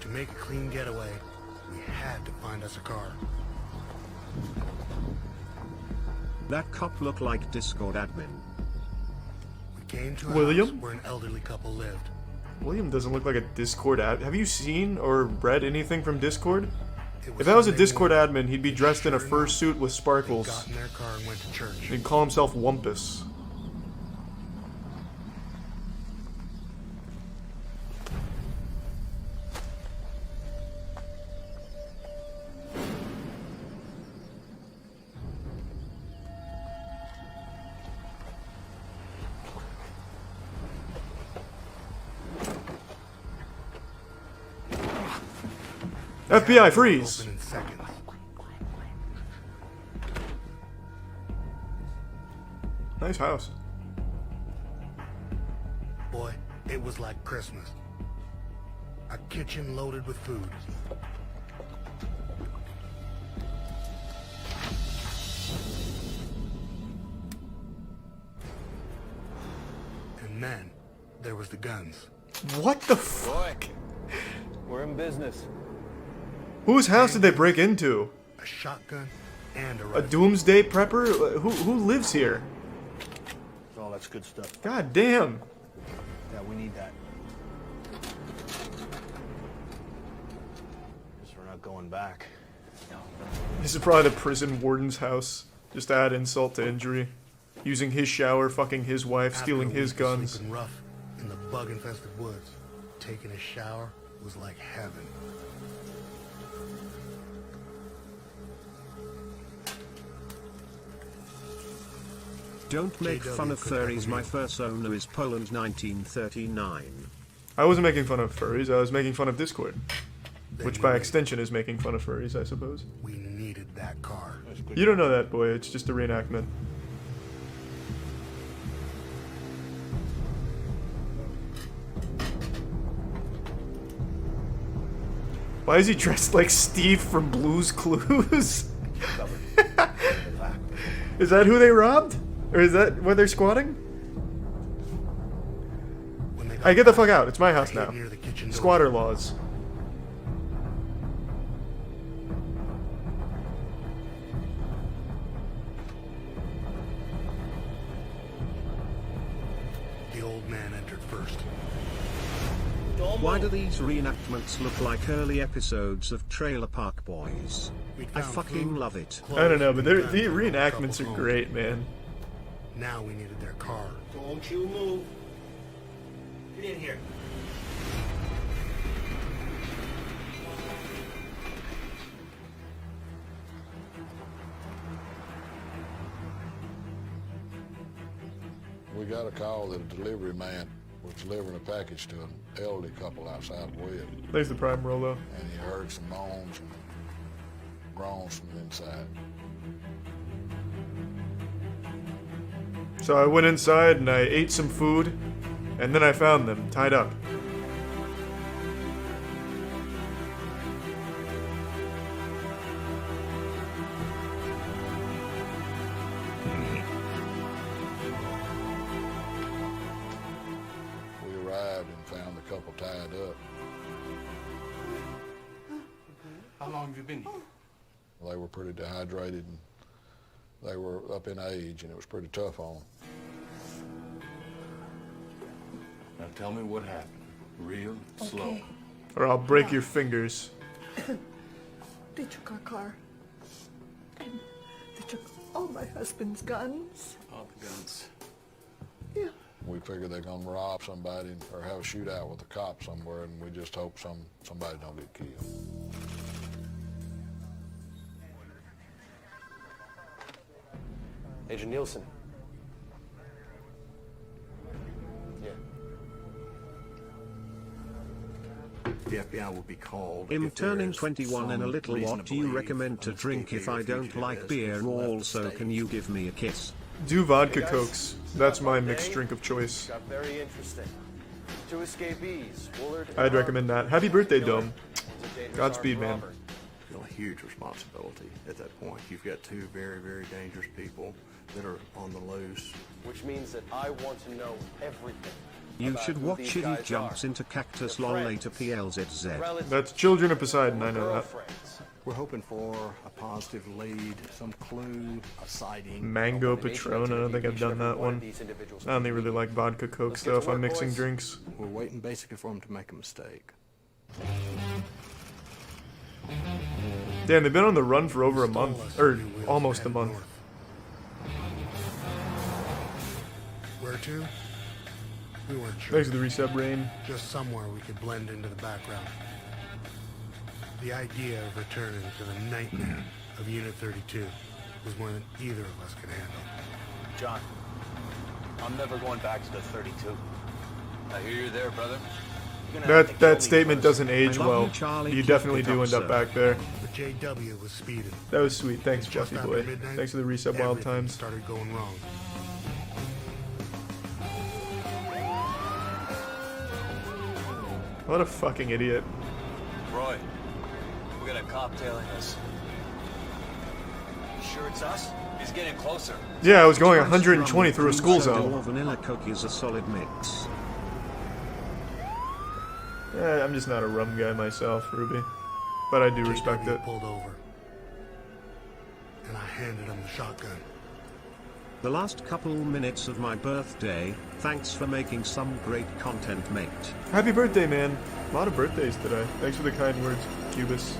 To make a clean getaway, had to find us a car. That cop looked like Discord admin. We came to a William? house where an elderly couple lived. William doesn't look like a Discord ad. Have you seen or read anything from Discord? If that was a Discord admin, he'd be dressed in a fursuit with sparkles. Got in their car and went to church. He'd call himself Wumpus. FBI, freeze! Open in seconds. Nice house. Boy, it was like Christmas. A kitchen loaded with food. And then, there was the guns. What the fuck? We're in business. Whose house did they break into? A shotgun and a A rifle. doomsday prepper? Who lives here? Oh, that's good stuff. God damn. Yeah, we need that. Guess we're not going back. This is probably the prison warden's house. Just to add insult to injury. Using his shower, fucking his wife, stealing After a his week of guns. sleeping rough in the bug-infested woods, taking a shower was like heaven. Don't make fun of furries. My first owner is Poland 1939. I wasn't making fun of furries, I was making fun of Discord. Which by extension is making fun of furries, I suppose. We needed that car. You don't know that, boy, it's just a reenactment. Why is he dressed like Steve from Blue's Clues? Is that who they robbed? Or is that where they're squatting? Hey, get the fuck out. It's my house now. Squatter laws. The old man entered first. Why do these reenactments look like early episodes of Trailer Park Boys? I fucking love it. I don't know, but the reenactments are great, man. Now we needed their car. Don't you move. Get in here. We got a call that a delivery man was delivering a package to an elderly couple outside Webb. There's the prime roll, though. And he heard some moans and groans from inside. So I went inside and I ate some food, and then I found them, tied up. We arrived and found the couple tied up. How long have you been here? They were pretty dehydrated and they were up in age and it was pretty tough on them. Now tell me what happened. Real slow. Or I'll break your fingers. They took our car. And they took all my husband's guns. All the guns. Yeah. We figured they're gonna rob somebody or have a shootout with a cop somewhere, and we just hope somebody don't get killed. Agent Nielsen. Yeah. The FBI will be called. I'm if turning there's 21 in a some little. reason What to do you believe recommend to an drink if escapee or I don't fugitive like has beer? left the Also, state. can you give me a kiss? Do vodka Hey, guys. cokes. That's my mixed drink of choice. Got very interesting. Two escapees, Woolard and I'd recommend that. Happy birthday, Killer. Dome. One's a dangerous Godspeed, armed man. robber. Feel a huge responsibility at that point. You've got two very, very dangerous people that are on the loose. Which means that I want to know everything. You about should who watch these it. He guys jumps are. into cactus Their lol friends, later PLZZ. relatives, That's Children of Poseidon, I know that. girlfriends. We're hoping for a positive lead, some clue, a sighting. Mango Patron, I don't think I've done that one. I only really like vodka Coke stuff if I'm mixing drinks. We're waiting basically for them to make a mistake. Damn, they've been on the run for over a month, or almost a month. Where to? We weren't sure. Thanks to the reset brain. Just somewhere we could blend into the background. The idea of returning to the nightmare of Unit 32 was more than either of us could handle. John, I'm never going back to the 32. I hear you're there, brother. That statement doesn't age well. You definitely do end up back there. But JW was speeding. That was sweet. Thanks, Jeffy boy. Thanks for the reset wild times. Started going wrong. What a fucking idiot. Roy, we got a cop tailing us. You sure it's us? He's getting closer. Yeah, I was going 120 through a school zone. Vanilla cookie is a solid mix. I'm just not a rum guy myself, Ruby. But I do respect it. Pulled over. And I handed him the shotgun. The last couple minutes of my birthday, thanks for making some great content, mate. Happy birthday, man. A lot of birthdays today. Thanks for the kind words, Cubus.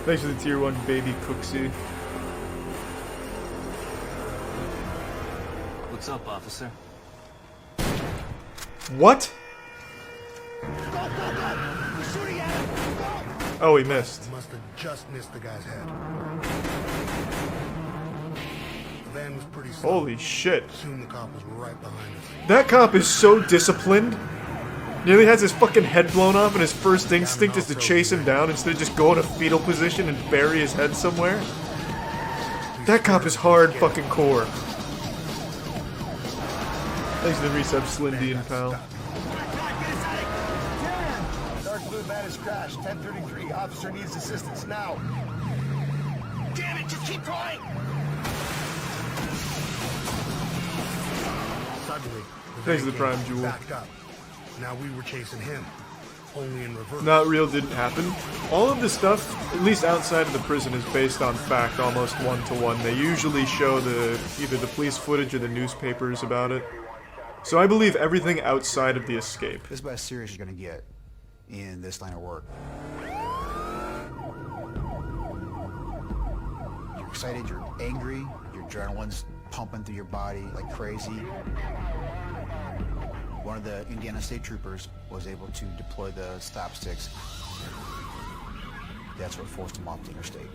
Thanks for the tier 1 baby Cooksy. What's up, officer? What? Oh, he missed. Must have just missed the guy's head. The van was pretty slow. Holy shit. Soon the cop was right behind us. That cop is so disciplined. Nearly has his fucking head blown off, and his first instinct is to chase him down instead of just go in a fetal position and bury his head somewhere. That cop is hard fucking core. Thanks for the resub, Slindy and pal. Dark blue van has crashed. 1033. Officer needs assistance now. Damn it! Just keep going. Suddenly, Thanks for the prime jewel. backed up. Now we were chasing him, only in reverse. Not real didn't happen. All of this stuff, at least outside of the prison, is based on fact almost one-to-one. They usually show either the police footage or the newspapers about it. So I believe everything outside of the escape. This is about as serious as you're going to get in this line of work. You're excited, you're angry, your adrenaline's pumping through your body like crazy. One of the Indiana State Troopers was able to deploy the stop sticks. That's what forced him off the interstate.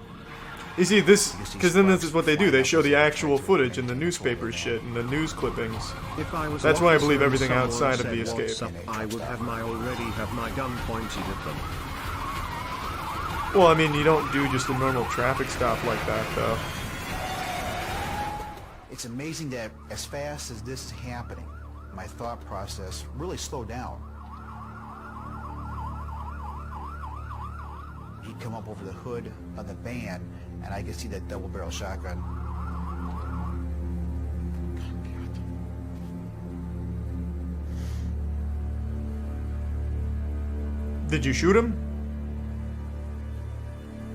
You see, because then this is what they do. They show the actual footage and the newspaper shit and the news clippings. That's why I believe everything outside of the escape. I would already have my gun pointed at them. Well, I mean, you don't do just a normal traffic stop like that, though. It's amazing that as fast as this is happening, my thought process really slowed down. He'd come up over the hood of the van, and I could see that double-barrel shotgun. Did you shoot him?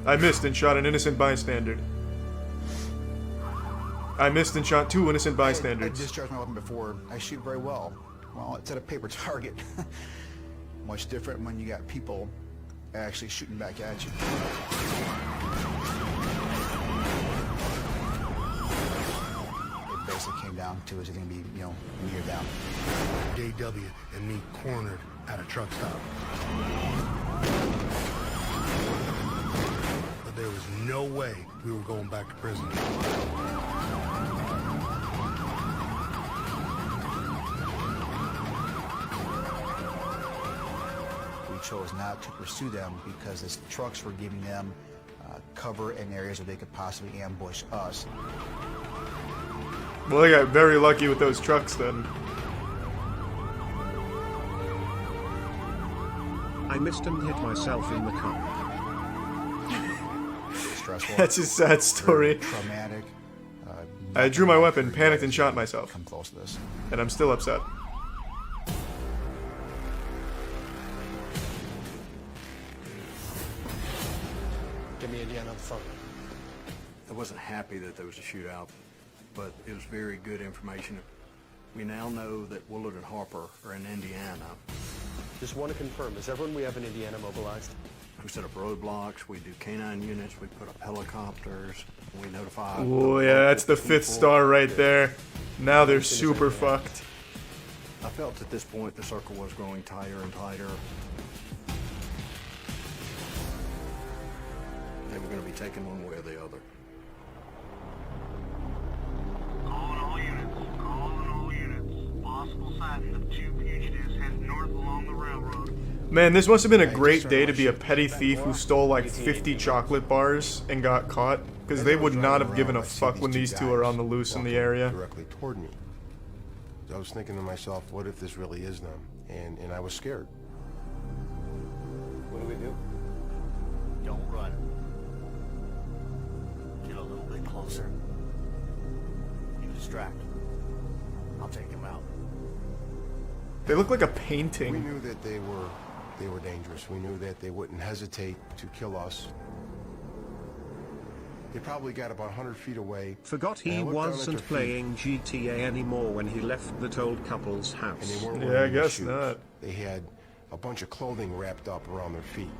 I missed and shot an innocent bystander. I missed and shot 2 innocent bystanders. I discharged my weapon before. I shoot very well. Well, it's at a paper target. Much different when you got people actually shooting back at you. It basically came down to is it going to be, near down. JW and me cornered at a truck stop. But there was no way we were going back to prison. We chose not to pursue them because the trucks were giving them cover in areas where they could possibly ambush us. Well, they got very lucky with those trucks then. I missed and hit myself in the car. Stressful. That's a sad story. Traumatic. I drew my weapon, panicked, and shot myself. Come close to this. And I'm still upset. fun. I wasn't happy that there was a shootout, but it was very good information. We now know that Willard and Harper are in Indiana. Just want to confirm, is everyone we have in Indiana mobilized? We set up roadblocks, we do canine units, we put up helicopters, we notify... Oh yeah, that's the 5th star right there. Now they're super fucked. I felt at this point the circle was growing tighter and tighter. They were going to be taken one way or the other. Calling all units. Possible sighting of 2 fugitives heading north along the railroad. Man, this must have been a great day to be a petty thief who stole like 50 chocolate bars and got caught, because they would not have given a fuck when these two are on the loose in the area. Directly toward me. I was thinking to myself, what if this really is them? And I was scared. What do we do? Don't run. Get a little bit closer. You distract. I'll take him out. They look like a We painting. knew that they were dangerous. We knew that they wouldn't hesitate to kill us. They probably got about 100 feet away. Forgot he and I looked down at wasn't their feet, playing GTA anymore when he left that old couple's and house. they weren't Yeah, wearing I any guess shoes. not. They had a bunch of clothing wrapped up around their feet.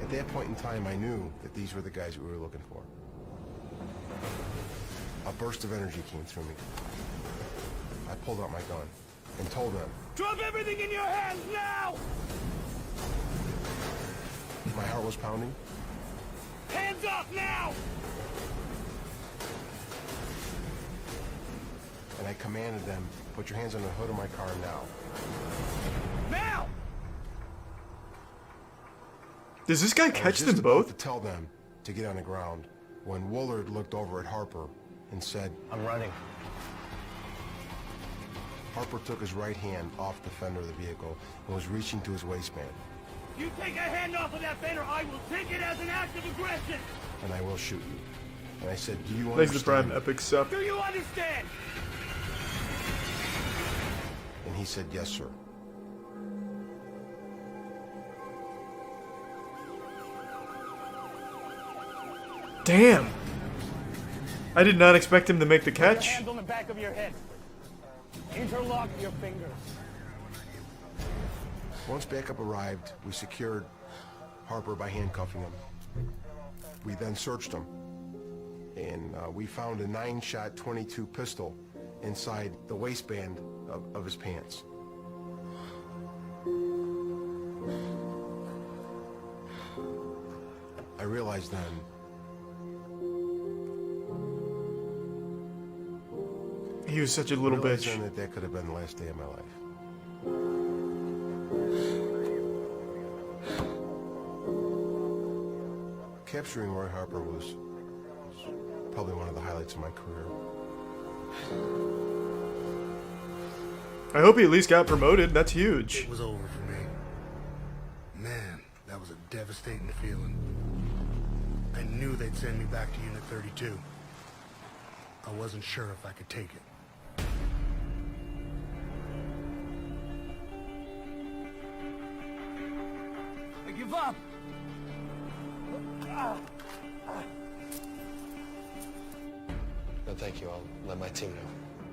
At that point in time, I knew that these were the guys we were looking for. A burst of energy came through me. I pulled out my gun and told them, Drop everything in your hands now! my heart was pounding. Hands up now! And I commanded them, put your hands on the hood of my car now. Now! Does this guy I was catch just them about both? to tell them to get on the ground when Willard looked over at Harper and said, I'm running. Harper took his right hand off the fender of the vehicle and was reaching to his waistband. You take a hand off of that banner, I will take it as an act of aggression! And I will shoot you. And I said, do you Thanks for understand? Prime Epic Sup. Do you understand? And he said, yes, sir. Damn. I did not expect him to make the Put your catch. hands on the back of your head. Interlock your fingers. Once backup arrived, we secured Harper by handcuffing him. We then searched him. And we found a 9-shot 22 pistol inside the waistband of his pants. I realized then He was such a little realized bitch. then that could have been the last day of my life. Capturing Roy Harper was probably one of the highlights of my career. I hope he at least got promoted. That's huge. It was over for me. Man, that was a devastating feeling. I knew they'd send me back to Unit 32. I wasn't sure if I could take it. I give up! No, thank you. I'll let my team know.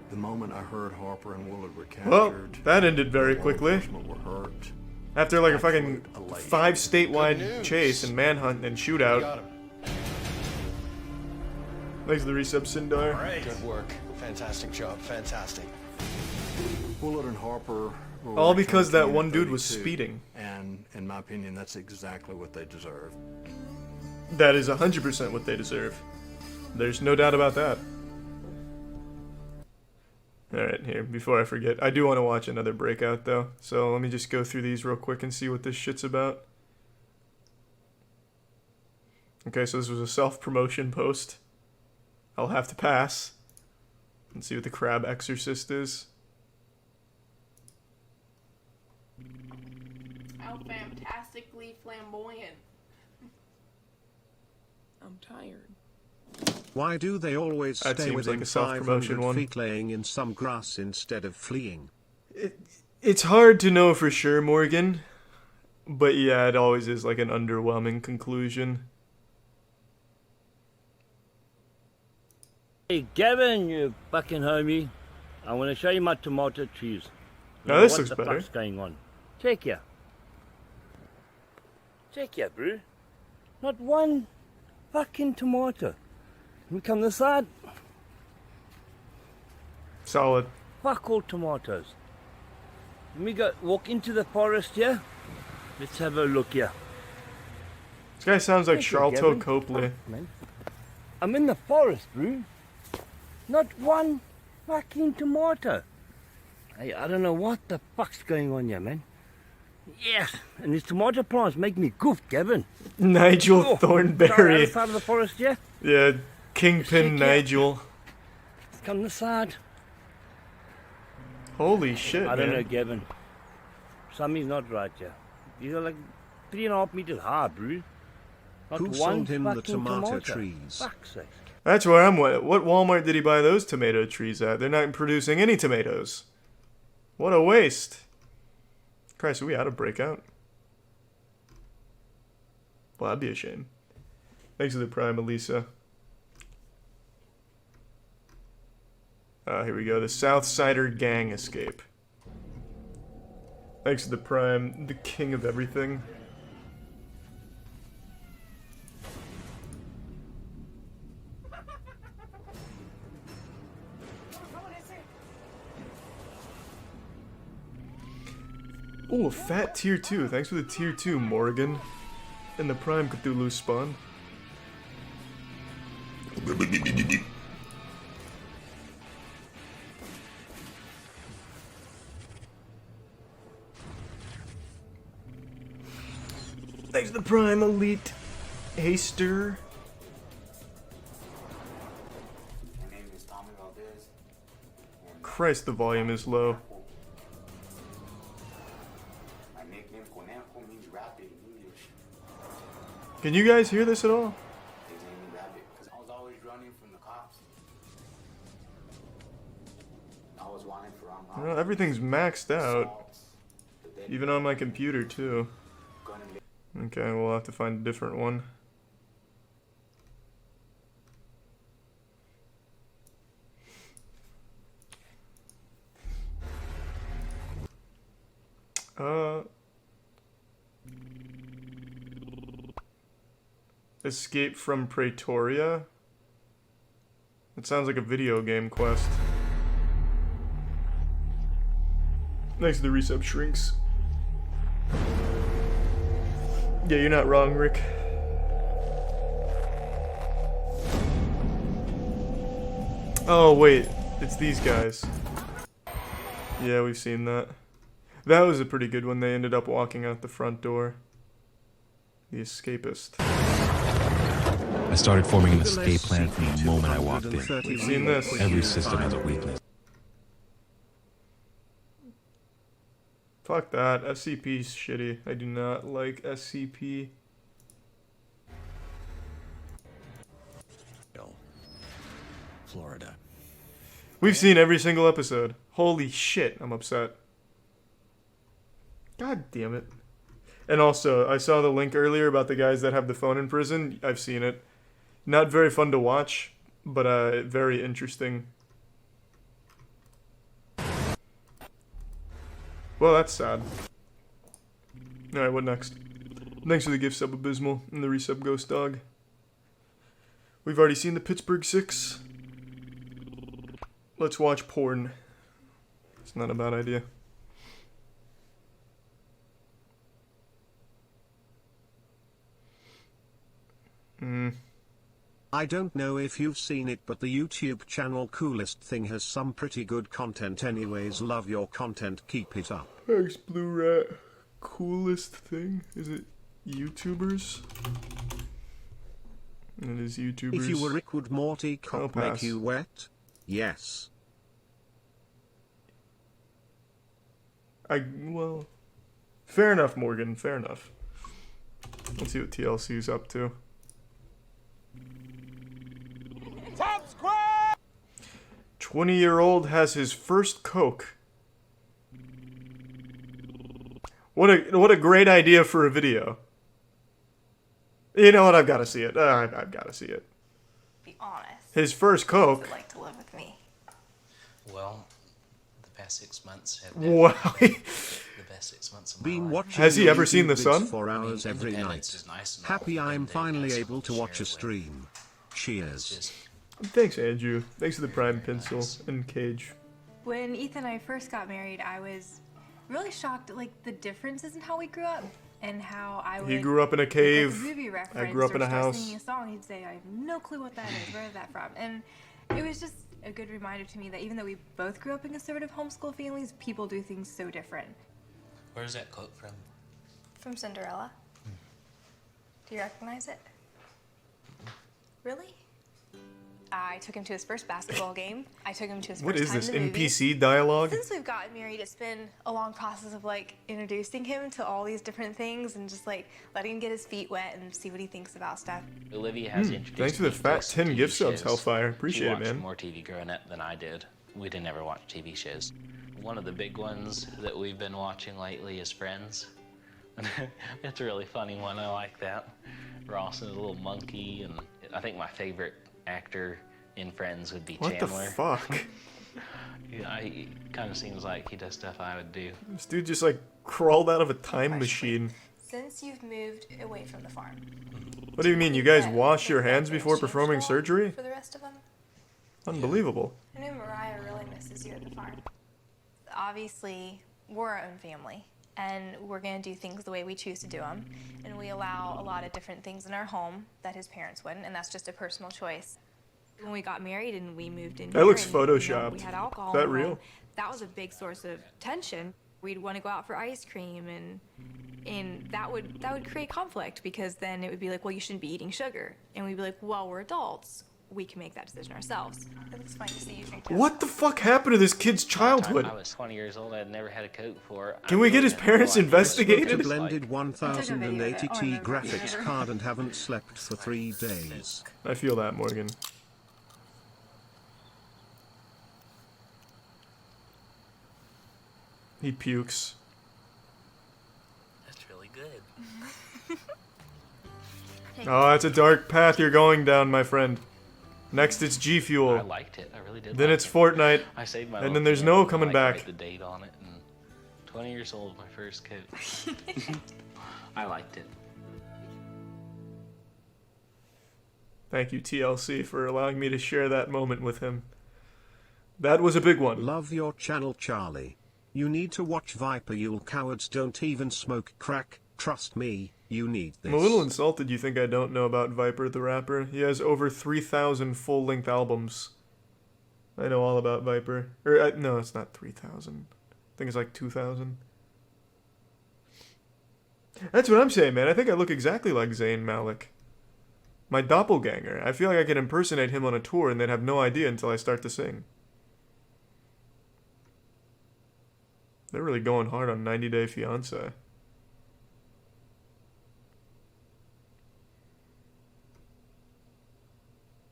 The moment I heard Harper and Willard were captured... Well, that ended very quickly. law enforcement were hurt. After like a fucking Absolute elate. 5 Good statewide news. chase and manhunt and You shootout. got him. Thanks for the resub, Sindar. Right. Good work. Fantastic job. Fantastic. Willard and Harper were All because returned to that one Unit dude was 32, speeding. And, in my opinion, that's exactly what they deserve. That is 100% what they deserve. There's no doubt about that. Alright, here, before I forget, I do want to watch another Breakout, though. So let me just go through these real quick and see what this shit's about. Okay, so this was a self-promotion post. I'll have to pass. And see what the Crab Exorcist is. How fantastically flamboyant. I'm tired. Why do they always That stay seems within like a self-promotion 500 one. feet laying in some grass instead of fleeing? It's hard to know for sure, Morgan. But yeah, it always is like an underwhelming conclusion. Hey, Gavin, you fucking homie. I want to show you my tomato trees. Now this What looks the better. fuck's going on? Check here. Check here, bro. Not one fucking tomato. Let me come this side. Solid. Fuck all tomatoes. Let me go walk into the forest here. Let's have a look here. This guy sounds like Thank you, Charlton Gavin. Copley. Fuck, man. I'm in the forest, bro. Not one fucking tomato. Hey, I don't know what the fuck's going on here, man. Yes, and these tomato plants make me goof, Gavin. Nigel Oh, Thornberry. sorry, other side of the forest, yeah? Yeah, Kingpin Check here. Nigel. Let's come this side. Holy shit, I don't man. know, Gavin. Something's not right here. These are like 3.5 meters high, bro. Not Who one sold him the fucking tomato trees? Fuck's sake. That's where I'm at. What Walmart did he buy those tomato trees at? They're not producing any tomatoes. What a waste. Christ, are we out of Breakout? Well, that'd be a shame. Thanks for the prime, Elisa. Here we go. The Southsider Gang Escape. Thanks for the prime, the king of everything. Oh, a fat tier 2. Thanks for the tier 2, Morgan. And the prime Cthulhu spawn. Thanks for the prime, Elite Haster. Christ, the volume is low. Can you guys hear this at all? I was always running from the cops. I was wanted for Well, everything's maxed out. Even on my computer, too. Okay, we'll have to find a different one. Escape from Pretoria? It sounds like a video game quest. Thanks to the resub shrinks. Yeah, you're not wrong, Rick. Oh, wait. It's these guys. Yeah, we've seen that. That was a pretty good one. They ended up walking out the front door. The escapist. I started forming an escape plan from the moment I walked in. We've seen this. Every system has a weakness. Fuck that. SCP's shitty. I do not like SCP. Florida. We've seen every single episode. Holy shit, I'm upset. God damn it. And also, I saw the link earlier about the guys that have the phone in prison. I've seen it. Not very fun to watch, but very interesting. Well, that's sad. Alright, what next? Thanks for the gift sub, Abysmal, and the resub, Ghost Dog. We've already seen the Pittsburgh 6. Let's watch porn. It's not a bad idea. I don't know if you've seen it, but the YouTube channel Coolest Thing has some pretty good content anyways. Love your content, keep it up. Thanks, Blue Rat. Coolest Thing? Is it YouTubers? It is YouTubers. If you were Rick, would Morty cock make pass. you wet? Yes. Well, fair enough, Morgan, fair enough. Let's see what TLC's up to. 20-year-old has his first Coke. What a great idea for a video. You know what? I've got to see it. I've got to see it. be honest. His first What's Coke. it like to live with me? Well, the past 6 months have Wow. been the best 6 months of my Been life. watching Has he your ever seen YouTube the sun? vids for hours every Independence night. is nice and all, Happy I'm but then finally there's able to someone watch to a share it stream. Cheers. Thanks, Andrew. Thanks for the Prime Pencil and Cage. When Ethan and I first got married, I was really shocked at like the differences in how we grew up and how I would. He grew up in a look at cave. the movie I reference grew up or in a start house. Singing a song, he'd say, "I have no clue what that is. Where is that from?" And it was just a good reminder to me that even though we both grew up in conservative homeschool families, people do things so different. Where's that quote from? From Cinderella. Do you recognize it? Really? I took him to his first basketball game. I took him to his What first is time this, in the movies. NPC dialogue? Since we've gotten married, it's been a long process of like introducing him to all these different things and just like letting him get his feet wet and see what he thinks about stuff. Olivia has Thanks introduced for the me to fat some 10 TV gift subs, shows. Hellfire. Appreciate She it, watched man. more TV growing up than I did. We didn't ever watch TV shows. One of the big ones that we've been watching lately is Friends. It's a really funny one. I like that. Ross is a little monkey, and I think my favorite actor in Friends would be What Chandler. the fuck? Yeah, he kind of seems like he does stuff I would do. This dude just like crawled out of a time machine. Since you've moved away from the farm. What do you mean? You guys wash your hands before performing surgery? For the rest of them? Unbelievable. I know Mariah really misses you at the farm. Obviously, we're our own family, and we're going to do things the way we choose to do them. And we allow a lot of different things in our home that his parents wouldn't, and that's just a personal choice. When we got married and we moved in That here looks and, photoshopped. we had alcohol Is that in the home, real? that was a big source of tension. We'd want to go out for ice cream, and that would create conflict because then it would be like, well, you shouldn't be eating sugar. And we'd be like, well, we're adults. We can make that decision ourselves. It looks fine to see you drink. What the fuck happened to this kid's childhood? I was 20 years old. I had never had a Coke before. Can we get his parents Took a investigated? blended 1080t graphics card and haven't slept for 3 days. I feel that, Morgan. He pukes. That's really good. Oh, that's a dark path you're going down, my friend. Next, it's G Fuel. I liked it. I really did. Then like it's it. Fortnite. I saved my and little then there's pen no and, coming like, back. write the date on it. And 20 years old, my first Coke. I liked it. Thank you, TLC, for allowing me to share that moment with him. That was a big one. Love your channel, Charlie. You need to watch Viper. You cowards don't even smoke crack. Trust me, you need this. I'm a little insulted you think I don't know about Viper the rapper. He has over 3,000 full-length albums. I know all about Viper. No, it's not 3,000. I think it's like 2,000. That's what I'm saying, man. I think I look exactly like Zayn Malik. My doppelganger. I feel like I could impersonate him on a tour and they'd have no idea until I start to sing. They're really going hard on 90 Day Fiancé.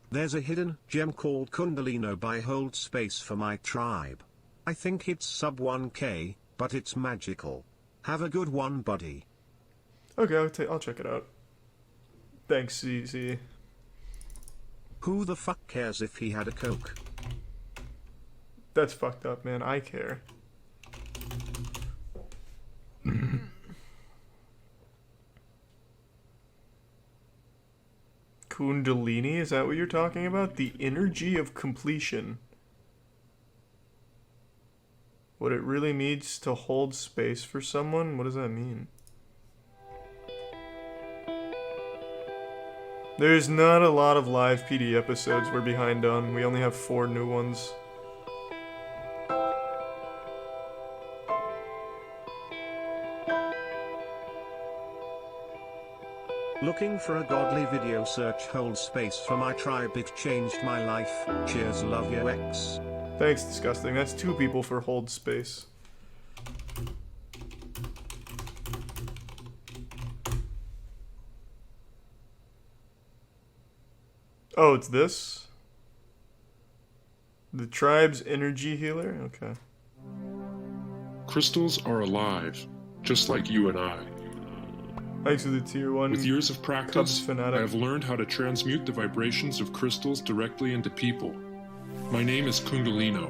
There's a hidden gem called Kundalino by Hold Space for my tribe. I think it's sub 1k, but it's magical. Have a good one, buddy. Okay, I'll check it out. Thanks, CZ. Who the fuck cares if he had a Coke? That's fucked up, man. I care. Kundalini, is that what you're talking about? The energy of completion. What it really means to hold space for someone? What does that mean? There's not a lot of live PD episodes we're behind on. We only have 4 new ones. Looking for a godly video, search Hold Space for my tribe. It changed my life. Cheers, love you, X. Thanks, Disgusting. That's 2 people for hold space. Oh, it's this? The tribe's energy healer? Okay. Crystals are alive, just like you and I. Thanks for the tier 1. With years of practice, I fanatic. have learned how to transmute the vibrations of crystals directly into people. My name is Kundalino.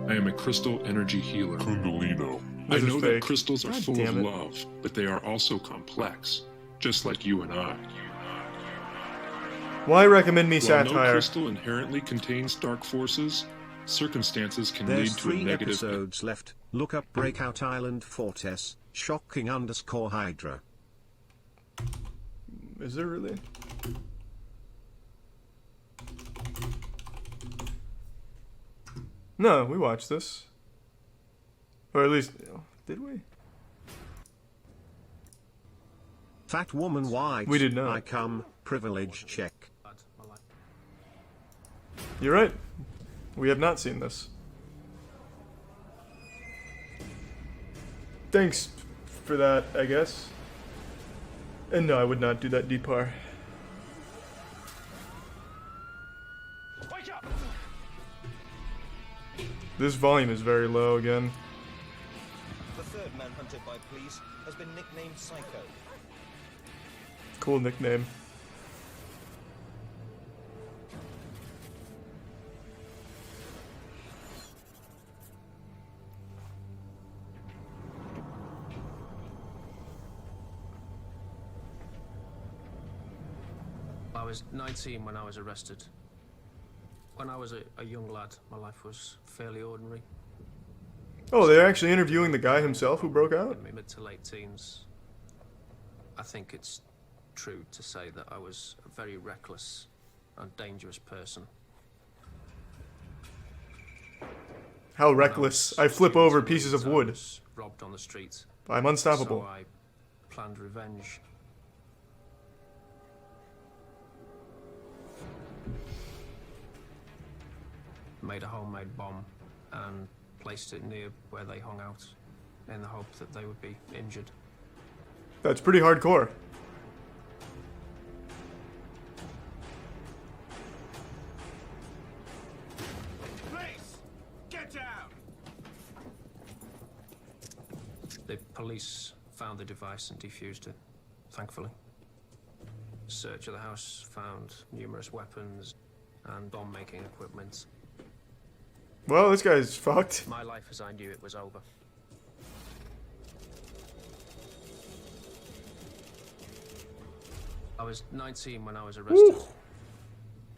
I am a crystal energy healer. Kundalino. I know that crystals are full of love, but they are also complex, just like you and I. Why recommend me While satire? no crystal inherently contains dark forces, circumstances can lead There's to a 3 negative... episodes left. Look up Breakout Island Fortes, shocking_Hydra. Is there really? No, we watched this. Or at least, did we? Fat woman white. We did not. I come, privilege check. You're right. We have not seen this. Thanks for that, I guess. And no, I would not do that depar. This volume is very low again. The third man hunted by police has been nicknamed Psycho. Cool nickname. I was 19 when I was arrested. When I was a young lad, my life was fairly ordinary. Oh, they're actually interviewing the guy himself who broke out? In my mid to late teens, I think it's true to say that I was a very reckless and dangerous person. How reckless. I flip over pieces of wood. Robbed on the street. I'm unstoppable. So I planned revenge. Made a homemade bomb and placed it near where they hung out in the hope that they would be injured. That's pretty hardcore. Police! Get down! The police found the device and defused it, thankfully. Search of the house found numerous weapons and bomb-making equipment. Well, this guy's fucked. My life as I knew it was over. I was 19 when I was arrested. Ooh.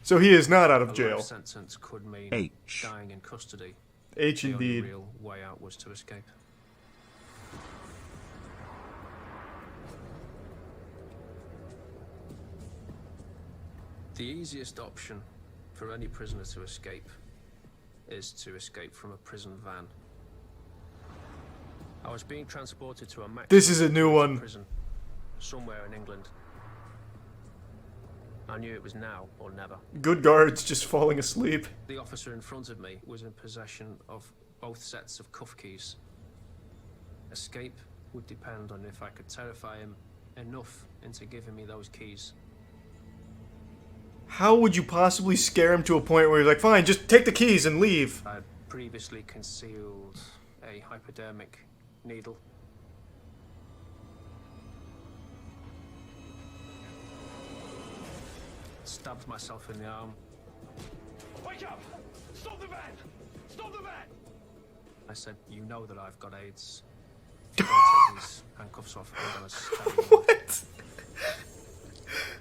So he is not out of A jail. life sentence could mean dying in custody. H The only indeed. real way out was to escape. The easiest option for any prisoner to escape is to escape from a prison van. I was being transported to a maximum This is a new one. prison somewhere in England. I knew it was now or never. Good guards just falling asleep. The officer in front of me was in possession of both sets of cuff keys. Escape would depend on if I could terrify him enough into giving me those keys. How would you possibly scare him to a point where he's like, fine, just take the keys and leave? I had previously concealed a hypodermic needle. Stabbed myself in the arm. Wake up! Stop the van! Stop the van! I said, you know that I've got AIDS. Don't take these handcuffs off. I'm gonna stab you. What?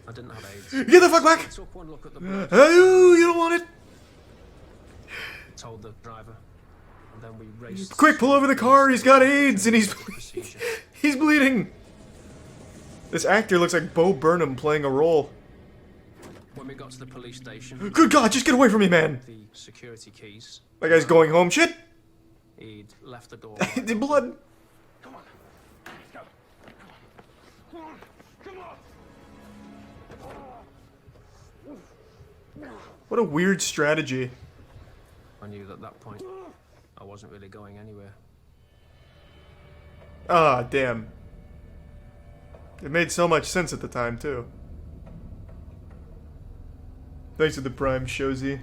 I didn't have AIDS. Get the fuck back! I took one look at the blood. Oh, you don't want it. Told the driver, and then we raced. Quick, pull over the car. He's got AIDS and he's he's bleeding. This actor looks like Bo Burnham playing a role. When we got to the police station. Good God, just get away from me, man. The security keys. That guy's going home. Shit. He'd left the door. The blood. Come on. Go. Come on. Come on. What a weird strategy. I knew that at that point I wasn't really going anywhere. Ah, damn. It made so much sense at the time, too. Thanks to the Prime, Shozy.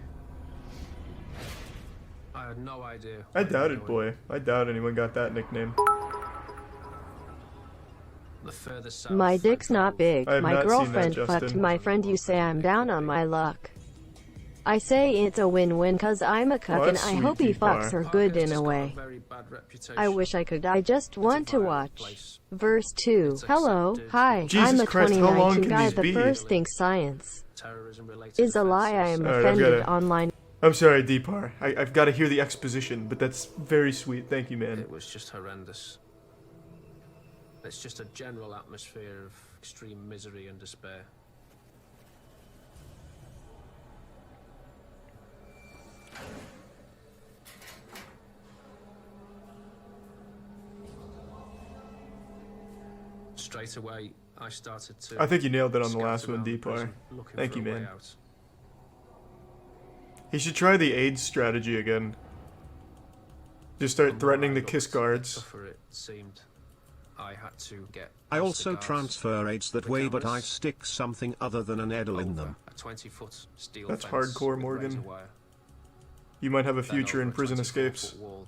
I had no idea. I doubt it, boy. I doubt anyone got that nickname. The further south. My dick's not big. I have My not seen girlfriend that, fucked Justin. my friend. You say I'm down on my luck. I say it's a win-win cause I'm a cuck and that's I sweet, hope he T-Bar. fucks her good in a way. I wish I could. I just want to watch. Verse 2. Hello, hi, Jesus I'm a Christ, how long 2019 can guy. these The be? first thing science is a lie. I am Alright, I've offended gotta- online. I'm sorry, Deepar. I've got to hear the exposition, but that's very sweet. Thank you, man. It was just horrendous. It's just a general atmosphere of extreme misery and despair. Straight away, I started to. I think you nailed it on the scout last one, around the Deepar. prison, looking Thank for you, a way man. out. He should try the AIDS strategy again. Just start threatening the kiss guards. Tougher it seemed. I had to get. I past also the guards. transfer aids that way, but I stick something other than an edel in them. A 20-foot steel That's fence hardcore, with Morgan. razor wire. You might have a Then future over in a prison 24-foot escapes. wall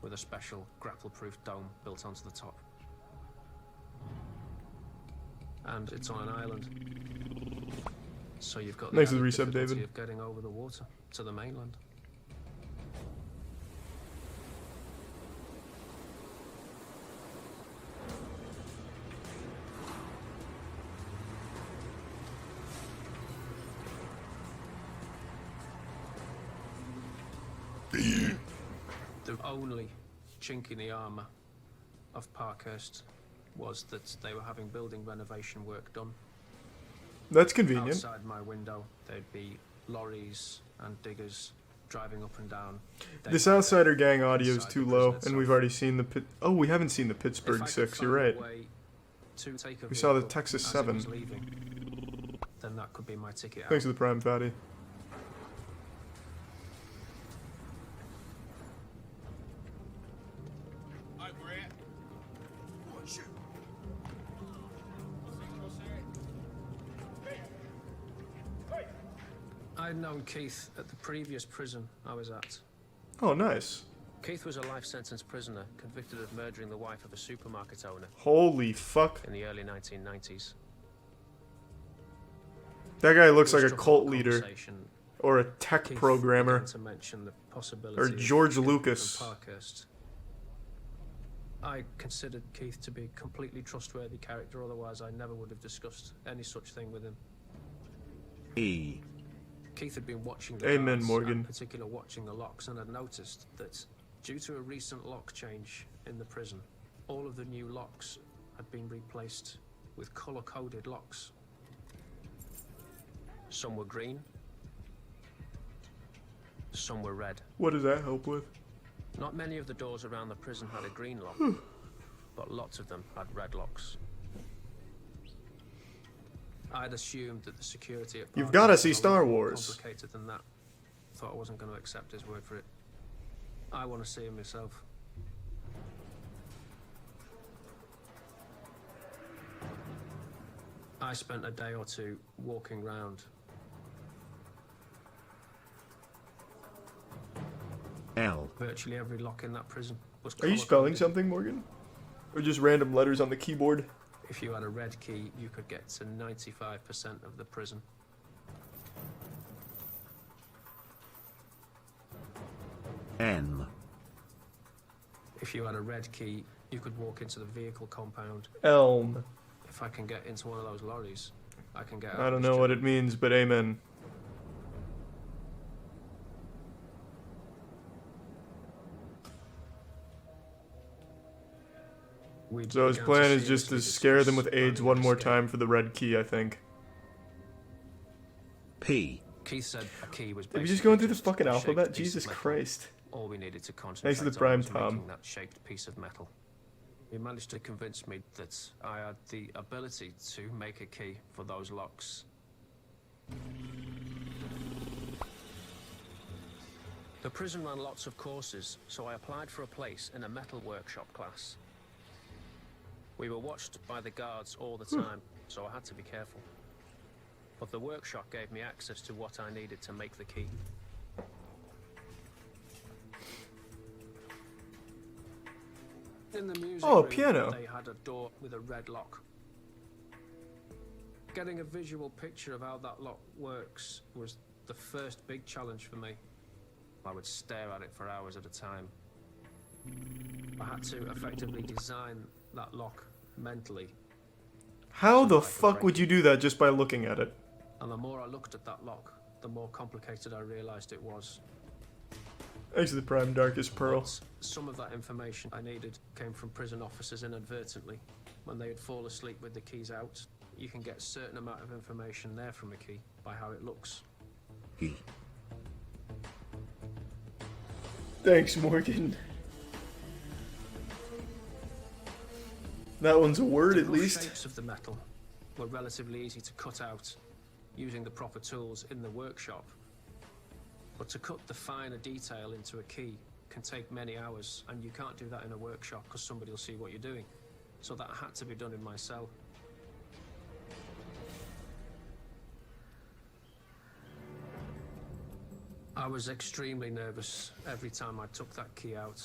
with a special grapple-proof dome built onto the top. And it's on an island. So you've got the Thanks for the added resub, difficulty David. of getting over the water to the mainland. The only chink in the armour of Parkhurst was that they were having building renovation work done. That's convenient. Outside my window, there'd be lorries and diggers driving up and down. This Outsider Gang audio is too low, and we've already seen the Oh, we haven't seen the Pittsburgh 6, you're right. We saw the Texas 7. Then that could be my ticket out. Thanks for the Prime, Fatty. I'd known Keith at the previous prison I was at. Oh, nice. Keith was a life sentence prisoner convicted of murdering the wife of a supermarket owner. Holy fuck. In the early 1990s. That guy looks We like a struck up cult leader. conversation. Or a tech Keith programmer. began to mention the possibility Or of George getting Lucas. from Parkhurst. I considered Keith to be a completely trustworthy character, otherwise I never would have discussed any such thing with him. Keith had been watching the Amen, guards, Morgan. in particular watching the locks, and had noticed that due to a recent lock change in the prison, all of the new locks had been replaced with colour-coded locks. Some were green, some were red. What does that help with? Not many of the doors around the prison had a green lock, but lots of them had red locks. I'd assumed that the security at You've gotta Parkhurst see was a Star lot more Wars. complicated than that. Thought I wasn't going to accept his word for it. I want to see him myself. I spent a day or two walking round. Virtually every lock in that prison was Are you spelling something, Morgan? Or just random letters on the keyboard? If you had a red key, you could get to 95% of the prison. If you had a red key, you could walk into the vehicle compound. Elm. If I can get into one of those lorries, I can get out. I don't know what it means, but amen. So his plan is just to scare them with AIDS one more time for the red key, I think. Keith said a key was Are we just going through the fucking a alphabet? shaped piece Jesus of metal. Christ. All we needed to Thanks concentrate for the on prime, was Tom. making that shaped piece of metal. He managed to convince me that I had the ability to make a key for those locks. The prison ran lots of courses, so I applied for a place in a metal workshop class. We were watched by the guards all the time, so I had to be careful. But the workshop gave me access to what I needed to make the key. In the music Oh, a room, piano. they had a door with a red lock. Getting a visual picture of how that lock works was the first big challenge for me. I would stare at it for hours at a time. I had to effectively design that lock mentally. How the fuck would you do that just by looking at it? And the more I looked at that lock, the more complicated I realized it was. Thanks to the Prime Darkest Pearl. But some of that information I needed came from prison officers inadvertently. When they would fall asleep with the keys out, you can get a certain amount of information there from a key by how it looks. Key. Thanks, Morgan. That one's a word, at least. The shapes of the metal were relatively easy to cut out using the proper tools in the workshop. But to cut the finer detail into a key can take many hours, and you can't do that in a workshop because somebody will see what you're doing. So that had to be done in my cell. I was extremely nervous every time I took that key out.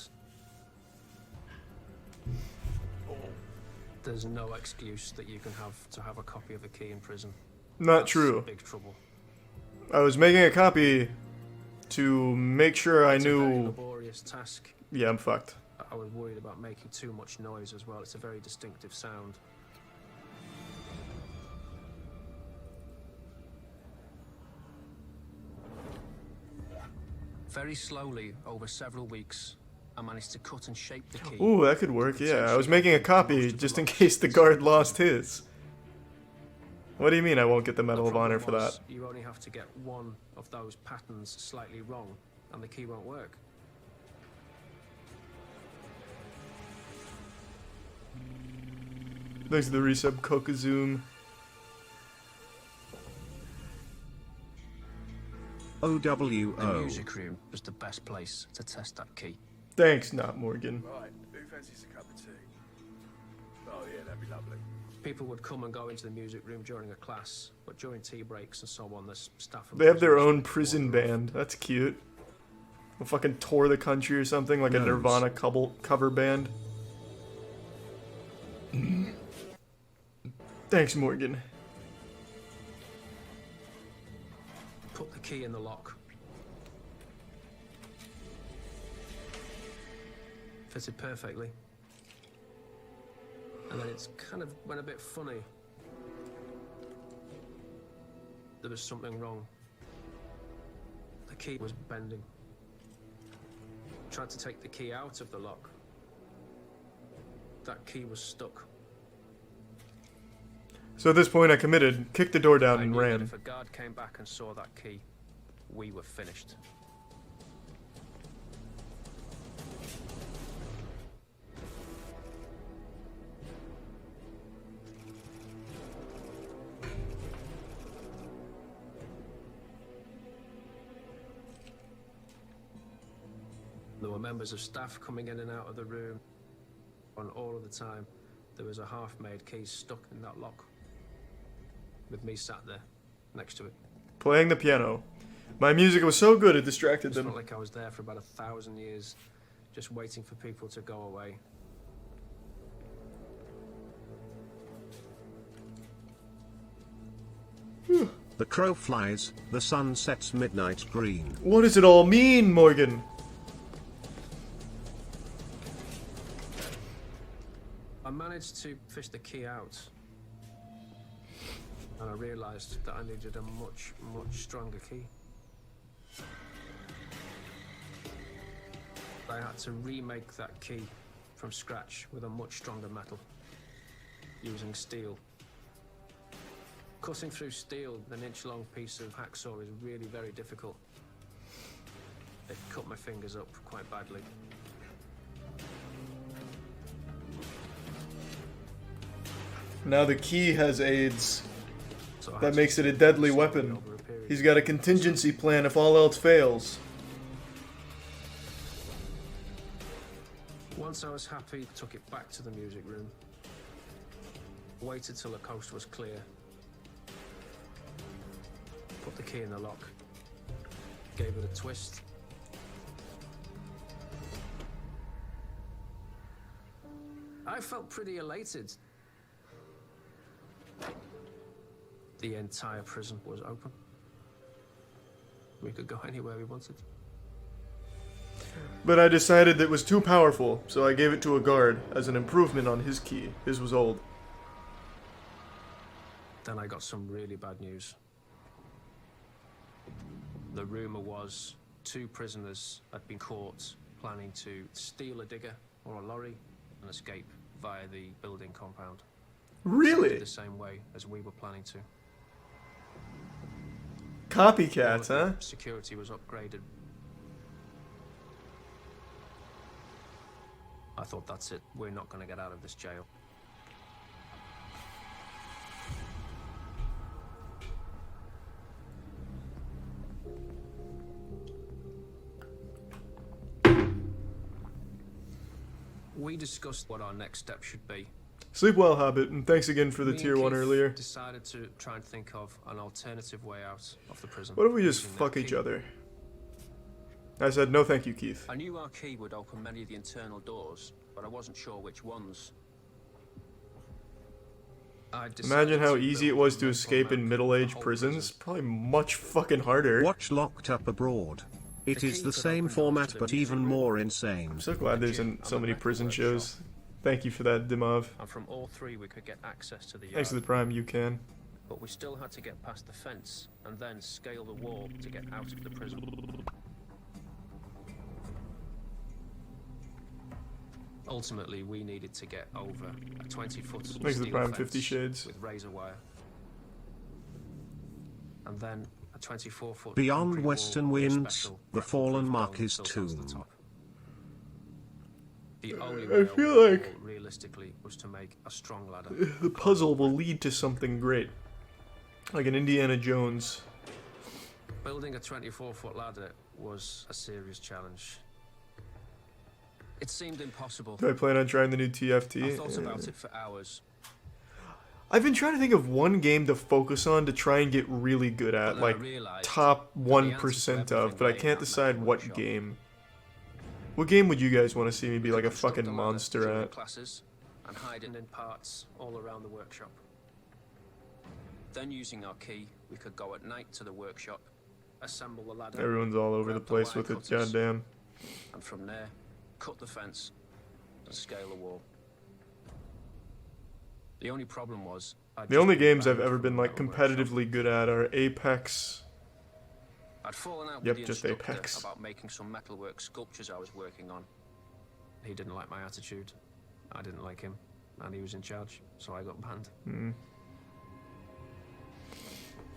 There's no excuse that you can have to have a copy of a key in prison. Not true. Big trouble. I was making a copy to make sure I knew. It's a very laborious task. Yeah, I'm fucked. I was worried about making too much noise as well. It's a very distinctive sound. Very slowly, over several weeks, I managed to cut and shape the key. Ooh, that could work, yeah. I was making a copy just in case the guard lost his. What do you mean I won't get the Medal of Honor for that? You only have to get one of those patterns slightly wrong, and the key won't work. Thanks to the resub, Kokazoom. OWO. The music room was the best place to test that key. Thanks, not Morgan. Right, who fancies a cup of tea? Oh yeah, that'd be lovely. People would come and go into the music room during a class, but during tea breaks and so on, the staff... They have their own prison band. That's cute. They'll fucking tour the country or something, like a Nirvana cover band. Thanks, Morgan. Put the key in the lock. Fitted perfectly. And then it's kind of went a bit funny. There was something wrong. The key was bending. Tried to take the key out of the lock. That key was stuck. So at this point I committed, kicked the door down and I knew ran. that if a guard came back and saw that key, we were finished. There were members of staff coming in and out of the room, and all of the time there was a half-made key stuck in that lock, with me sat there next to it. Playing the piano. My music was so good it distracted them. It felt like I was there for about 1,000 years, just waiting for people to go away. The crow flies, the sun sets midnight green. What does it all mean, Morgan? I managed to fish the key out, and I realized that I needed a much, much stronger key. I had to remake that key from scratch with a much stronger metal, using steel. Cutting through steel with an inch-long piece of hacksaw is really very difficult. It cut my fingers up quite badly. Now the key has AIDS. That makes it a deadly weapon. He's got a contingency plan if all else fails. Once I was happy, took it back to the music room. Waited till the coast was clear. Put the key in the lock. Gave it a twist. I felt pretty elated. The entire prison was open. We could go anywhere we wanted. But I decided that it was too powerful, so I gave it to a guard as an improvement on his key. His was old. Then I got some really bad news. The rumor was 2 prisoners had been caught planning to steal a digger or a lorry and escape via the building compound. Really? The same way as we were planning to. Copycats, huh? Security was upgraded. I thought, that's it. We're not going to get out of this jail. We discussed what our next step should be. Sleep well, Hobbit, and thanks again for the tier 1 earlier. Decided to try and think of an alternative way out of the prison. What if we just fuck each other? I said, no thank you, Keith. I knew our key would open many of the internal doors, but I wasn't sure which ones. Imagine how easy it was to escape in middle-aged prisons. Probably much fucking harder. Watch Locked Up Abroad. It is the same format but even more insane. I'm so glad there's so many prison shows. Thank you for that, Dimov. And from all 3 we could get access to the yard. Thanks to the Prime, you can. But we still had to get past the fence and then scale the wall to get out of the prison. Ultimately, we needed to get over a 20-foot Thanks to the Prime 50 Shades. With razor wire. And then a 24-foot Beyond Western Winds, the fallen Marquis tomb. The only I feel like realistically was to make a strong ladder. The puzzle will lead to something great. Like an Indiana Jones. Building a 24-foot ladder was a serious challenge. It seemed impossible. Do I plan on trying the new TFT? I thought about it for hours. I've been trying to think of one game to focus on to try and get really good at, like top 1% of, but I can't decide what game. What game would you guys want to see me be like a fucking monster at? Classes and hiding in parts all around the workshop. Then using our key, we could go at night to the workshop, assemble the ladder. Everyone's all over the place with it, goddamn. And from there, cut the fence and scale the wall. The only problem was the only games I've ever been like competitively good at are Apex. I'd fallen out Yep, with the just instructor Apex. about making some metalwork sculptures I was working on. He didn't like my attitude. I didn't like him, and he was in charge, so I got banned.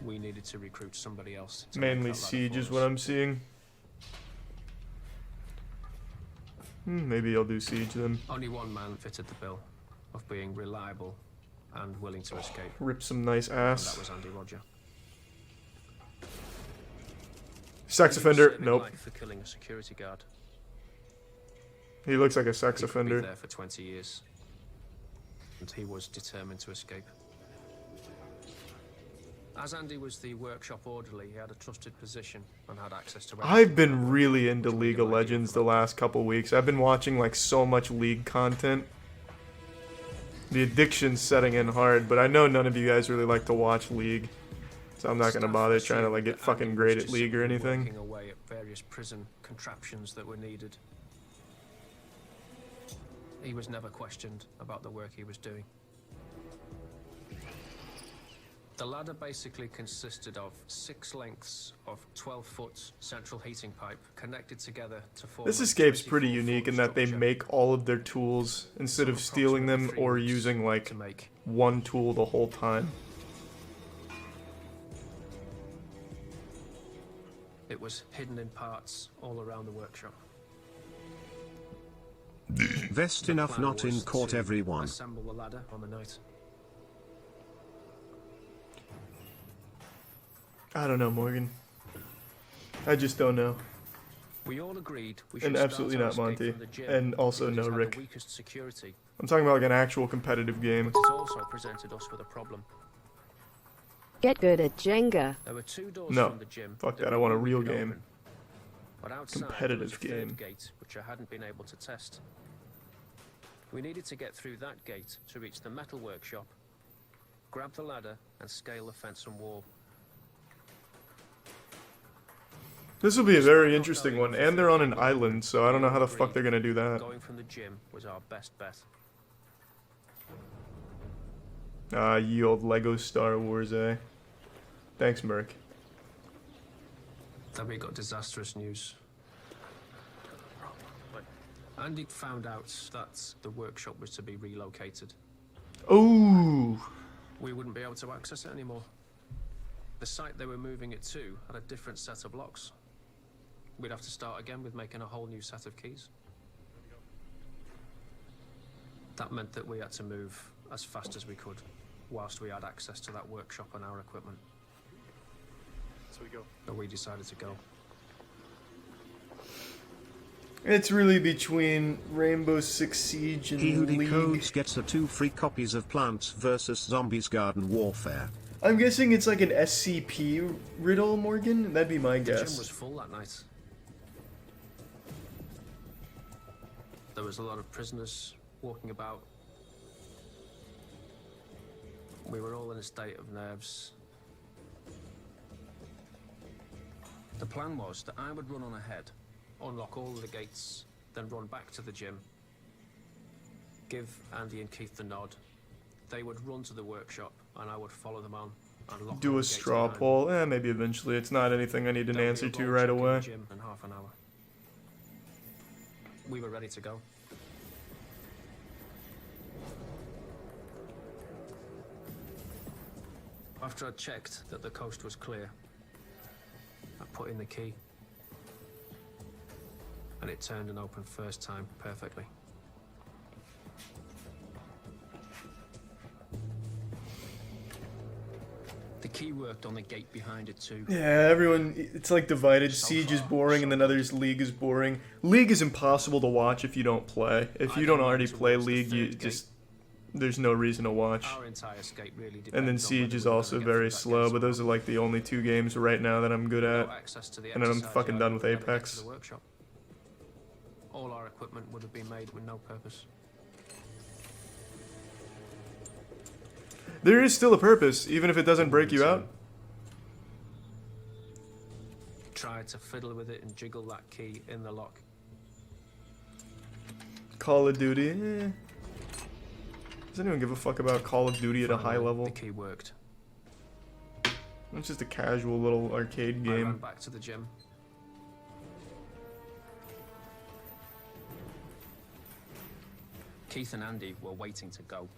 We needed to recruit somebody else. Mainly Siege is what I'm seeing. Maybe I'll do Siege then. Only one man fitted the bill of being reliable and willing to escape. Rip some nice ass. And that was Andy Roger. Sex offender? He Nope. life for killing a security guard. He looks like a sex He offender. He'd been there for 20 years, and he was determined to escape. As Andy was the workshop orderly, he had a trusted position and had access to everything. I've been really into League of Legends the last couple weeks. I've been watching like so much League content. The addiction's setting in hard, but I know none of you guys really like to watch League. So I'm not gonna bother trying to like get fucking great at League or anything. Working away at various prison contraptions that were needed. He was never questioned about the work he was doing. The ladder basically consisted of 6 lengths of 12-foot central heating pipe connected together to form. This escape's pretty unique in that they make all of their tools instead of stealing them or using like one tool the whole time. It was hidden in parts all around the workshop. Vest enough not in court everyone. Assemble the ladder on the night. I don't know, Morgan. I just don't know. We all agreed we should And absolutely start not our escape Monty. from the gym And also because no it had Rick. the weakest security. I'm talking about like an actual competitive game. But it also presented us with a problem. Get good at Jenga. There were 2 doors No, from the gym. fuck that. I want a we real could game. open. But outside, Competitive there was a 3rd game. gate, which I hadn't been able to test. We needed to get through that gate to reach the metal workshop Grab the ladder and scale the fence and wall. This will be a very interesting one, and they're on an island, so I don't know how the fuck they're gonna do that. Going from the gym was our best bet. Ah, ye old Lego Star Wars, eh? Thanks, Merc. Then we got disastrous news. Andy found out that the workshop was to be relocated. Ooh. We wouldn't be able to access it anymore. The site they were moving it to had a different set of locks. We'd have to start again with making a whole new set of keys. That meant that we had to move as fast as we could, whilst we had access to that workshop and our equipment. So we go. But we decided to go. It's really between Rainbow Six Siege and He who League. decodes gets the 2 free copies of Plants vs. Zombies Garden Warfare. I'm guessing it's like an SCP riddle, Morgan? That'd be my The gym guess. was full that night. There was a lot of prisoners walking about. We were all in a state of nerves. The plan was that I would run on ahead, unlock all of the gates, then run back to the gym. Give Andy and Keith the nod. They would run to the workshop, and I would follow them on and lock all Do the a gates straw behind poll. Maybe eventually. It's not anything I need an Then we answer would to all right check in the away. gym in half an hour. We were ready to go. After I'd checked that the coast was clear, I put in the key, and it turned and opened first time perfectly. The key worked on the gate behind it too. Yeah, everyone, it's like divided. Siege is boring and then others League is boring. League is impossible to watch if you don't play. If you don't already play League, you just, there's no reason to watch. Our entire escape really depends And then on Siege whether is we're gonna also get very through that slow, gate but those are like the only 2 games right now that I'm good at. No access to the And then I'm exercise fucking yard, done with we'll never get to Apex. the workshop. All our equipment would have been made with no purpose. There is still a purpose, even if it doesn't break you out. Tried to fiddle with it and jiggle that key in the lock. Call of Duty, eh. Does anyone give a fuck about Call of Duty at a high level? The key worked. It's just a casual little arcade I ran game. back to the gym. Keith and Andy were waiting to go.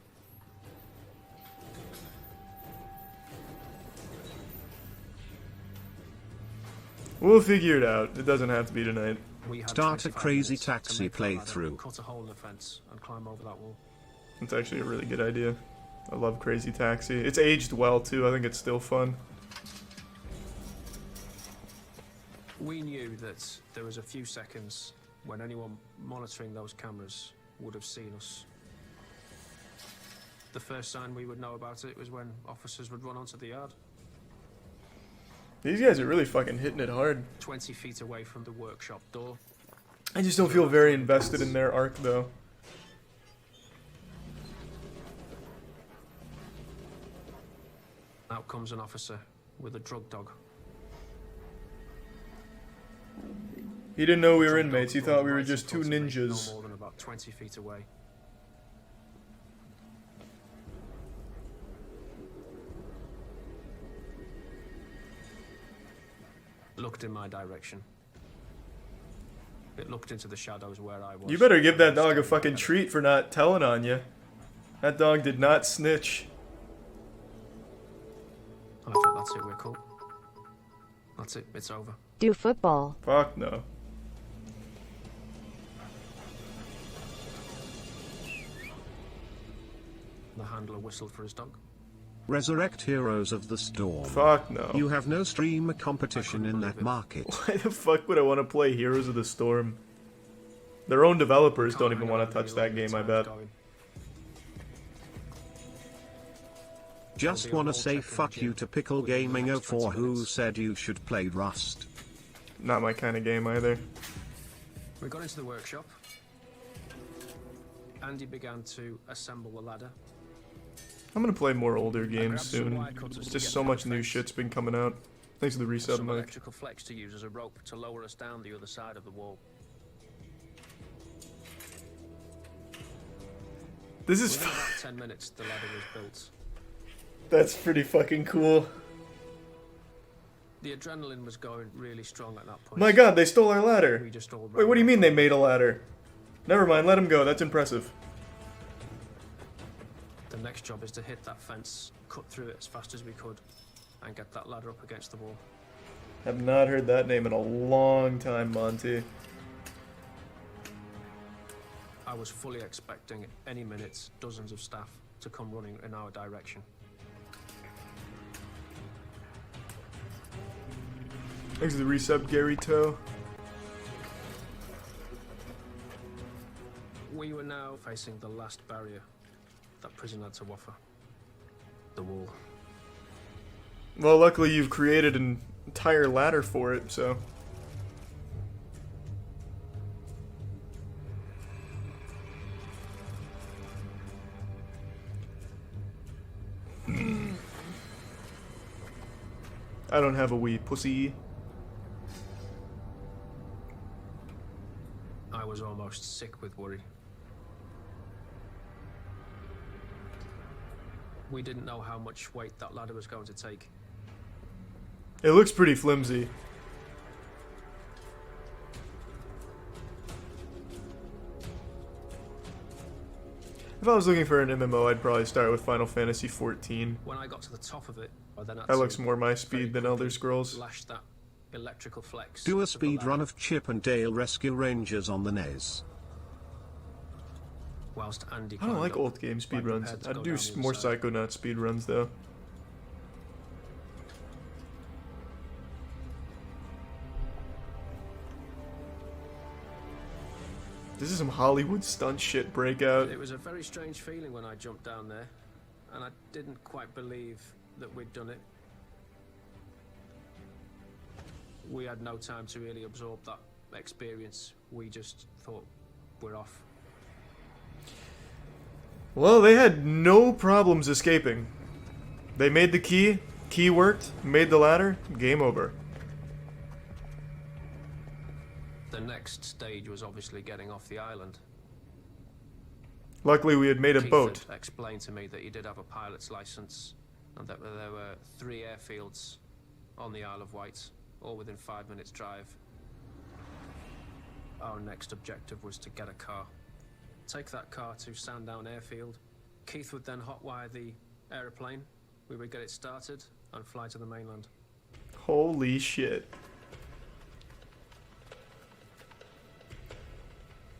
We'll figure it out. It doesn't have to be tonight. We had Start a 25 Crazy minutes to Taxi make the ladder, playthrough. cut a hole in the fence and climb over that wall. It's actually a really good idea. I love Crazy Taxi. It's aged well too. I think it's still fun. We knew that there was a few seconds when anyone monitoring those cameras would have seen us. The first sign we would know about it was when officers would run onto the yard. These guys are really fucking hitting it hard. 20 feet away from the workshop door. I just don't feel very invested in their arc though. Out comes an officer with a drug dog. He didn't know we were inmates. He thought we were just 2 No ninjas. more than about 20 feet away. Looked in my direction. It looked into the shadows where I was. You better give that dog a fucking treat for not telling on you. That dog did not snitch. I thought, that's it, we're cool. That's it, it's over. Do football. Fuck no. The handler whistled for his dog. Resurrect Heroes of the Storm. Fuck no. You have no streamer competition in that market. Why the fuck would I want to play Heroes of the Storm? Their own developers don't even want to touch that game, I bet. Just wanna say fuck you to Pickle Gaming 04 who said you should play Rust. Not my kind of game either. We got into the workshop. Andy began to assemble the ladder. I'm gonna play more older games soon. Just so much new shit's been coming out. Thanks to the resub, Some Mike. electrical flex to use as a rope to lower us down the other side of the wall. This is Within about 10 minutes, the ladder was built. That's pretty fucking cool. The adrenaline was going really strong at that point. My god, they stole our ladder. We just all Wait, what do you mean they made a ladder? Never mind, let him go. That's impressive. The next job is to hit that fence, cut through it as fast as we could, and get that ladder up against the wall. Have not heard that name in a long time, Monty. I was fully expecting any minute dozens of staff to come running in our direction. Thanks to the resub, Gary Toe. We were now facing the last barrier that prison had to offer. The wall. Well, luckily you've created an entire ladder for it, so... I don't have a wee pussy. I was almost sick with worry. We didn't know how much weight that ladder was going to take. It looks pretty flimsy. If I was looking for an MMO, I'd probably start with Final Fantasy XIV. When I got to the top of it, I then had That to looks more my speed than Elder Scrolls. lash that electrical flex. Do a speed run of Chip and Dale Rescue Rangers on the NES. Whilst Andy I don't like climbed old up, game I speedruns. prepared to I'd go do down the other more side. Psychonaut speedruns though. This is some Hollywood stunt shit, Breakout. It was a very strange feeling when I jumped down there, and I didn't quite believe that we'd done it. We had no time to really absorb that experience. We just thought, we're off. Well, they had no problems escaping. They made the key worked, made the ladder, game over. The next stage was obviously getting off the island. Luckily, we had made a Keith boat. had explained to me that he did have a pilot's license, and that there were 3 airfields on the Isle of Wight, all within 5 minutes' drive. Our next objective was to get a car. Take that car to Sandown Airfield. Keith would then hotwire the aeroplane. We would get it started and fly to the mainland. Holy shit.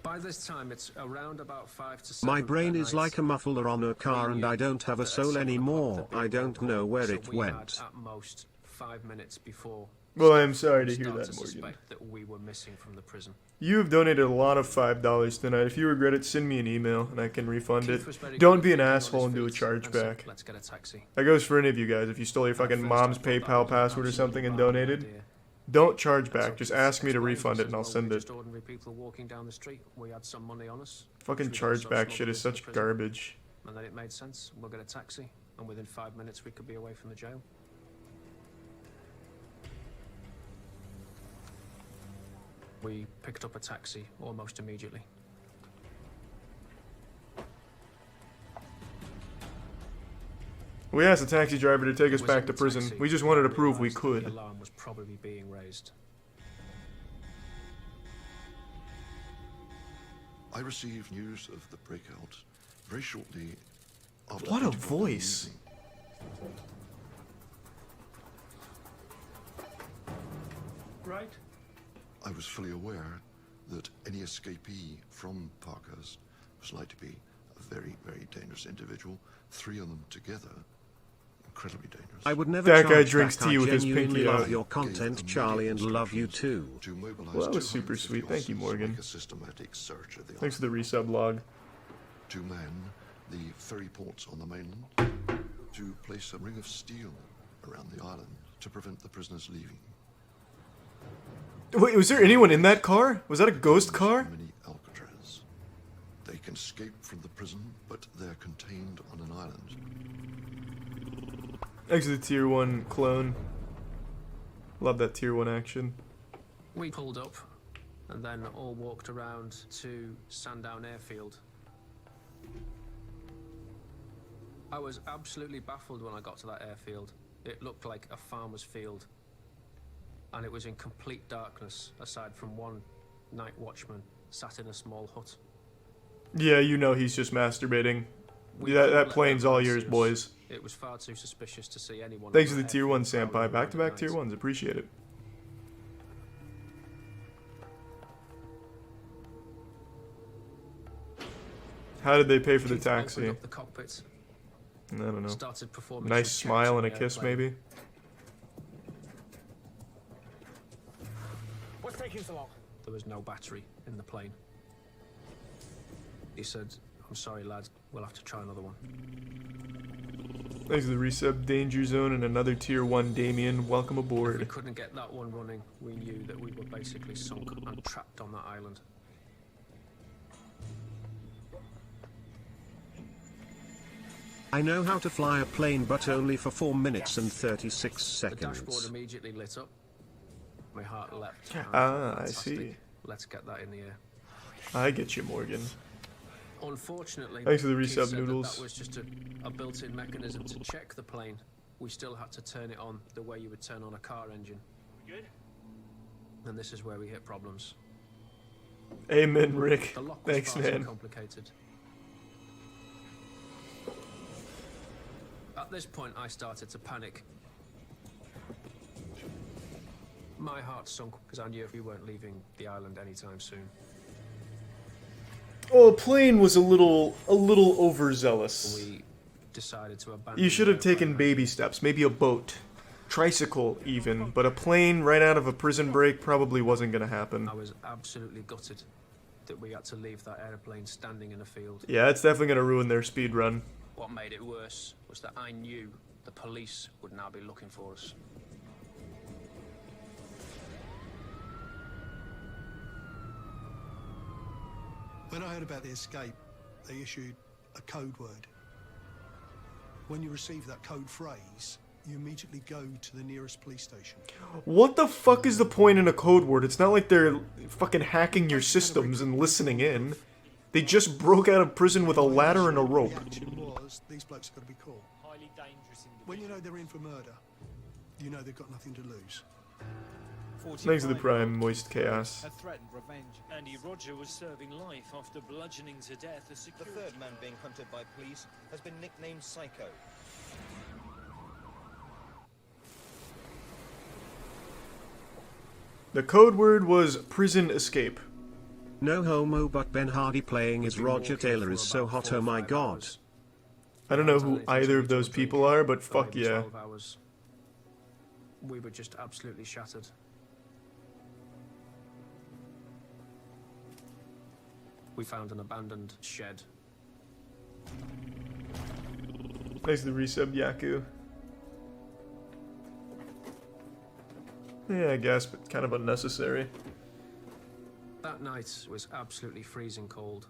By this time, it's around about 5 to 7. My brain at is night. like a muffler on a car and I don't have a soul anymore. I don't know where it We had went. at most 5 minutes before. Well, I am sorry to we hear start that, to Morgan. suspect that we were missing from the prison. You have donated a lot of $5 tonight. If you regret it, send me an email and I can refund Keith was very it. Don't good be at an thinking on asshole his and do a feet and said, chargeback. "Let's get a taxi." That goes for any of you guys. If you stole your fucking mom's PayPal password or something and donated, don't charge back. Just ask me to refund it and I'll send it. Just ordinary people walking down the street. We had some money on us. Fucking which we also chargeback shit smuggled is into the such prison. garbage. And then it made sense. We'll get a taxi, and within 5 minutes we could be away from the jail. We picked up a taxi almost immediately. We asked the taxi driver to take us It was back in to the prison. taxi We just wanted to that I prove we realised that could. The alarm was probably being raised. I received news of the breakout very shortly after. What a 8 o'clock in the voice. evening. Right? I was fully aware that any escapee from Parkhurst was likely to be a very, very dangerous individual. 3 of them together, incredibly dangerous. I would never That charge guy drinks back. tea I with his genuinely pinky love out. your content, Charlie, and love you too. Well, that was super sweet. Thank you, Morgan. A systematic search of the Thanks for the resub log. to man the ferry ports on the mainland, to place a ring of steel around the island to prevent the prisoners leaving. Wait, was there anyone in that car? Was that a ghost car? Many Alcatraz. They can escaped from the prison, but they're contained on an island. Exit the tier 1 clone. Love that tier 1 action. We pulled up and then all walked around to Sandown Airfield. I was absolutely baffled when I got to that airfield. It looked like a farmer's field. And it was in complete darkness, aside from one night watchman sat in a small hut. Yeah, you know he's just masturbating. That plane's all yours, boys. It was far too suspicious to see anyone. Thanks to the tier 1 Senpai. Back-to-back tier 1s. Appreciate it. How did they pay for the taxi? Up the cockpit. I don't know. Started performing nice smile and a kiss, maybe? What's taking so long? There was no battery in the plane. He said, "I'm sorry, lads. We'll have to try another one." Thanks to the resub. Danger Zone and another tier 1 Damien. Welcome If we aboard. couldn't get that one running, we knew that we were basically sunk and trapped on that island. I know how to fly a plane, but only for 4 minutes and 36 The dashboard seconds. immediately lit up. My heart leapt. Ah, I Fantastic. see. Let's get that in the air. I get you, Morgan. Unfortunately, Thanks for the Keith resub, said Noodles. that was just a built-in mechanism to check the plane. We still had to turn it on the way you would turn on a car engine. Good. And this is where we hit problems. Amen, Rick. The lock was Thanks, far too man. complicated. At this point, I started to panic. My heart sunk because I knew we weren't leaving the island anytime soon. Oh, a plane was a little overzealous. We decided to abandon. You should have the taken airplane. baby steps. Maybe a boat. Tricycle, even. But a plane right out of a prison break probably wasn't going to happen. I was absolutely gutted that we had to leave that airplane standing in a field. Yeah, it's definitely going to ruin their speed run. What made it worse was that I knew the police would now be looking for us. When I heard about the escape, they issued a code word. When you receive that code phrase, you immediately go to the nearest police station. What the fuck is the point in a code word? It's not like they're fucking hacking your systems and listening in. They just broke out of prison with a ladder and a rope. The action was, these blokes have got to be caught. Highly dangerous individual. When you know they're in for murder, you know they've got nothing to lose. Thanks to the Prime, Moist Chaos. Had threatened revenge. Andy Roger was serving life after bludgeoning to death a The security. third man being hunted by police has been nicknamed Psycho. The code word was prison escape. No homo, but Ben Hardy playing as Roger Taylor is so hot, oh my god. I don't know who either of those people are, but fuck Maybe yeah. 12 hours. We were just absolutely shattered. We found an abandoned shed. Thanks to the resub, Yaku. Yeah, I guess, but kind of unnecessary. That night was absolutely freezing cold,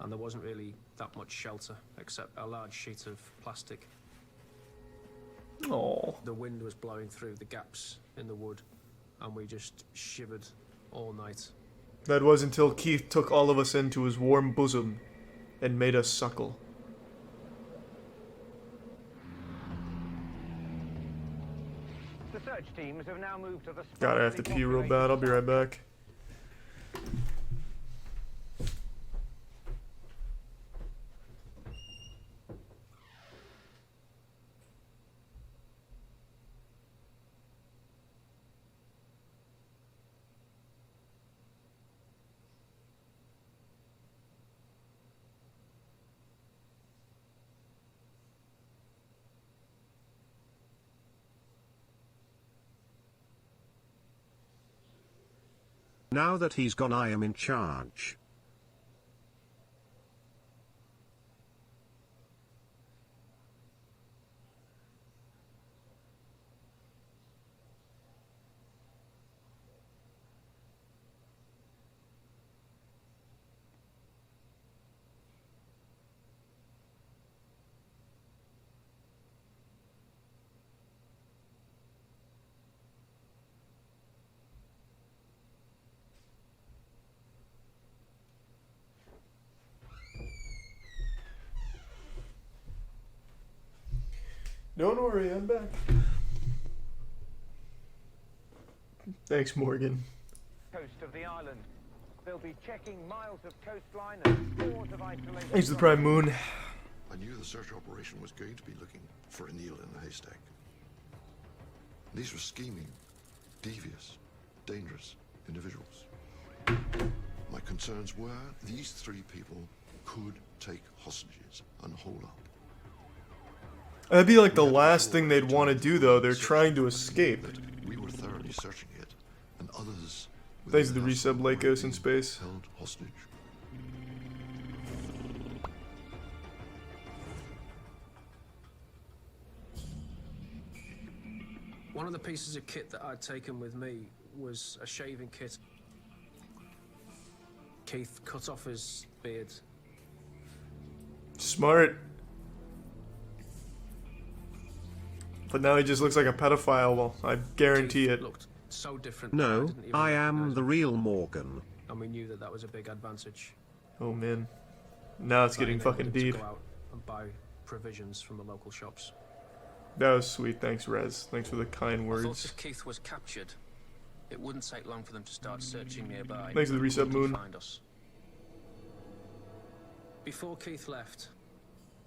and there wasn't really that much shelter except a large sheet of plastic. Oh. The wind was blowing through the gaps in the wood, and we just shivered all night. That was until Keith took all of us into his warm bosom and made us suckle. The search teams have now moved to the God, I have to pee real bad. I'll be right back. Now that he's gone, I am in charge. Don't worry, I'm back. Thanks, Morgan. Coast of the island. They'll be checking miles of coastline and scores of isolation. Thanks to the Prime Moon. I knew the search operation was going to be looking for a needle in the haystack. These were scheming, devious, dangerous individuals. My concerns were these three people could take hostages and hold up. That'd be like the last thing they'd want to do, though. They're trying to escape. We were thoroughly searching it, and others. Thanks to the resub Lakos in space. Held hostage. One of the pieces of kit that I'd taken with me was a shaving kit. Keith cut off his beard. Smart. But now he just looks like a pedophile. Well, I guarantee Keith it. Looked so different. No, I am the real Morgan. And we knew that that was a big advantage. Oh man, now it's getting fucking deep. Go out and buy provisions from the local shops. That was sweet. Thanks, Rez. Thanks for the kind I thought words. if Keith was captured, it wouldn't take long for them to start searching nearby. Thanks for the reset, Moon. Find us. Before Keith left,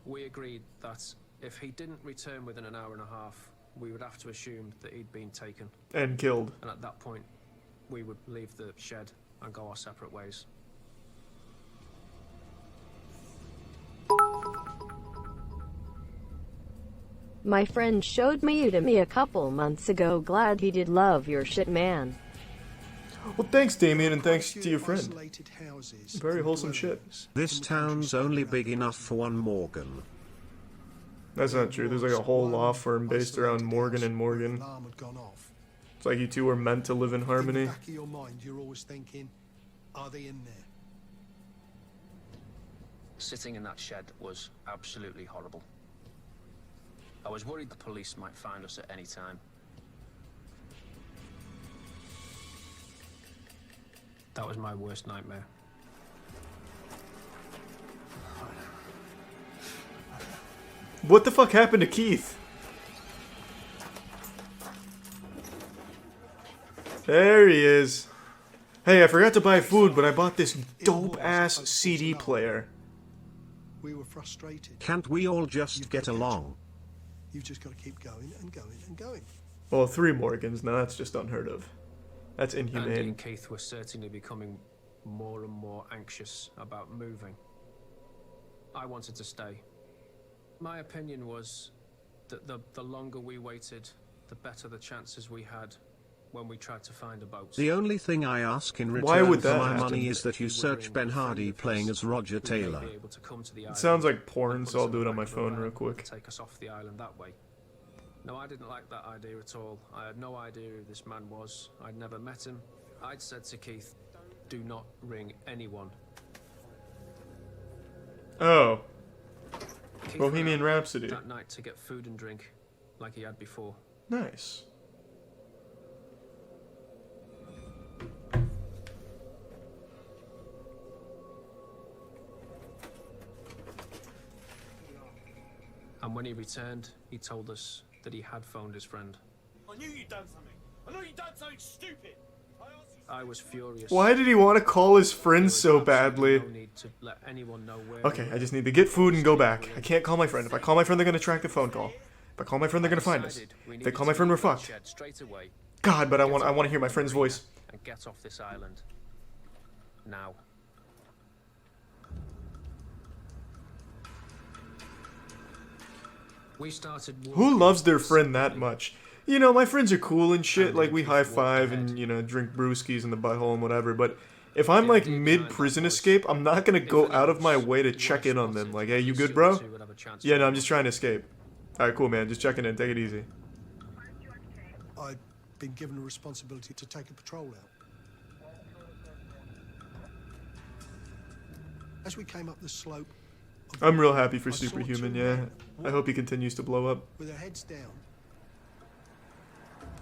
we agreed that if he didn't return within an hour and a half, we would have to assume that he'd been taken. And killed. And at that point, we would leave the shed and go our separate ways. My friend showed me you to me a couple months ago. Glad he did love your shit, man. Well, thanks, Damien, and thanks to your friend. Very wholesome shit. This town's only big enough for one Morgan. That's not true. There's like a whole law firm based around Morgan and Morgan. It's like you two were meant to live in harmony. In the back of your mind, you're always thinking, are they in there? Sitting in that shed was absolutely horrible. I was worried the police might find us at any time. That was my worst nightmare. What the fuck happened to Keith? There he is. Hey, I forgot to buy food, but I bought this dope-ass CD player. We were frustrated. Can't we all just get along? You've just got to keep going and going and going. Well, 3 Morgans. Now that's just unheard of. That's Andy inhumane. and Keith were certainly becoming more and more anxious about moving. I wanted to stay. My opinion was that the longer we waited, the better the chances we had when we tried to find a boat. The only thing I ask in Why return would for that my happen? money is that you search Ben Hardy playing as Roger Taylor. It sounds like porn, so I'll do it on my phone real quick. Take us off the island that way. No, I didn't like that idea at all. I had no idea who this man was. I'd never met him. I'd said to Keith, do not ring anyone. Oh. Keith Bohemian went out Rhapsody. that night to get food and drink, like he had before. Nice. And when he returned, he told us that he had phoned his friend. I knew you'd done something. I knew you'd done something stupid. I was furious. Why did he want to call his friend so badly? No need to let anyone know where Okay, I just need to get food and go back. I can't call my friend. If I call my friend, they're gonna track the phone call. If I call my friend, they're gonna find us. If they call my friend, we're fucked. God, but I want to hear my friend's voice. And get off this island. Now. We started. Who loves their friend that much? You know, my friends are cool and shit, like we high-five and, you know, drink brewskis in the butthole and whatever, but if I'm like mid-prison escape, I'm not gonna go out of my way to check in on them. Like, hey, you good, bro? Yeah, no, I'm just trying to escape. Alright, cool, man, just checking in, take it easy. I'd been given a responsibility to take a patrol out. As we came up the slope, I'm real happy for Superhuman, yeah. I hope he continues to blow up. with their heads down,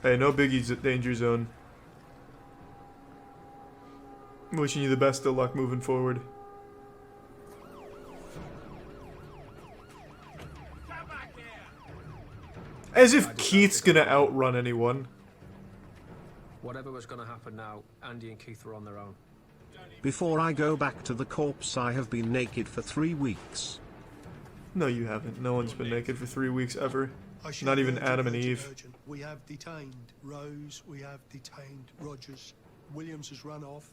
Hey, no biggies at Danger Zone. Wishing you the best of luck moving forward. As if Keith's gonna outrun anyone. Whatever was going to happen now, Andy and Keith were on their own. Before I go back to the corpse, I have been naked for 3 weeks. No, you haven't. No one's been naked for 3 weeks ever. Not even Adam and Eve. We have detained Rose, we have detained Rogers. Williams has run off.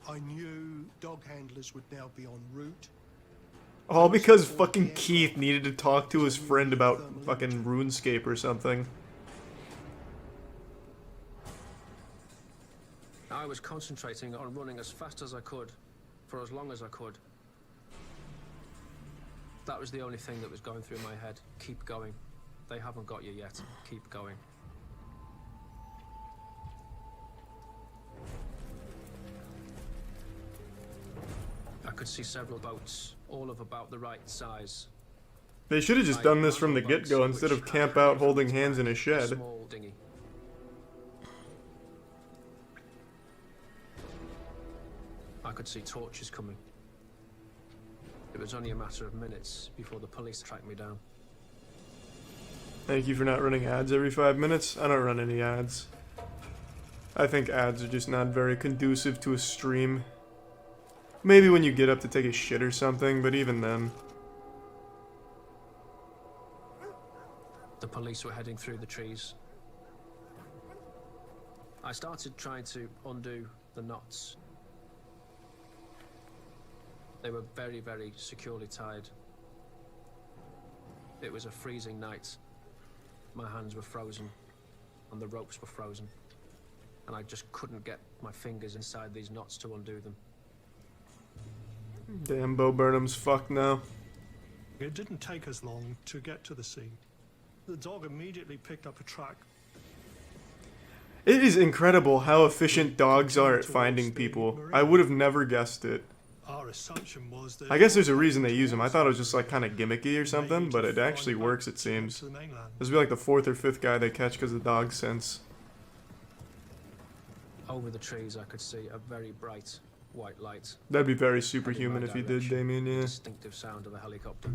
I knew dog handlers would now be en route. All because fucking Keith needed to talk to his friend about fucking RuneScape or something. I was concentrating on running as fast as I could, for as long as I could. That was the only thing that was going through my head. Keep going. They haven't got you yet. Keep going. I could see several boats, all of about the right size. They should have just done this from the get-go instead of camp out holding hands in a shed. Small dinghy. I could see torches coming. It was only a matter of minutes before the police tracked me down. Thank you for not running ads every 5 minutes. I don't run any ads. I think ads are just not very conducive to a stream. Maybe when you get up to take a shit or something, but even then. The police were heading through the trees. I started trying to undo the knots. They were very, very securely tied. It was a freezing night. My hands were frozen, and the ropes were frozen. And I just couldn't get my fingers inside these knots to undo them. Damn, Bo Burnham's fucked now. It didn't take us long to get to the scene. The dog immediately picked up a track. It is incredible how efficient dogs are at finding people. I would have never guessed it. Our assumption was that I guess there's a reason they use them. I thought it was just like kind of gimmicky or something, but it actually works, it seems. This will be like the 4th or 5th guy they catch because of the dog sense. Over the trees I could see a very bright white light. That'd be very superhuman if you did, Damien, yeah. Distinctive sound of a helicopter.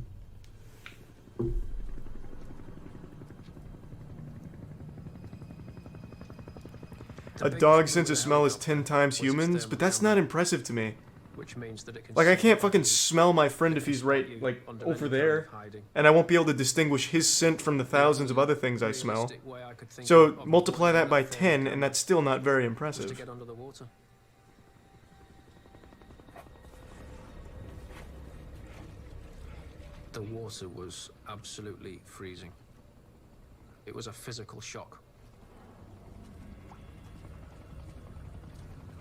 A dog's sense of smell is 10 times humans, but that's not impressive to me. Which means that it can like, I can't fucking smell my friend if he's right, like, over there. And I won't be able to distinguish his scent from the thousands of other things I smell. So, multiply that by 10, and that's still not very impressive. The water was absolutely freezing. It was a physical shock.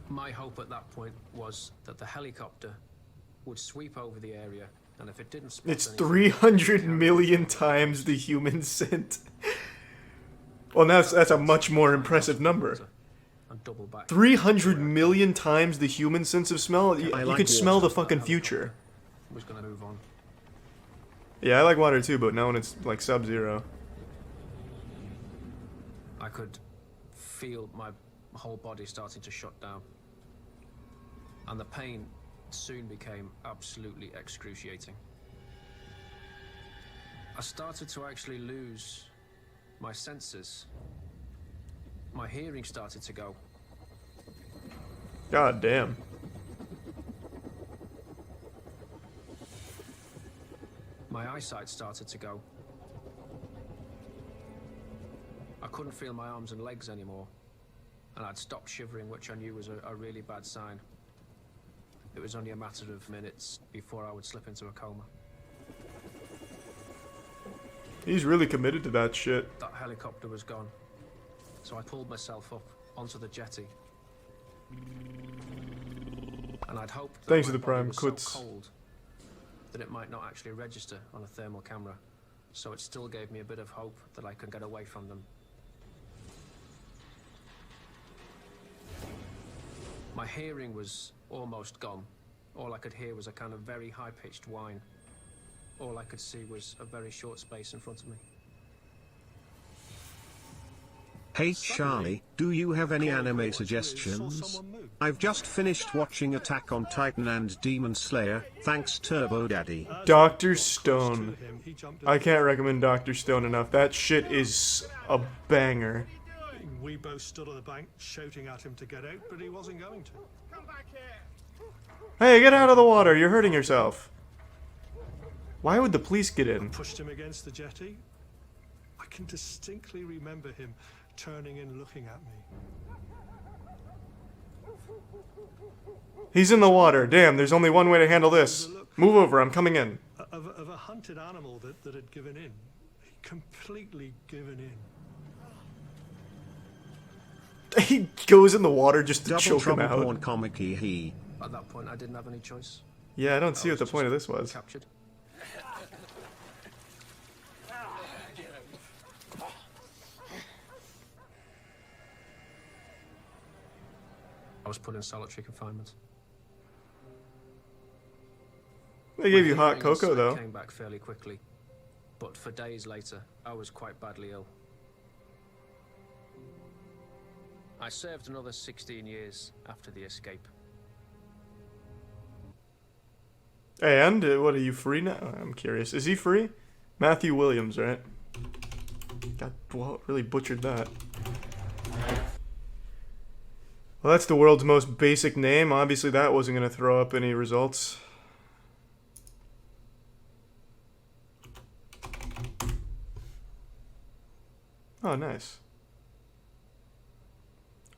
My hope at that point was that the helicopter would sweep over the area, and if it didn't spot It's 300 million times the human scent. Well, that's a much more impressive number. 300 million times the human sense of smell? You can smell the fucking future. Was gonna move on. Yeah, I like water too, but not when it's like sub-zero. I could feel my whole body starting to shut down. And the pain soon became absolutely excruciating. I started to actually lose my senses. My hearing started to go. God damn. My eyesight started to go. I couldn't feel my arms and legs anymore. And I'd stopped shivering, which I knew was a really bad sign. It was only a matter of minutes before I would slip into a coma. He's really committed to that shit. That helicopter was gone, so I pulled myself up onto the jetty. And I'd hoped that Thanks my to the body Prime, was so Kuts. cold that it might not actually register on a thermal camera, so it still gave me a bit of hope that I could get away from them. My hearing was almost gone. All I could hear was a kind of very high-pitched whine. All I could see was a very short space in front of me. Hey Charlie, do you have any anime suggestions? Someone move. I've just finished watching Attack on Titan and Demon Slayer, thanks Turbo Daddy. Dr. Stone. I can't recommend Dr. Stone enough. That shit is a banger. We both stood on the bank shouting at him to get out, but he wasn't going to. Hey, get out of the water. You're hurting yourself. Why would the police get in? Pushed him against the jetty. I can distinctly remember him turning and looking at me. He's in the water. Damn, there's only one way to handle this. Move over, I'm coming in. Of a hunted animal that had given in. Completely given in. He goes in the water just to Double choke him trouble out. porn comic he. At that point, I didn't have any choice. Yeah, I don't see what the point of this was. Captured. I was put in solitary confinement. They gave you hot cocoa, though. I came back fairly quickly, but for days later, I was quite badly ill. I served another 16 years after the escape. And, what, are you free now? I'm curious. Is he free? Matthew Williams, right? God, well, really butchered that. Well, that's the world's most basic name. Obviously, that wasn't going to throw up any results. Oh, nice.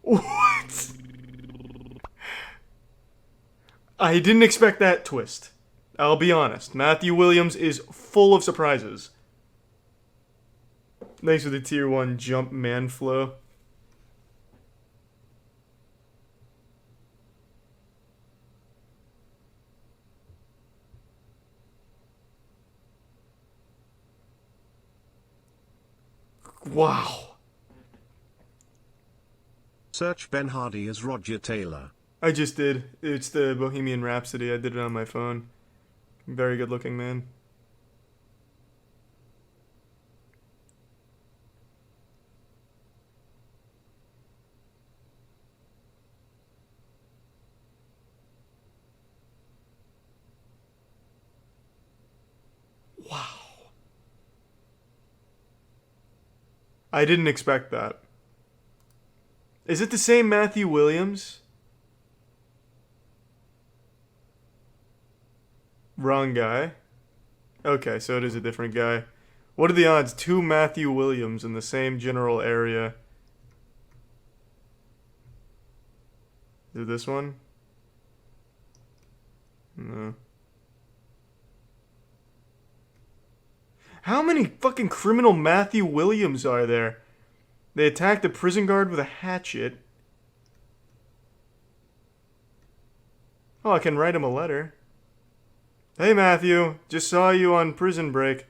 What? I didn't expect that twist. I'll be honest. Matthew Williams is full of surprises. Thanks for the tier 1 jump man flow. Wow. Search Ben Hardy as Roger Taylor. I just did. It's the Bohemian Rhapsody. I did it on my phone. Very good looking man. Wow. I didn't expect that. Is it the same Matthew Williams? Wrong guy. Okay, so it is a different guy. What are the odds? 2 Matthew Williams in the same general area. Is it this one? No. How many fucking criminal Matthew Williams are there? They attacked a prison guard with a hatchet. Oh, I can write him a letter. Hey Matthew, just saw you on Prison Break.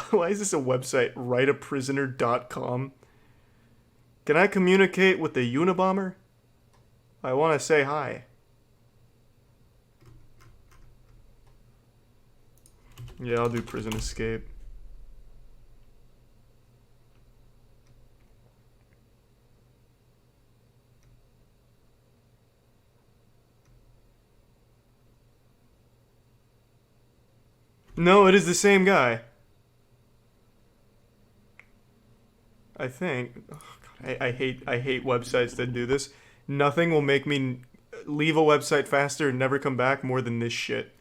Why is this a website? Writeaprisoner.com? Can I communicate with the Unabomber? I want to say hi. Yeah, I'll do Prison Escape. No, it is the same guy. I think. Oh, God, I hate websites that do this. Nothing will make me leave a website faster and never come back more than this shit.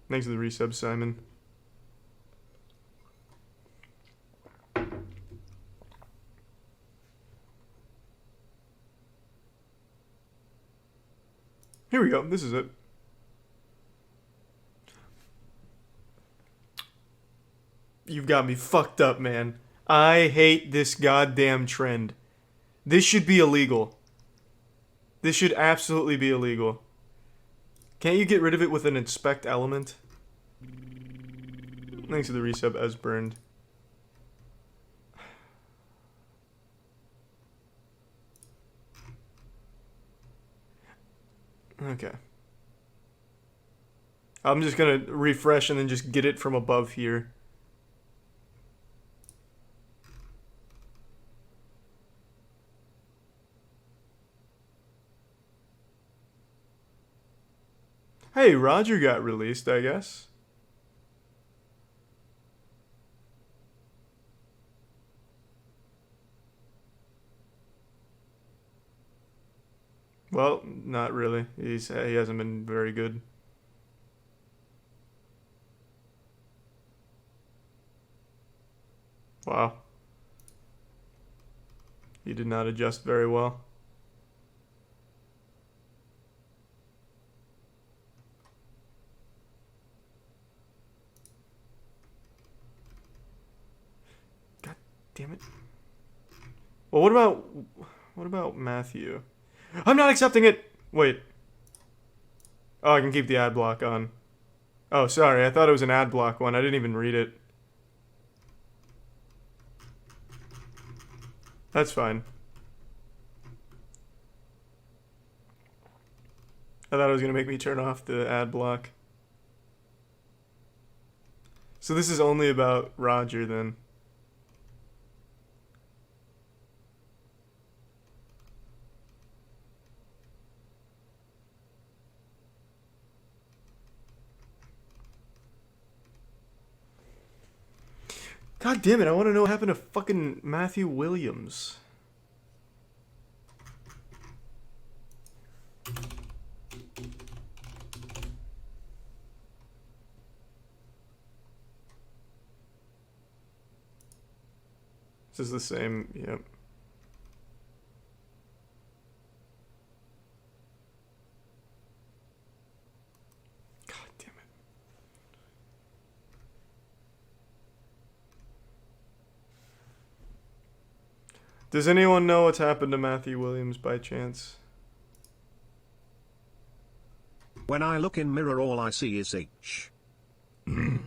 Thanks for the resub, Simon. Here we go. This is it. You've got me fucked up, man. I hate this goddamn trend. This should be illegal. This should absolutely be illegal. Can't you get rid of it with an inspect element? Thanks for the resub, as burned. Okay. I'm just gonna refresh and then just get it from above here. Hey, Roger got released, I guess. Well, not really. He hasn't been very good. Wow. He did not adjust very well. God damn it. Well, what about Matthew? I'm not accepting it. Wait. Oh, I can keep the ad block on. Oh, sorry. I thought it was an ad block one. I didn't even read it. That's fine. I thought it was going to make me turn off the ad block. So this is only about Roger then. God damn it, I want to know what happened to fucking Matthew Williams. This is the same, yep. God damn it. Does anyone know what's happened to Matthew Williams by chance? When I look in mirror, all I see is H. That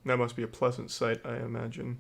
must be a pleasant sight, I imagine.